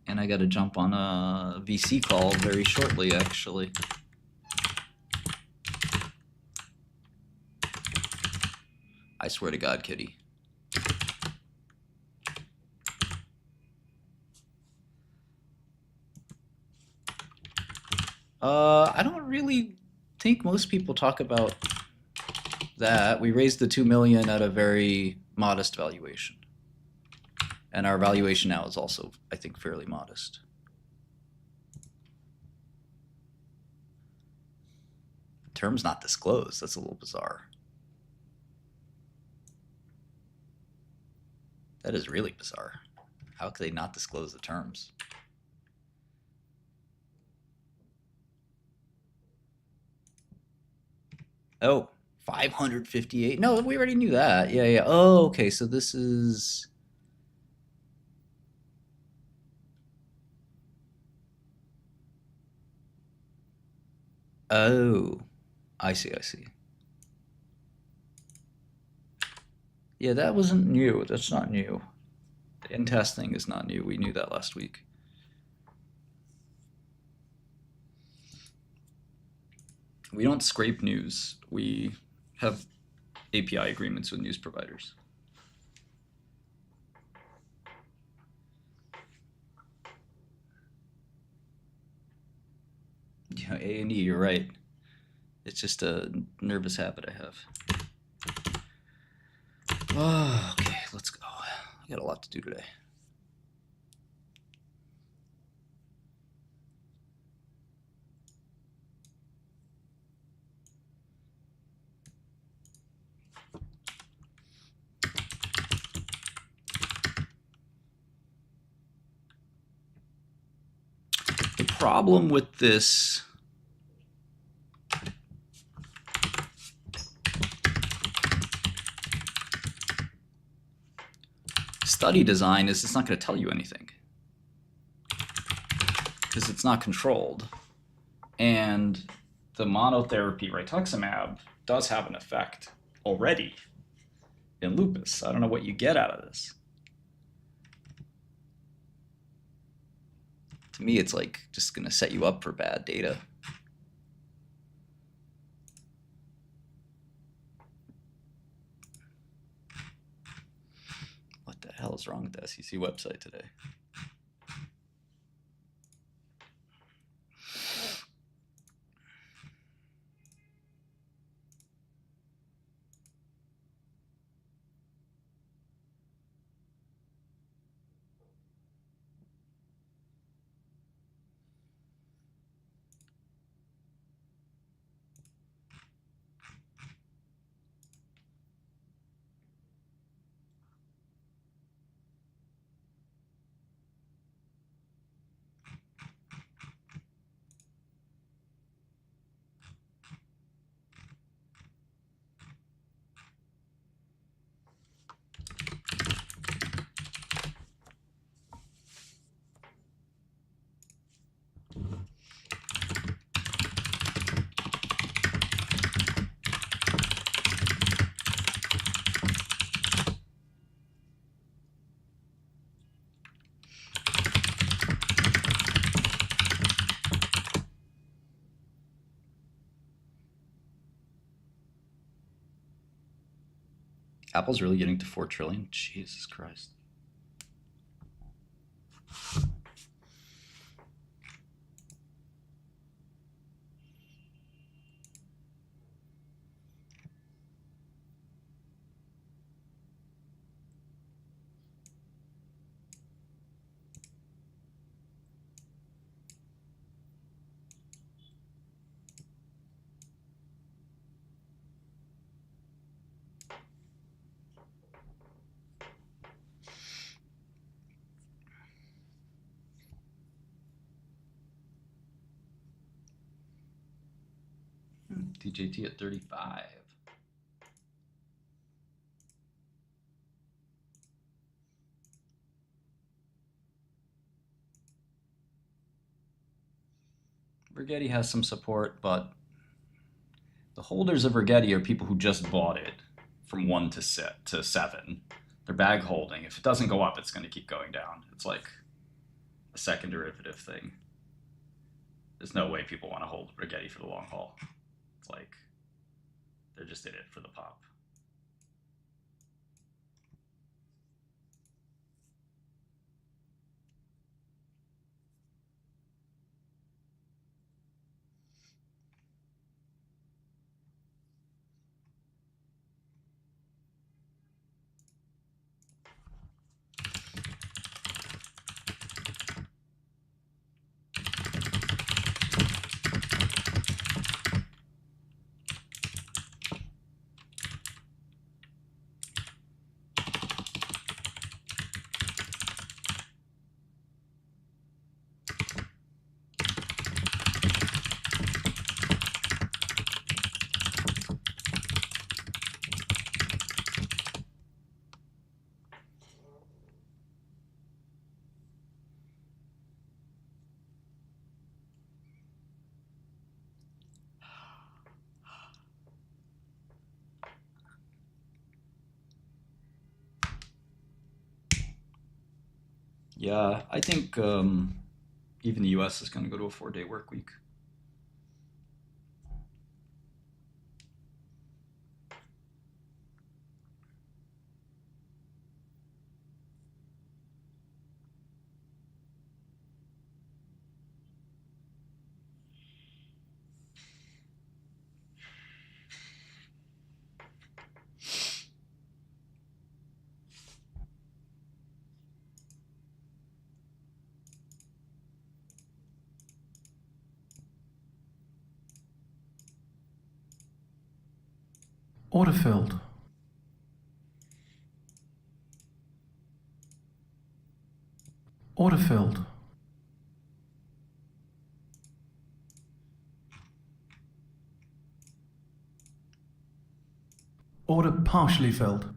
S1: And I gotta jump on a VC call very shortly, actually. I swear to God, kitty. I don't really think most people talk about that. We raised the $2 million at a very modest valuation.
S16: And our valuation now is also, I think, fairly modest. Terms not disclosed. That's a little bizarre. That is really bizarre. How could they not disclose the terms? Oh, 558. No, we already knew that. Yeah, yeah. Oh, okay. So this is... Oh, I see, I see. Yeah, that wasn't new. That's not new. The in testing is not new. We knew that last week. We don't scrape news. We have API agreements with news providers. Yeah, A&E, you're right. It's just a nervous habit I have. Oh, okay, let's go. I got a lot to do today. The problem with this study design is it's not going to tell you anything because it's not controlled. And the monotherapy rituximab does have an effect already in lupus. I don't know what you get out of this. To me, it's like just going to set you up for bad data. What the hell is wrong with the SEC website today? Apple's really getting to 4 trillion? Jesus Christ. DJT at 35. Rigetti has some support, but the holders of Rigetti are people who just bought it from 1 to 7. They're bag holding. If it doesn't go up, it's going to keep going down. It's like a second derivative thing. There's no way people want to hold Rigetti for the long haul. It's like they're just in it for the pop. Yeah, I think even the US is going to go to a 4-day work week.
S7: Order filled. Order filled. Order partially filled.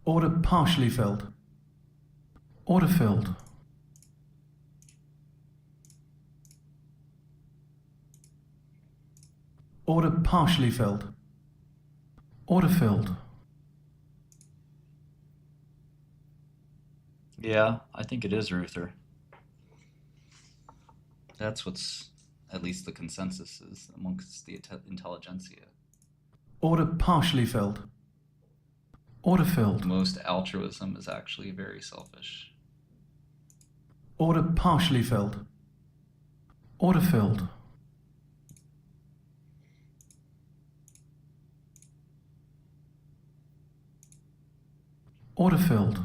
S7: Order partially filled. Order filled. Order partially filled. Order filled.
S16: Yeah, I think it is Ruther. That's what's at least the consensus is amongst the intelligentsia.
S7: Order partially filled. Order filled.
S16: Most altruism is actually very selfish.
S7: Order partially filled. Order filled. Order filled.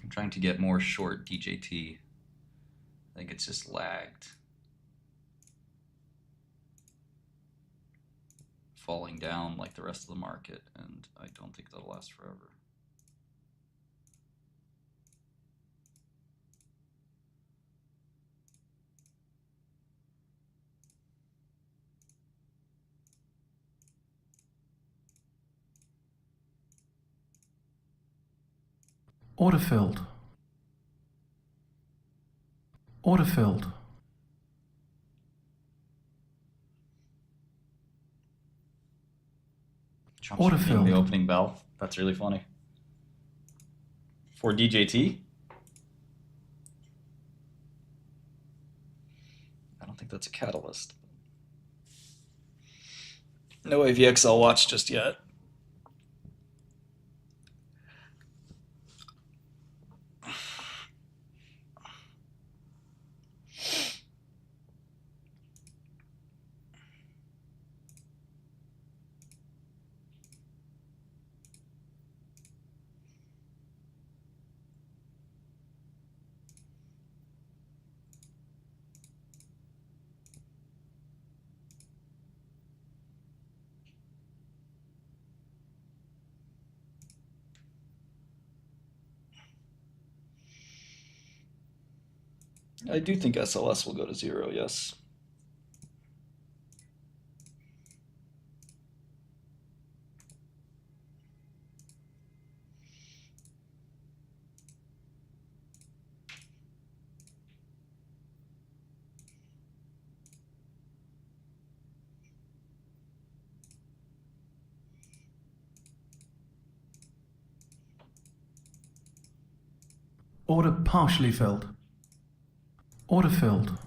S16: I'm trying to get more short DJT. I think it's just lagged. Falling down like the rest of the market, and I don't think that'll last forever.
S7: Order filled. Order filled.
S16: Trump's
S7: Order
S16: repeating
S7: filled.
S16: the opening bell. That's really funny. For DJT? I don't think that's a catalyst. No AVXL watch just yet. I do think SLS will go to 0, yes.
S7: Order partially filled. Order filled.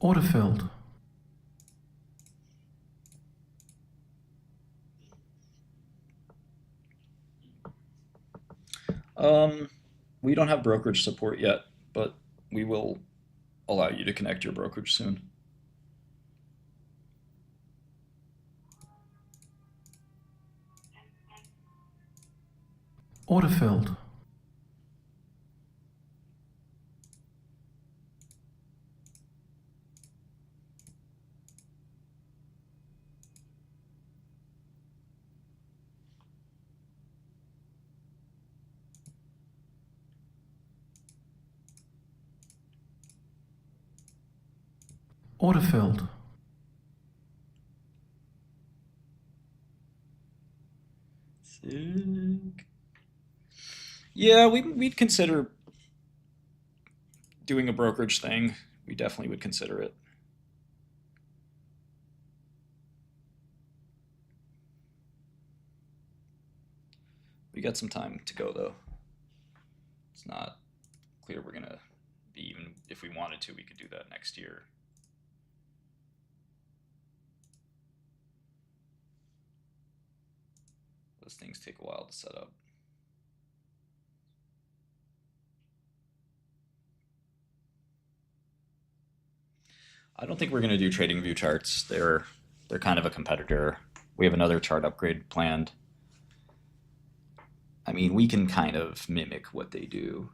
S7: Order filled.
S16: We don't have brokerage support yet, but we will allow you to connect your brokerage soon.
S7: Order filled. Order filled.
S1: Sick. Yeah, we'd consider doing a brokerage thing. We definitely would consider it. We got some time to go, though. It's not clear we're going to be, even if we wanted to, we could do that next year. Those things take a while to set up. I don't think we're going to do trading view charts. They're kind of a competitor. We have another chart upgrade planned. I mean, we can kind of mimic what they do.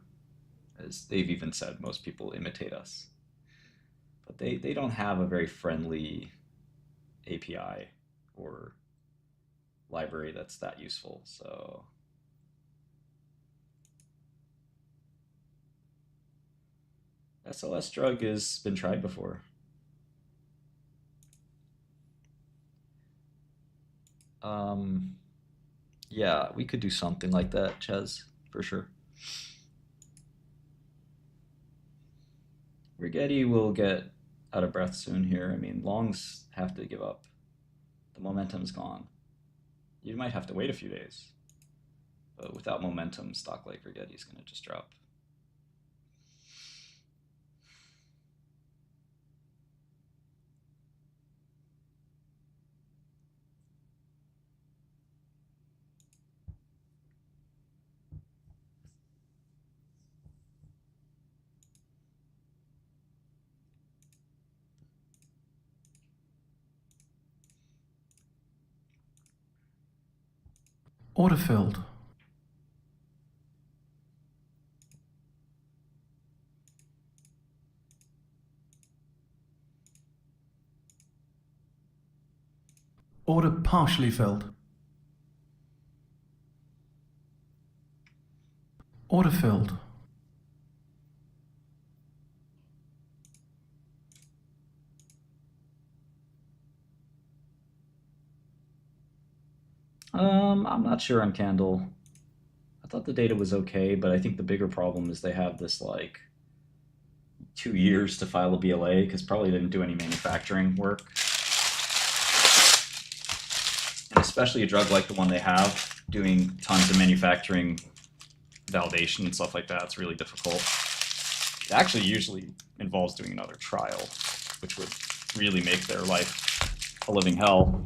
S1: As they've even said, most people imitate us. But they don't have a very friendly API or library that's that useful. So SLS drug has been tried before. Yeah, we could do something like that, Ches, for sure. Rigetti will get out of breath soon here. I mean, longs have to give up. The momentum's gone. You might have to wait a few days. But without momentum, stock like Rigetti is going to just drop.
S7: Order filled. Order partially filled. Order filled.
S1: I'm not sure on Candle. I thought the data was okay, but I think the bigger problem is they have this like 2 years to file a BLA because probably didn't do any manufacturing work. And especially a drug like the one they have, doing tons of manufacturing validation and stuff like that, it's really difficult. It actually usually involves doing another trial, which would really make their life a living hell.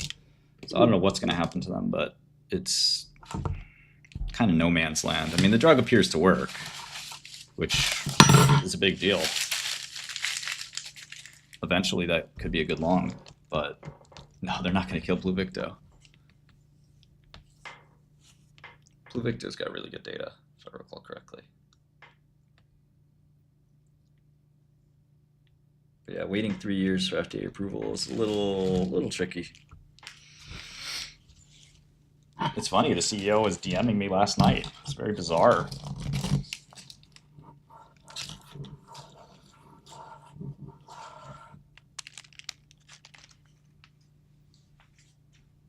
S1: So I don't know what's going to happen to them, but it's kind of no man's land. I mean, the drug appears to work, which is a big deal. Eventually, that could be a good long, but no, they're not going to kill Pluvicto. Pluvicto's got really good data, if I recall correctly. But yeah, waiting 3 years for FDA approval is a little tricky. It's funny, the CEO was DMing me last night. It's very bizarre.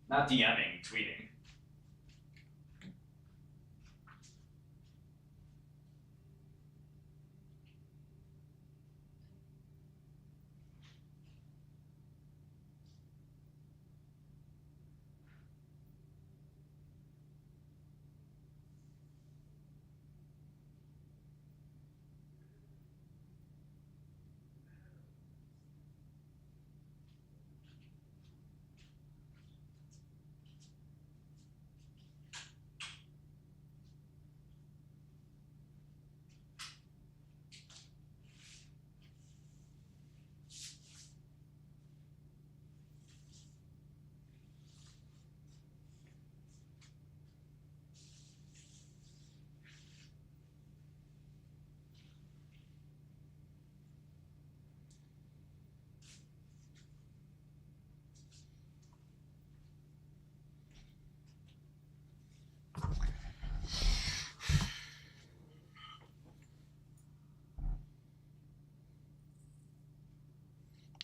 S1: Not DMing, tweeting.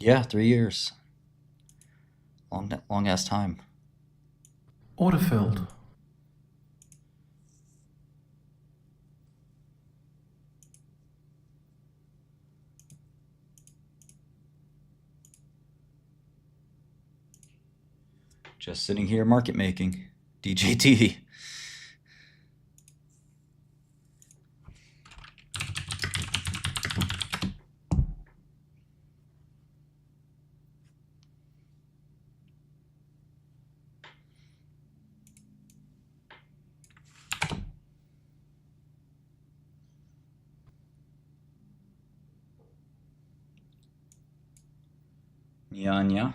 S16: Yeah, 3 years. Long ass time.
S7: Autofilled.
S16: Just sitting here market making. DJT. Nyanya.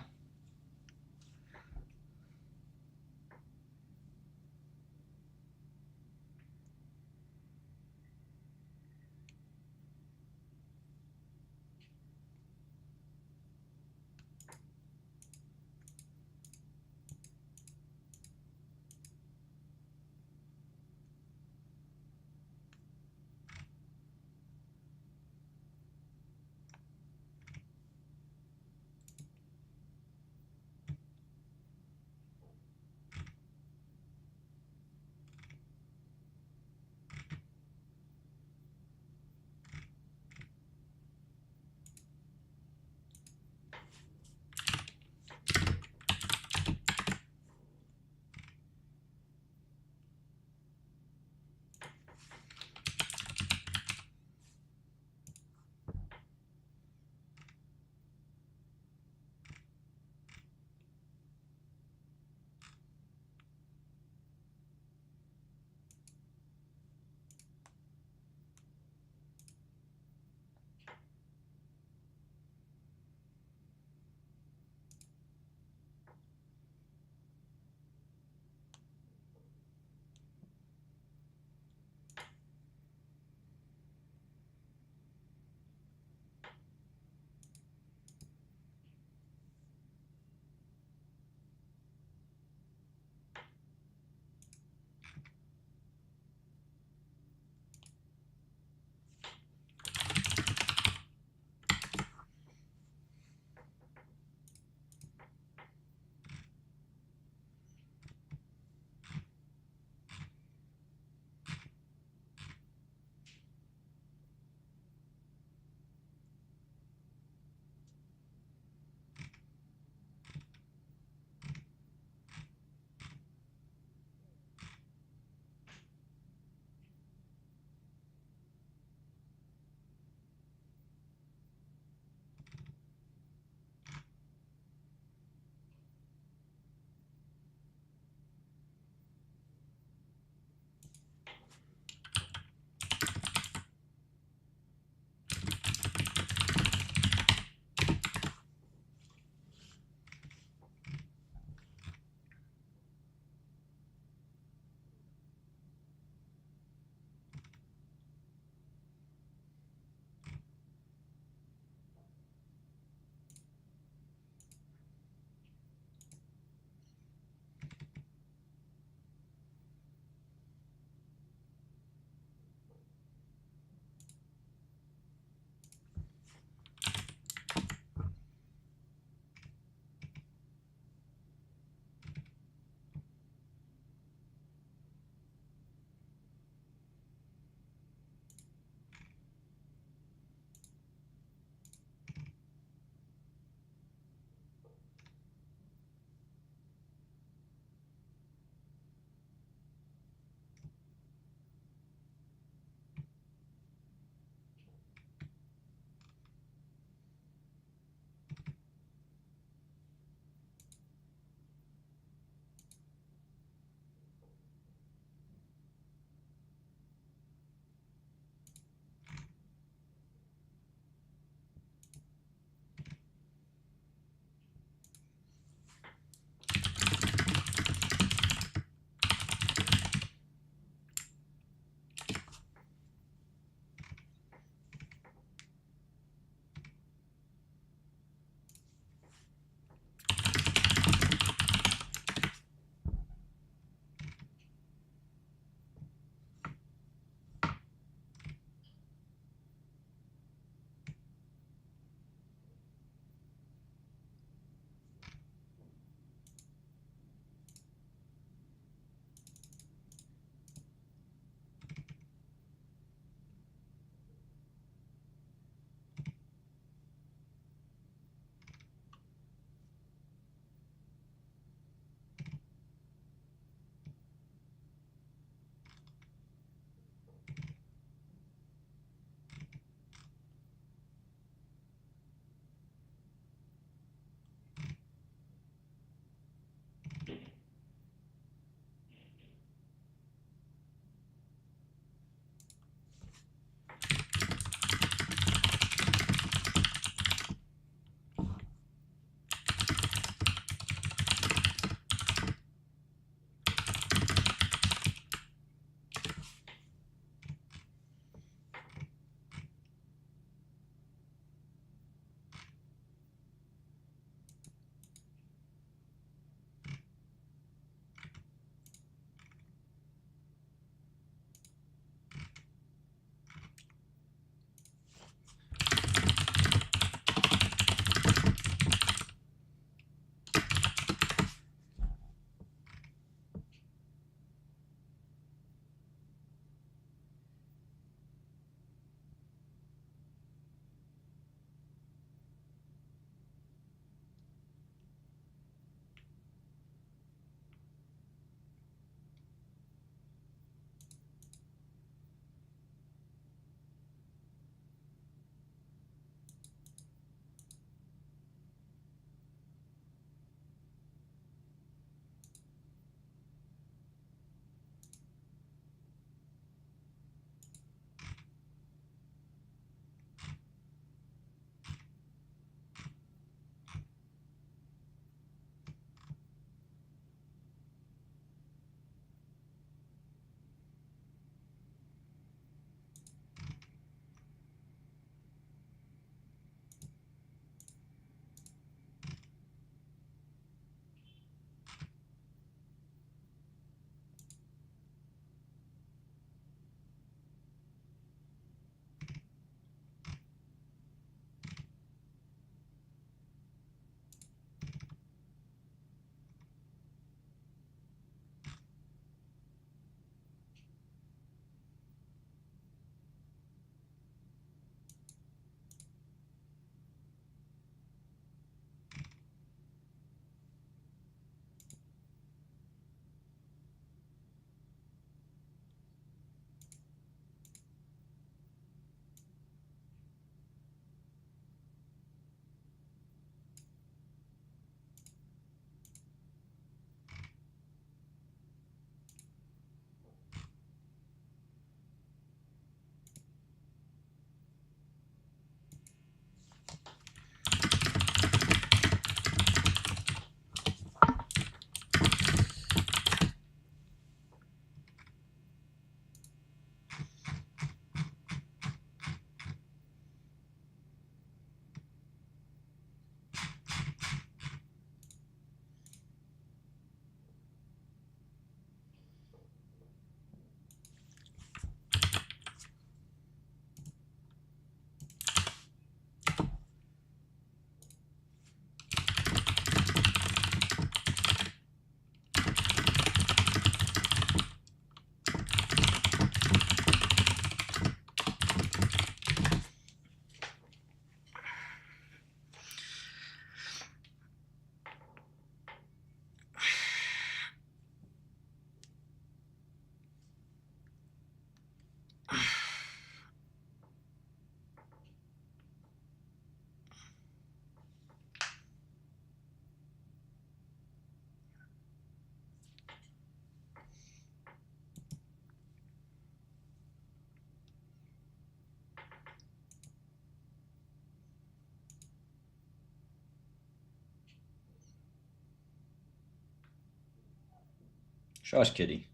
S1: Shush, kitty.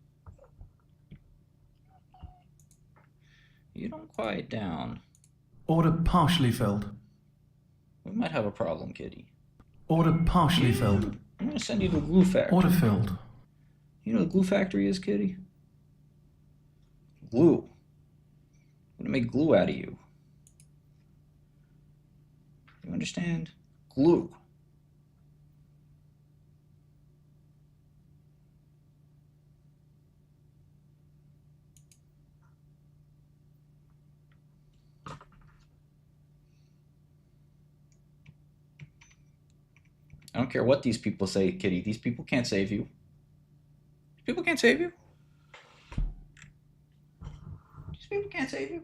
S1: You don't quiet down.
S7: Order partially filled.
S1: We might have a problem, kitty.
S7: Order partially filled.
S1: I'm gonna send you to the glue factory.
S7: Order filled.
S1: You know what the glue factory is, kitty? Glue. I'm gonna make glue out of you. You understand? Glue. I don't care what these people say, kitty. These people can't save you. These people can't save you. These people can't save you.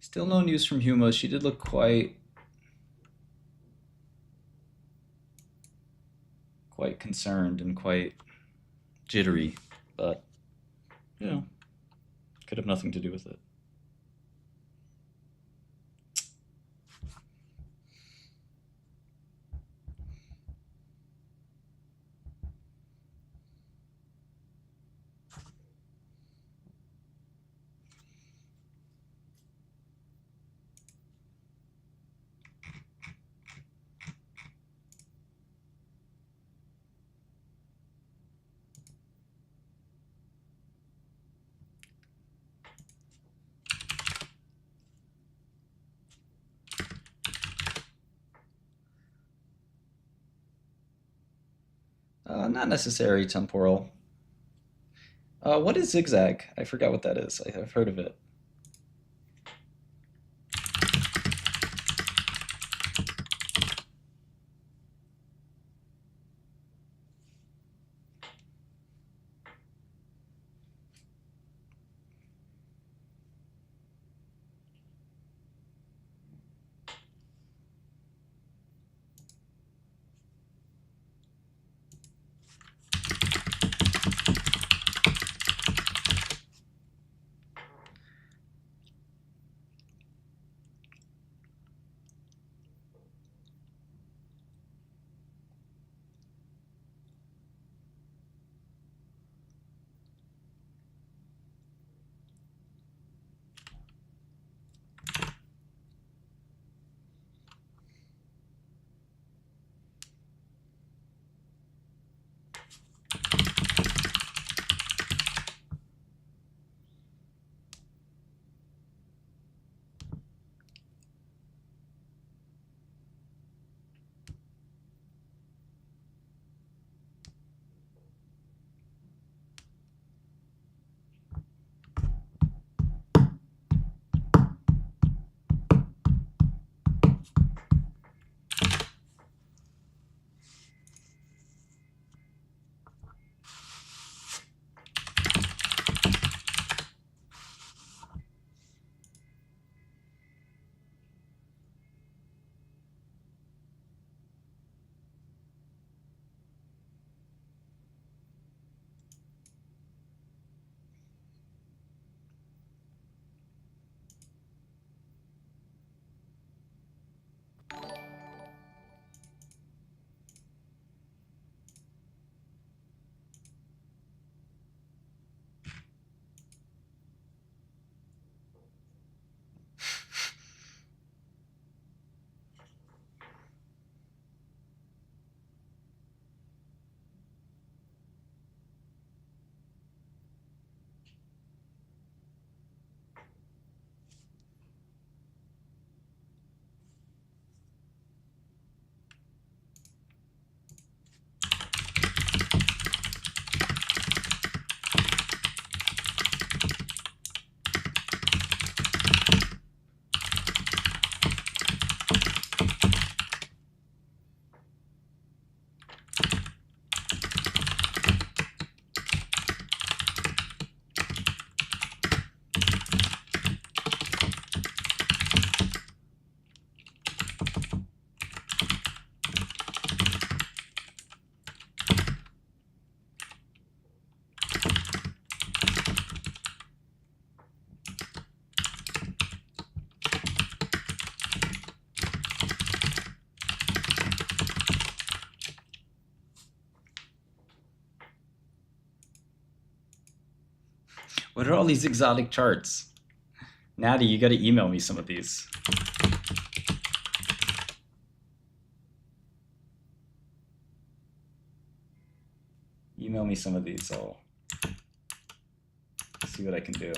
S1: Still no news from Huma. She did look quite concerned and quite jittery, but you know, could have nothing to do with it. Not necessary temporal. What is zigzag? I forgot what that is. I've heard of it.
S16: are all these exotic charts? Natty, you got to email me some of these. Email me some of these. I'll see what I can do.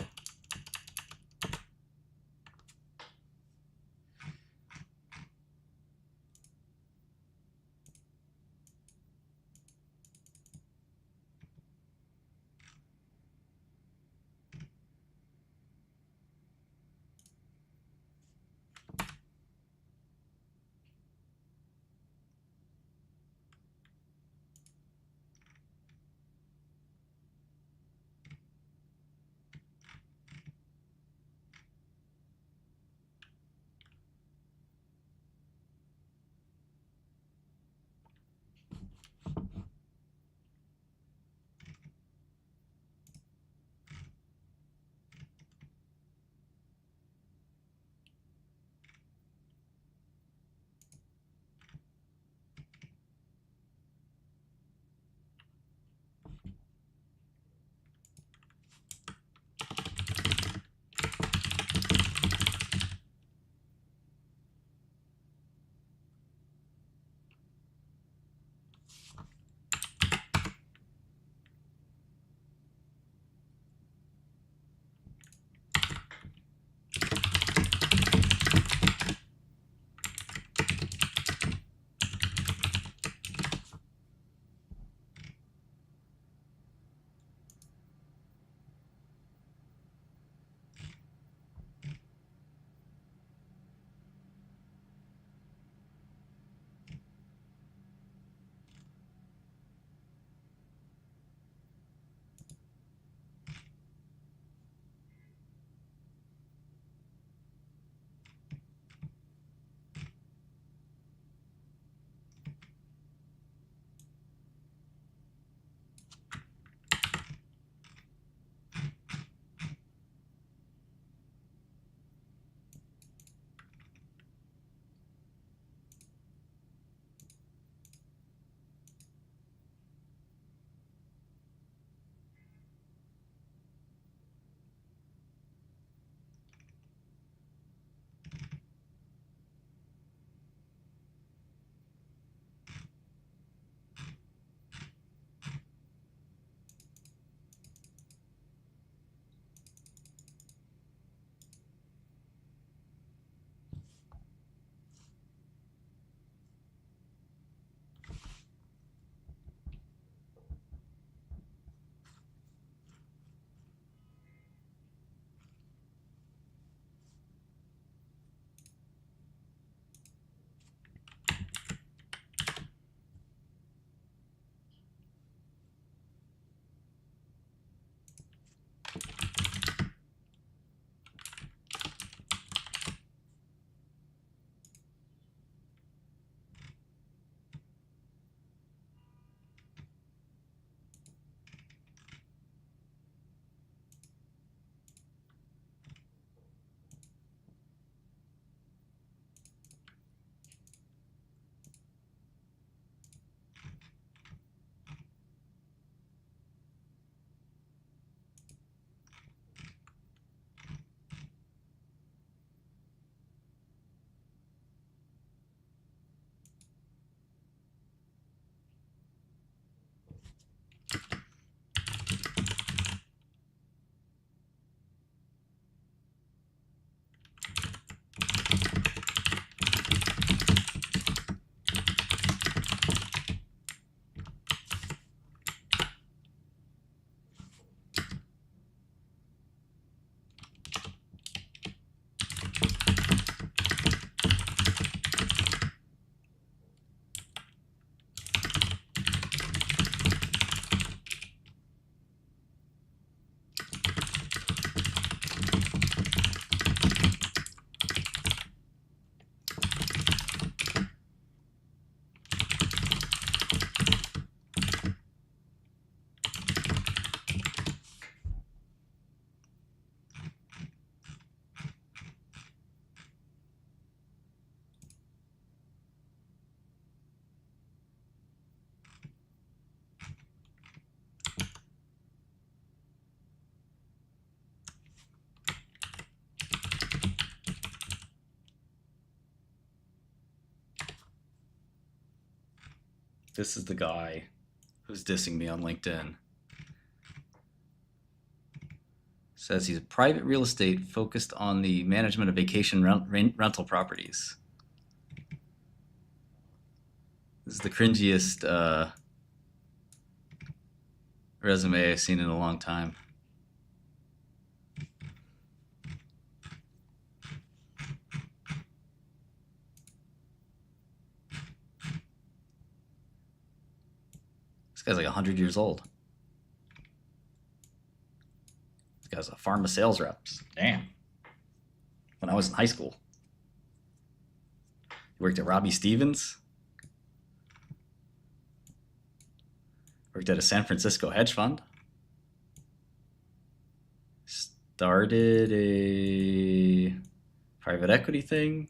S16: this is the guy who's dissing me on LinkedIn. Says he's a private real estate focused on the management of vacation rental properties. This is the cringiest resume I've seen in a long time. This guy's like 100 years old. This guy's a pharma sales rep. Damn. When I was in high school. He worked at Robbie Stevens. Worked at a San Francisco hedge fund. Started a private equity thing.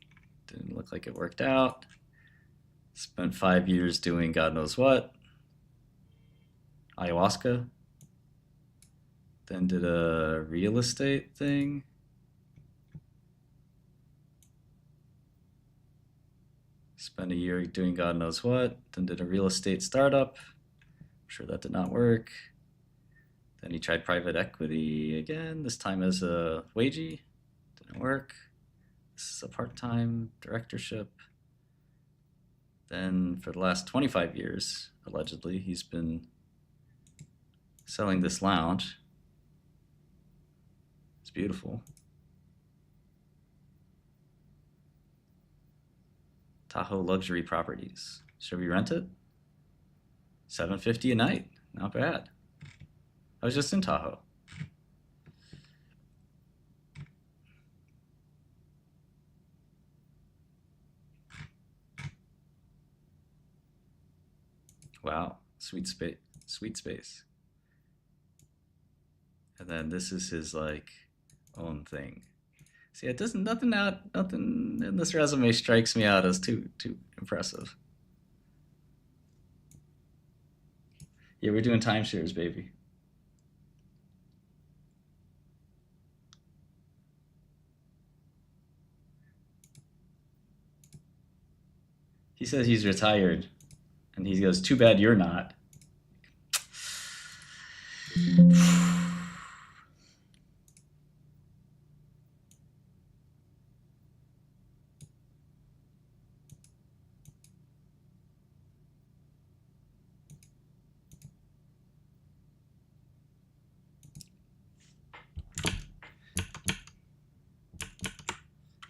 S16: Didn't look like it worked out. Spent 5 years doing God knows what. Ayahuasca. Then did a real estate thing. Spent a year doing God knows what. Then did a real estate startup. I'm sure that did not work. Then he tried private equity again, this time as a wagee. Didn't work. This is a part-time directorship. Then for the last 25 years, allegedly, he's been selling this lounge. It's beautiful. Tahoe Luxury Properties. Should we rent it? $750 a night. Not bad. I was just in Tahoe. Wow, sweet space, sweet space. And then this is his like own thing. See, it doesn't nothing in this resume strikes me out as too impressive. Yeah, we're doing timeshares, baby. He says he's retired, and he goes, "Too bad you're not."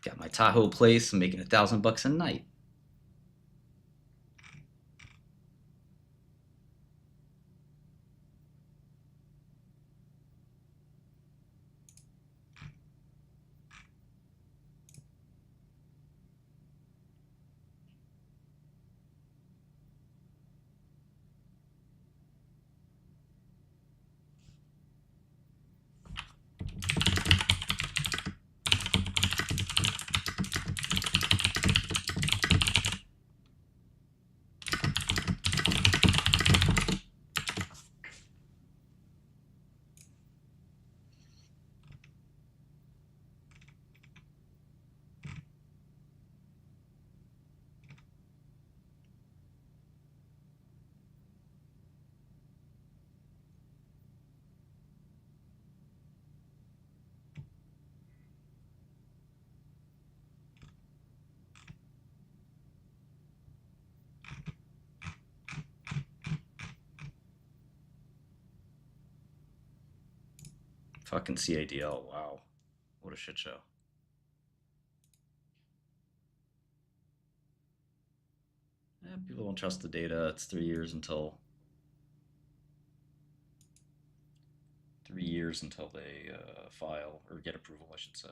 S16: Got my Tahoe place, I'm making $1,000 a night. Fucking CADL, wow. What a shit show. Yeah, people don't trust the data. It's 3 years until they file or get approval, I should say.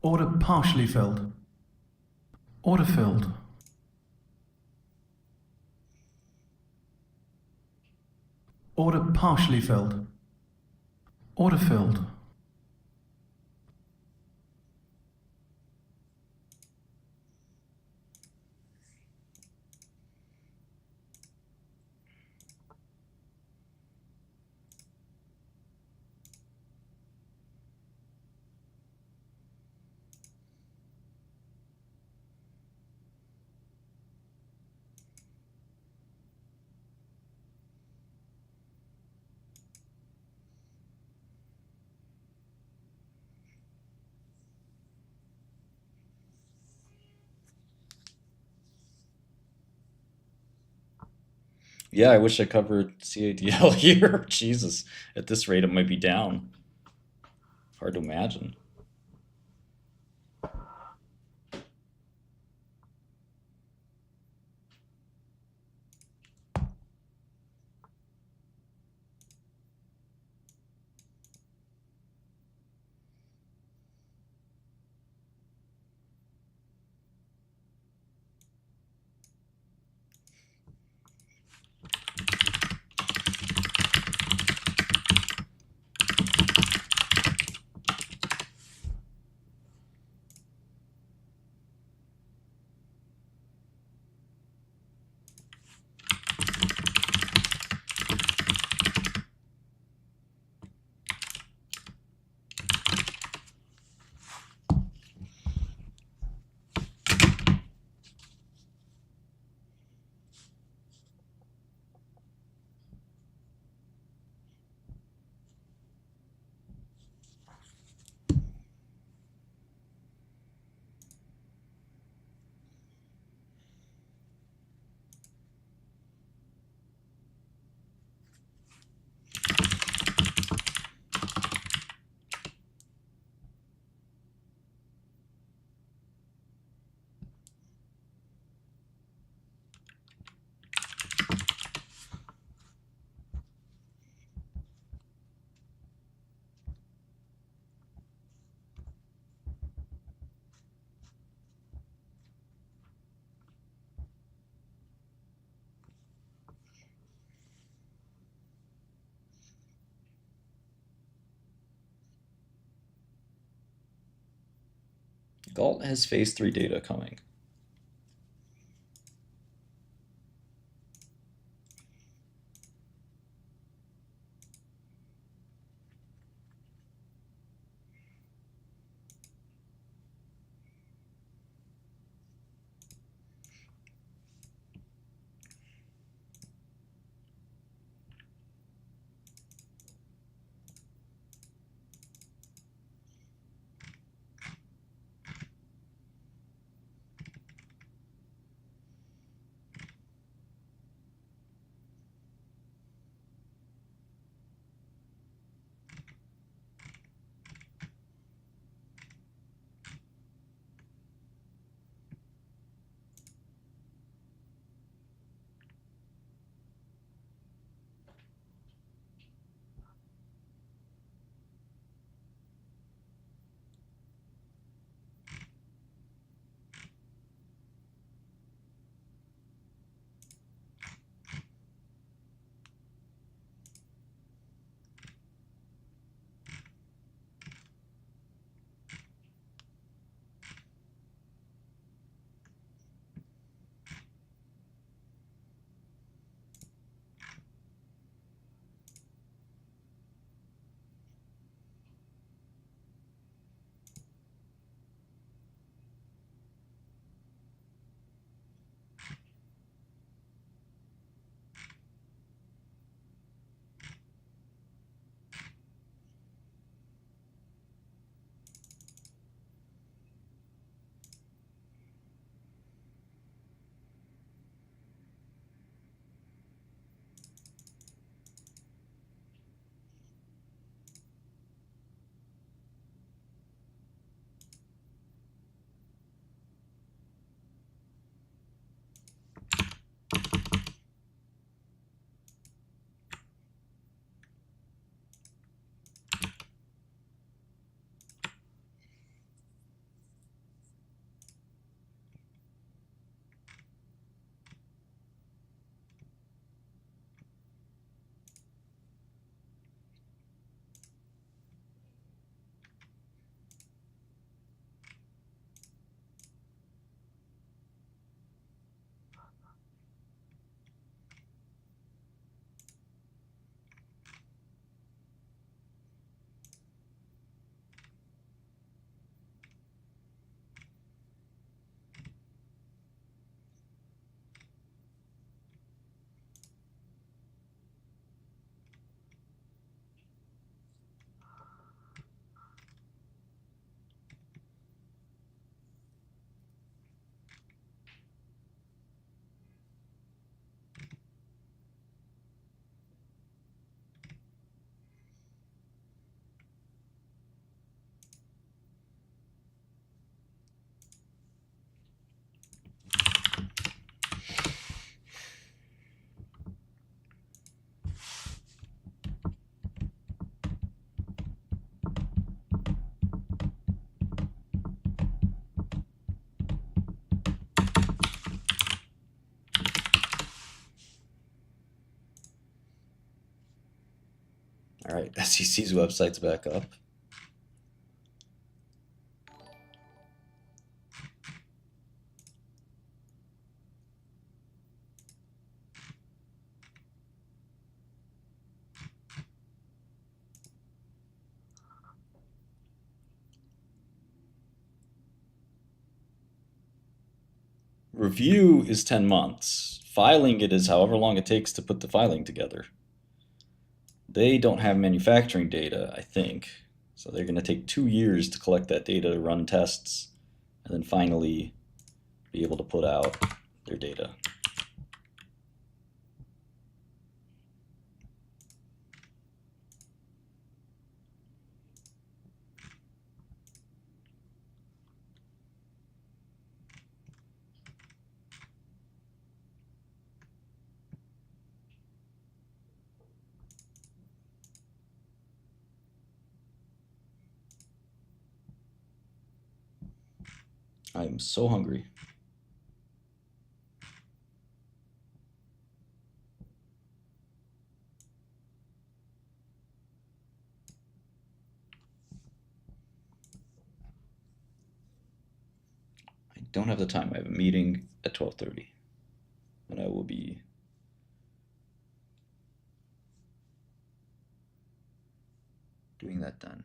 S7: Order partially filled. Order filled. Order partially filled. Order filled.
S1: Yeah, I wish I covered CADL here. Jesus, at this rate, it might be down. Hard to imagine. Galt has phase 3 data coming. SEC's website's back up. Review is 10 months. Filing it is however long it takes to put the filing together. They don't have manufacturing data, I think. So they're going to take 2 years to collect that data, run tests, and then finally be able to put out their data. I'm so hungry. I don't have the time. I have a meeting at 12:30, and I will be doing that done.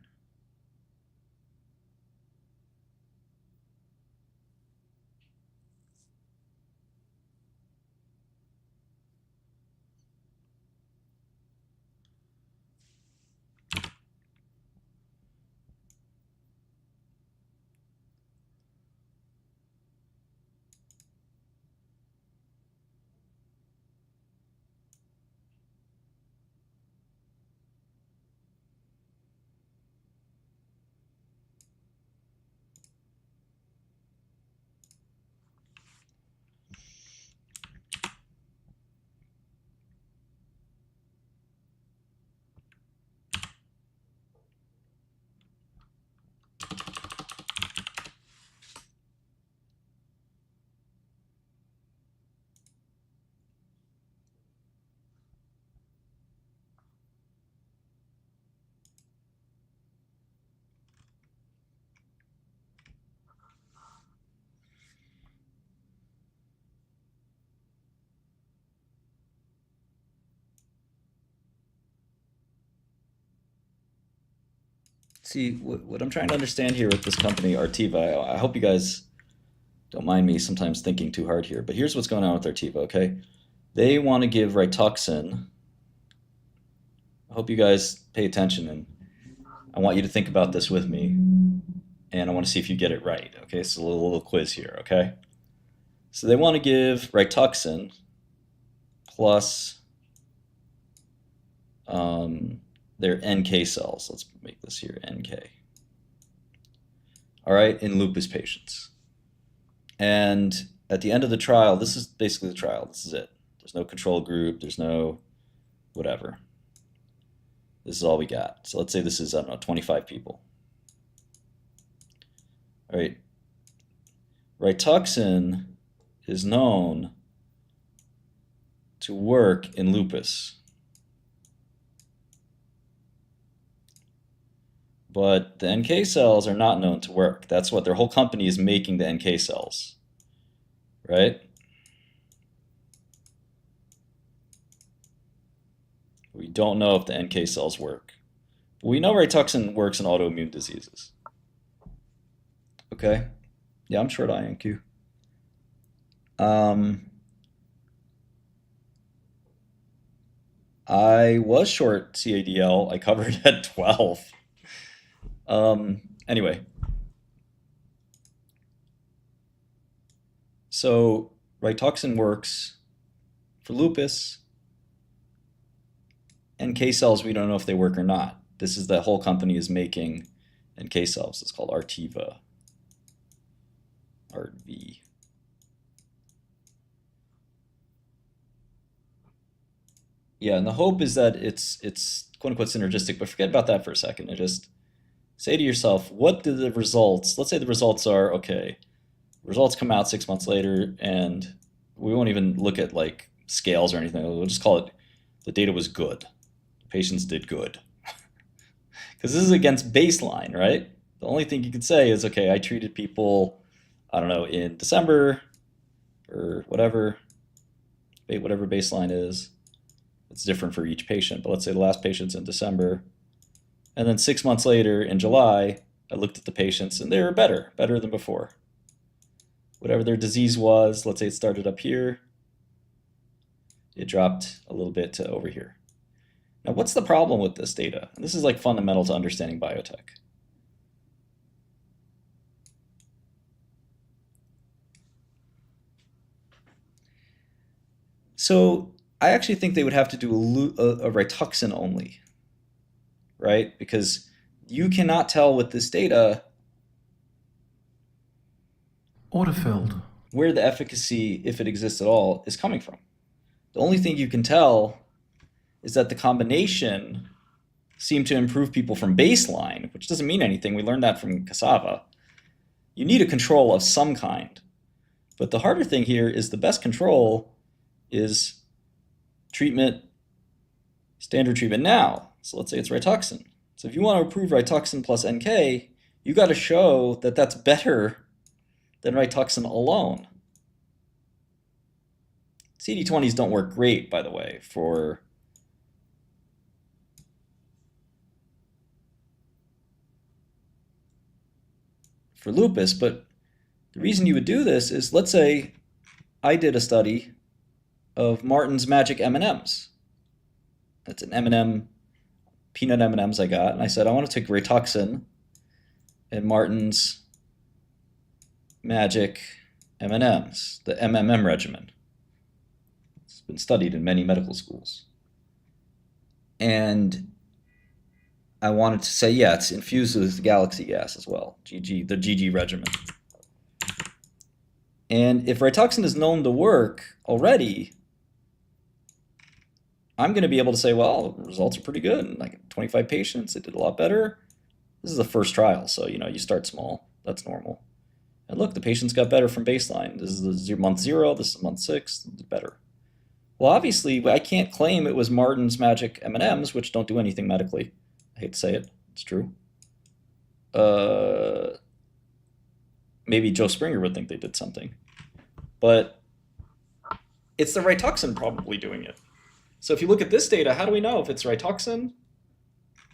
S1: See, what I'm trying to understand here with this company, Artiva, I hope you guys don't mind me sometimes thinking too hard here, but here's what's going on with Artiva, okay? They want to give Rituxan. I hope you guys pay attention, and I want you to think about this with me, and I want to see if you get it right, okay? So a little quiz here, okay? So they want to give Rituxan plus their NK cells. Let's make this here NK. All right, in lupus patients. And at the end of the trial, this is basically the trial. This is it. There's no control group. There's no whatever. This is all we got. So let's say this is, I don't know, 25 people. All right. Rituxan is known to work in lupus. But the NK cells are not known to work. That's what their whole company is, making the NK cells, right? We don't know if the NK cells work. But we know Rituxan works in autoimmune diseases. Okay? Yeah, I'm short INQ. I was short CADL. I covered at 12. Anyway, so Rituxan works for lupus. NK cells, we don't know if they work or not. This is the whole company is making NK cells. It's called Artiva. RV. Yeah, and the hope is that it's quote unquote synergistic, but forget about that for a second and just say to yourself, what do the results, let's say the results are, okay, results come out 6 months later, and we won't even look at like scales or anything. We'll just call it the data was good. Patients did good. Because this is against baseline, right? The only thing you could say is, okay, I treated people, I don't know, in December or whatever baseline is. It's different for each patient, but let's say the last patient's in December. And then 6 months later in July, I looked at the patients and they were better than before. Whatever their disease was, let's say it started up here, it dropped a little bit to over here. Now, what's the problem with this data? And this is like fundamental to understanding biotech. So I actually think they would have to do a Rituxan only, right? Because you cannot tell with this data
S7: Autofilled.
S1: where the efficacy, if it exists at all, is coming from. The only thing you can tell is that the combination seemed to improve people from baseline, which doesn't mean anything. We learned that from cassava. You need a control of some kind. But the harder thing here is the best control is treatment, standard treatment now. So let's say it's Rituxan. So if you want to approve Rituxan plus NK, you got to show that that's better than Rituxan alone. CD20s don't work great, by the way, for lupus, but the reason you would do this is, let's say I did a study of Martin's Magic M&Ms. That's an M&M, peanut M&Ms I got, and I said, I want to take Rituxan and Martin's Magic M&Ms, the MMM regimen. It's been studied in many medical schools. And I wanted to say, yeah, it's infused with galaxy gas as well, the GG regimen. And if Rituxan is known to work already, I'm going to be able to say, well, the results are pretty good. Like 25 patients, it did a lot better. This is the first trial, so you start small. That's normal. And look, the patients got better from baseline. This is the month 0, this is month 6, better. Well, obviously, I can't claim it was Martin's Magic M&Ms, which don't do anything medically. I hate to say it, it's true. Maybe Joe Springer would think they did something. But it's the Rituxan probably doing it. So if you look at this data, how do we know if it's Rituxan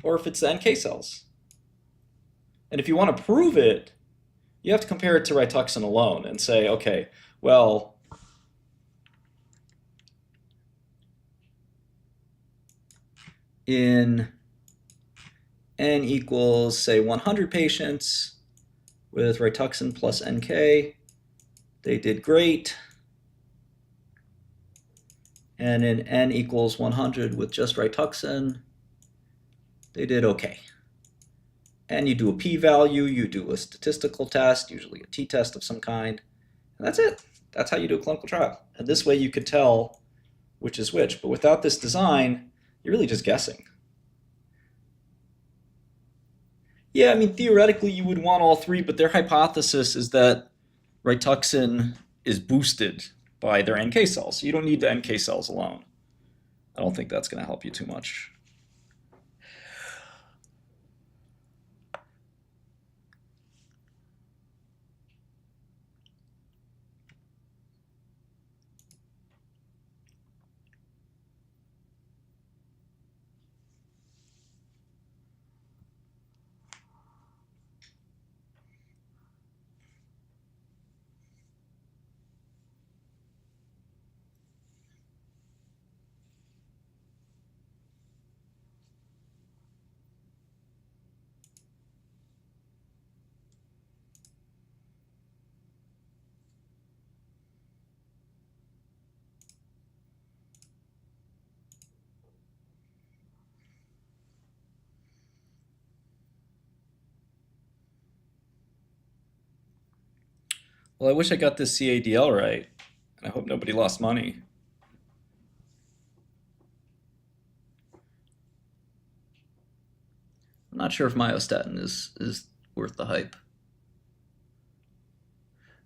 S1: or if it's the NK cells? And if you want to prove it, you have to compare it to Rituxan alone and say, okay, well, in N equals, say, 100 patients with Rituxan plus NK, they did great. And in N equals 100 with just Rituxan, they did okay. And you do a p-value, you do a statistical test, usually a t-test of some kind, and that's it. That's how you do a clinical trial. And this way you could tell which is which. But without this design, you're really just guessing. Yeah, I mean, theoretically you would want all three, but their hypothesis is that Rituxan is boosted by their NK cells. So you don't need the NK cells alone. I don't think that's going to help you too much. Well, I wish I got this CADL right. I hope nobody lost money. I'm not sure if myostatin is worth the hype.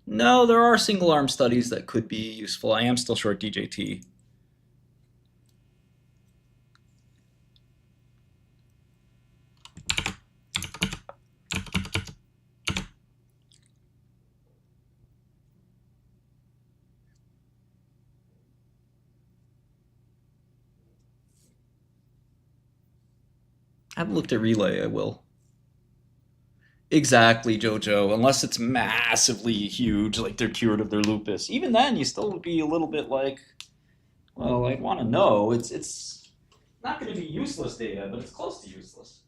S1: No, there are single arm studies that could be useful. I am still short DJT.
S16: haven't looked at Relay. I will. Exactly, Jojo. Unless it's massively huge, like they're cured of their lupus. Even then, you still would be a little bit like, well, I'd want to know. It's not going to be useless data, but it's close to useless.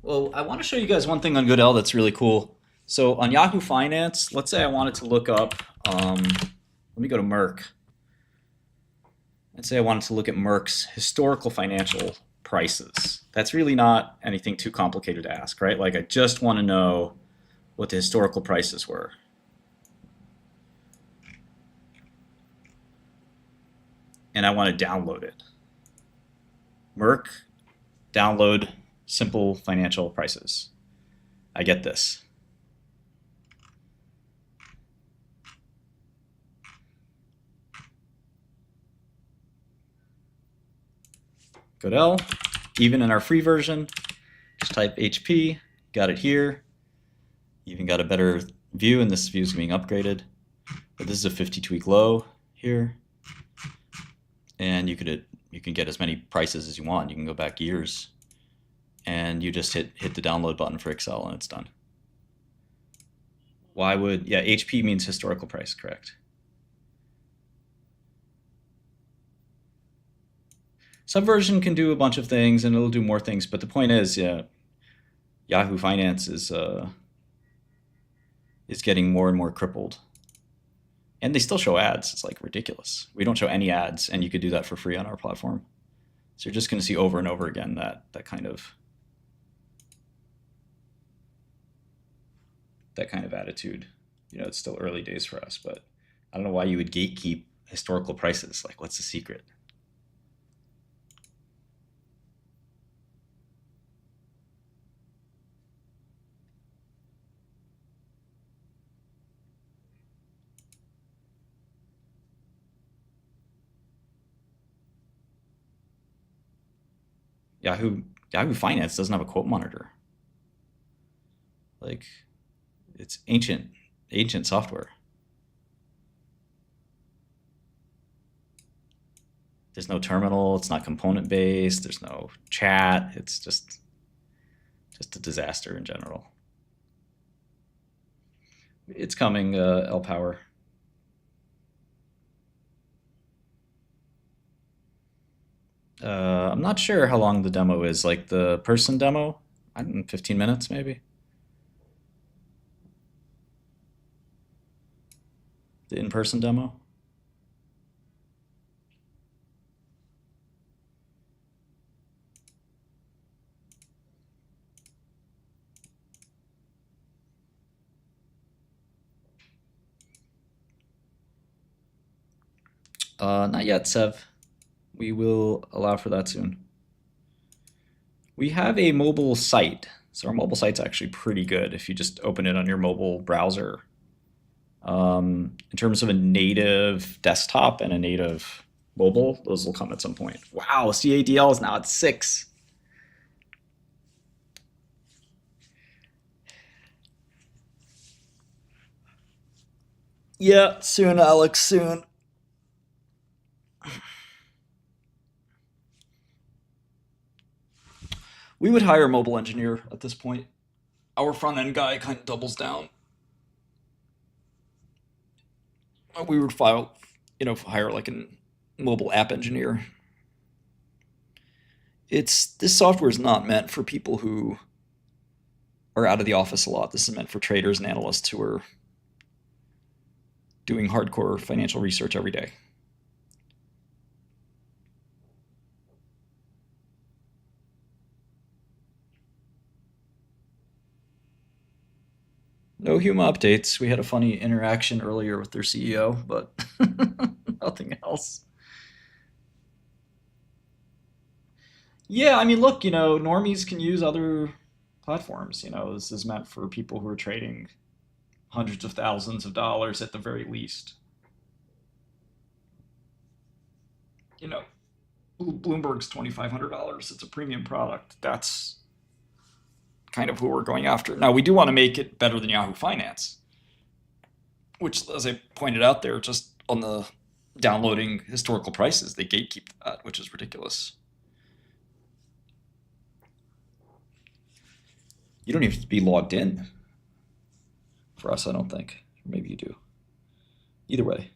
S16: Well, I want to show you guys one thing on Goodell that's really cool. So on Yahoo Finance, let's say I wanted to look up, let me go to Merck. Let's say I wanted to look at Merck's historical financial prices. That's really not anything too complicated to ask, right? Like I just want to know what the historical prices were. And I want to download it. Merck, download simple financial prices. I get this. Goodell, even in our free version, just type HP, got it here. Even got a better view, and this view is being upgraded. But this is a 52-week low here. And you can get as many prices as you want. You can go back years. And you just hit the download button for Excel and it's done. Why would, yeah, HP means historical price, correct. Subversion can do a bunch of things and it'll do more things, but the point is, yeah, Yahoo Finance is getting more and more crippled. And they still show ads. It's like ridiculous. We don't show any ads, and you could do that for free on our platform. So you're just going to see over and over again that kind of attitude. You know, it's still early days for us, but I don't know why you would gatekeep historical prices. Like, what's the secret? Yahoo Finance doesn't have a quote monitor. Like, it's ancient software. There's no terminal. It's not component based. There's no chat. It's just a disaster in general. It's coming, L Power. I'm not sure how long the demo is. Like the person demo, I don't know, 15 minutes maybe. The in-person demo. Not yet, Sev. We will allow for that soon. We have a mobile site. So our mobile site's actually pretty good if you just open it on your mobile browser. In terms of a native desktop and a native mobile, those will come at some point. Wow, CADL is now at 6. Yeah, soon, Alex, soon. We would hire a mobile engineer at this point. Our front-end guy kind of doubles down. We would hire like a mobile app engineer. This software is not meant for people who are out of the office a lot. This is meant for traders and analysts who are doing hardcore financial research every day. No Huma updates. We had a funny interaction earlier with their CEO, but nothing else. Yeah, I mean, look, normies can use other platforms. This is meant for people who are trading hundreds of thousands of dollars at the very least. Bloomberg's $2,500. It's a premium product. That's kind of who we're going after. Now, we do want to make it better than Yahoo Finance, which, as I pointed out there, just on the downloading historical prices, they gatekeep that, which is ridiculous. You don't even have to be logged in for us, I don't think. Maybe you do. Either way.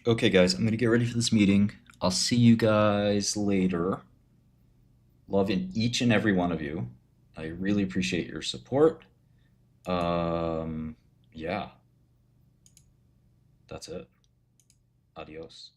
S16: Okay, guys, I'm going to get ready for this meeting. I'll see you guys later. Love in each and every one of you. I really appreciate your support. Yeah. That's it. Adios.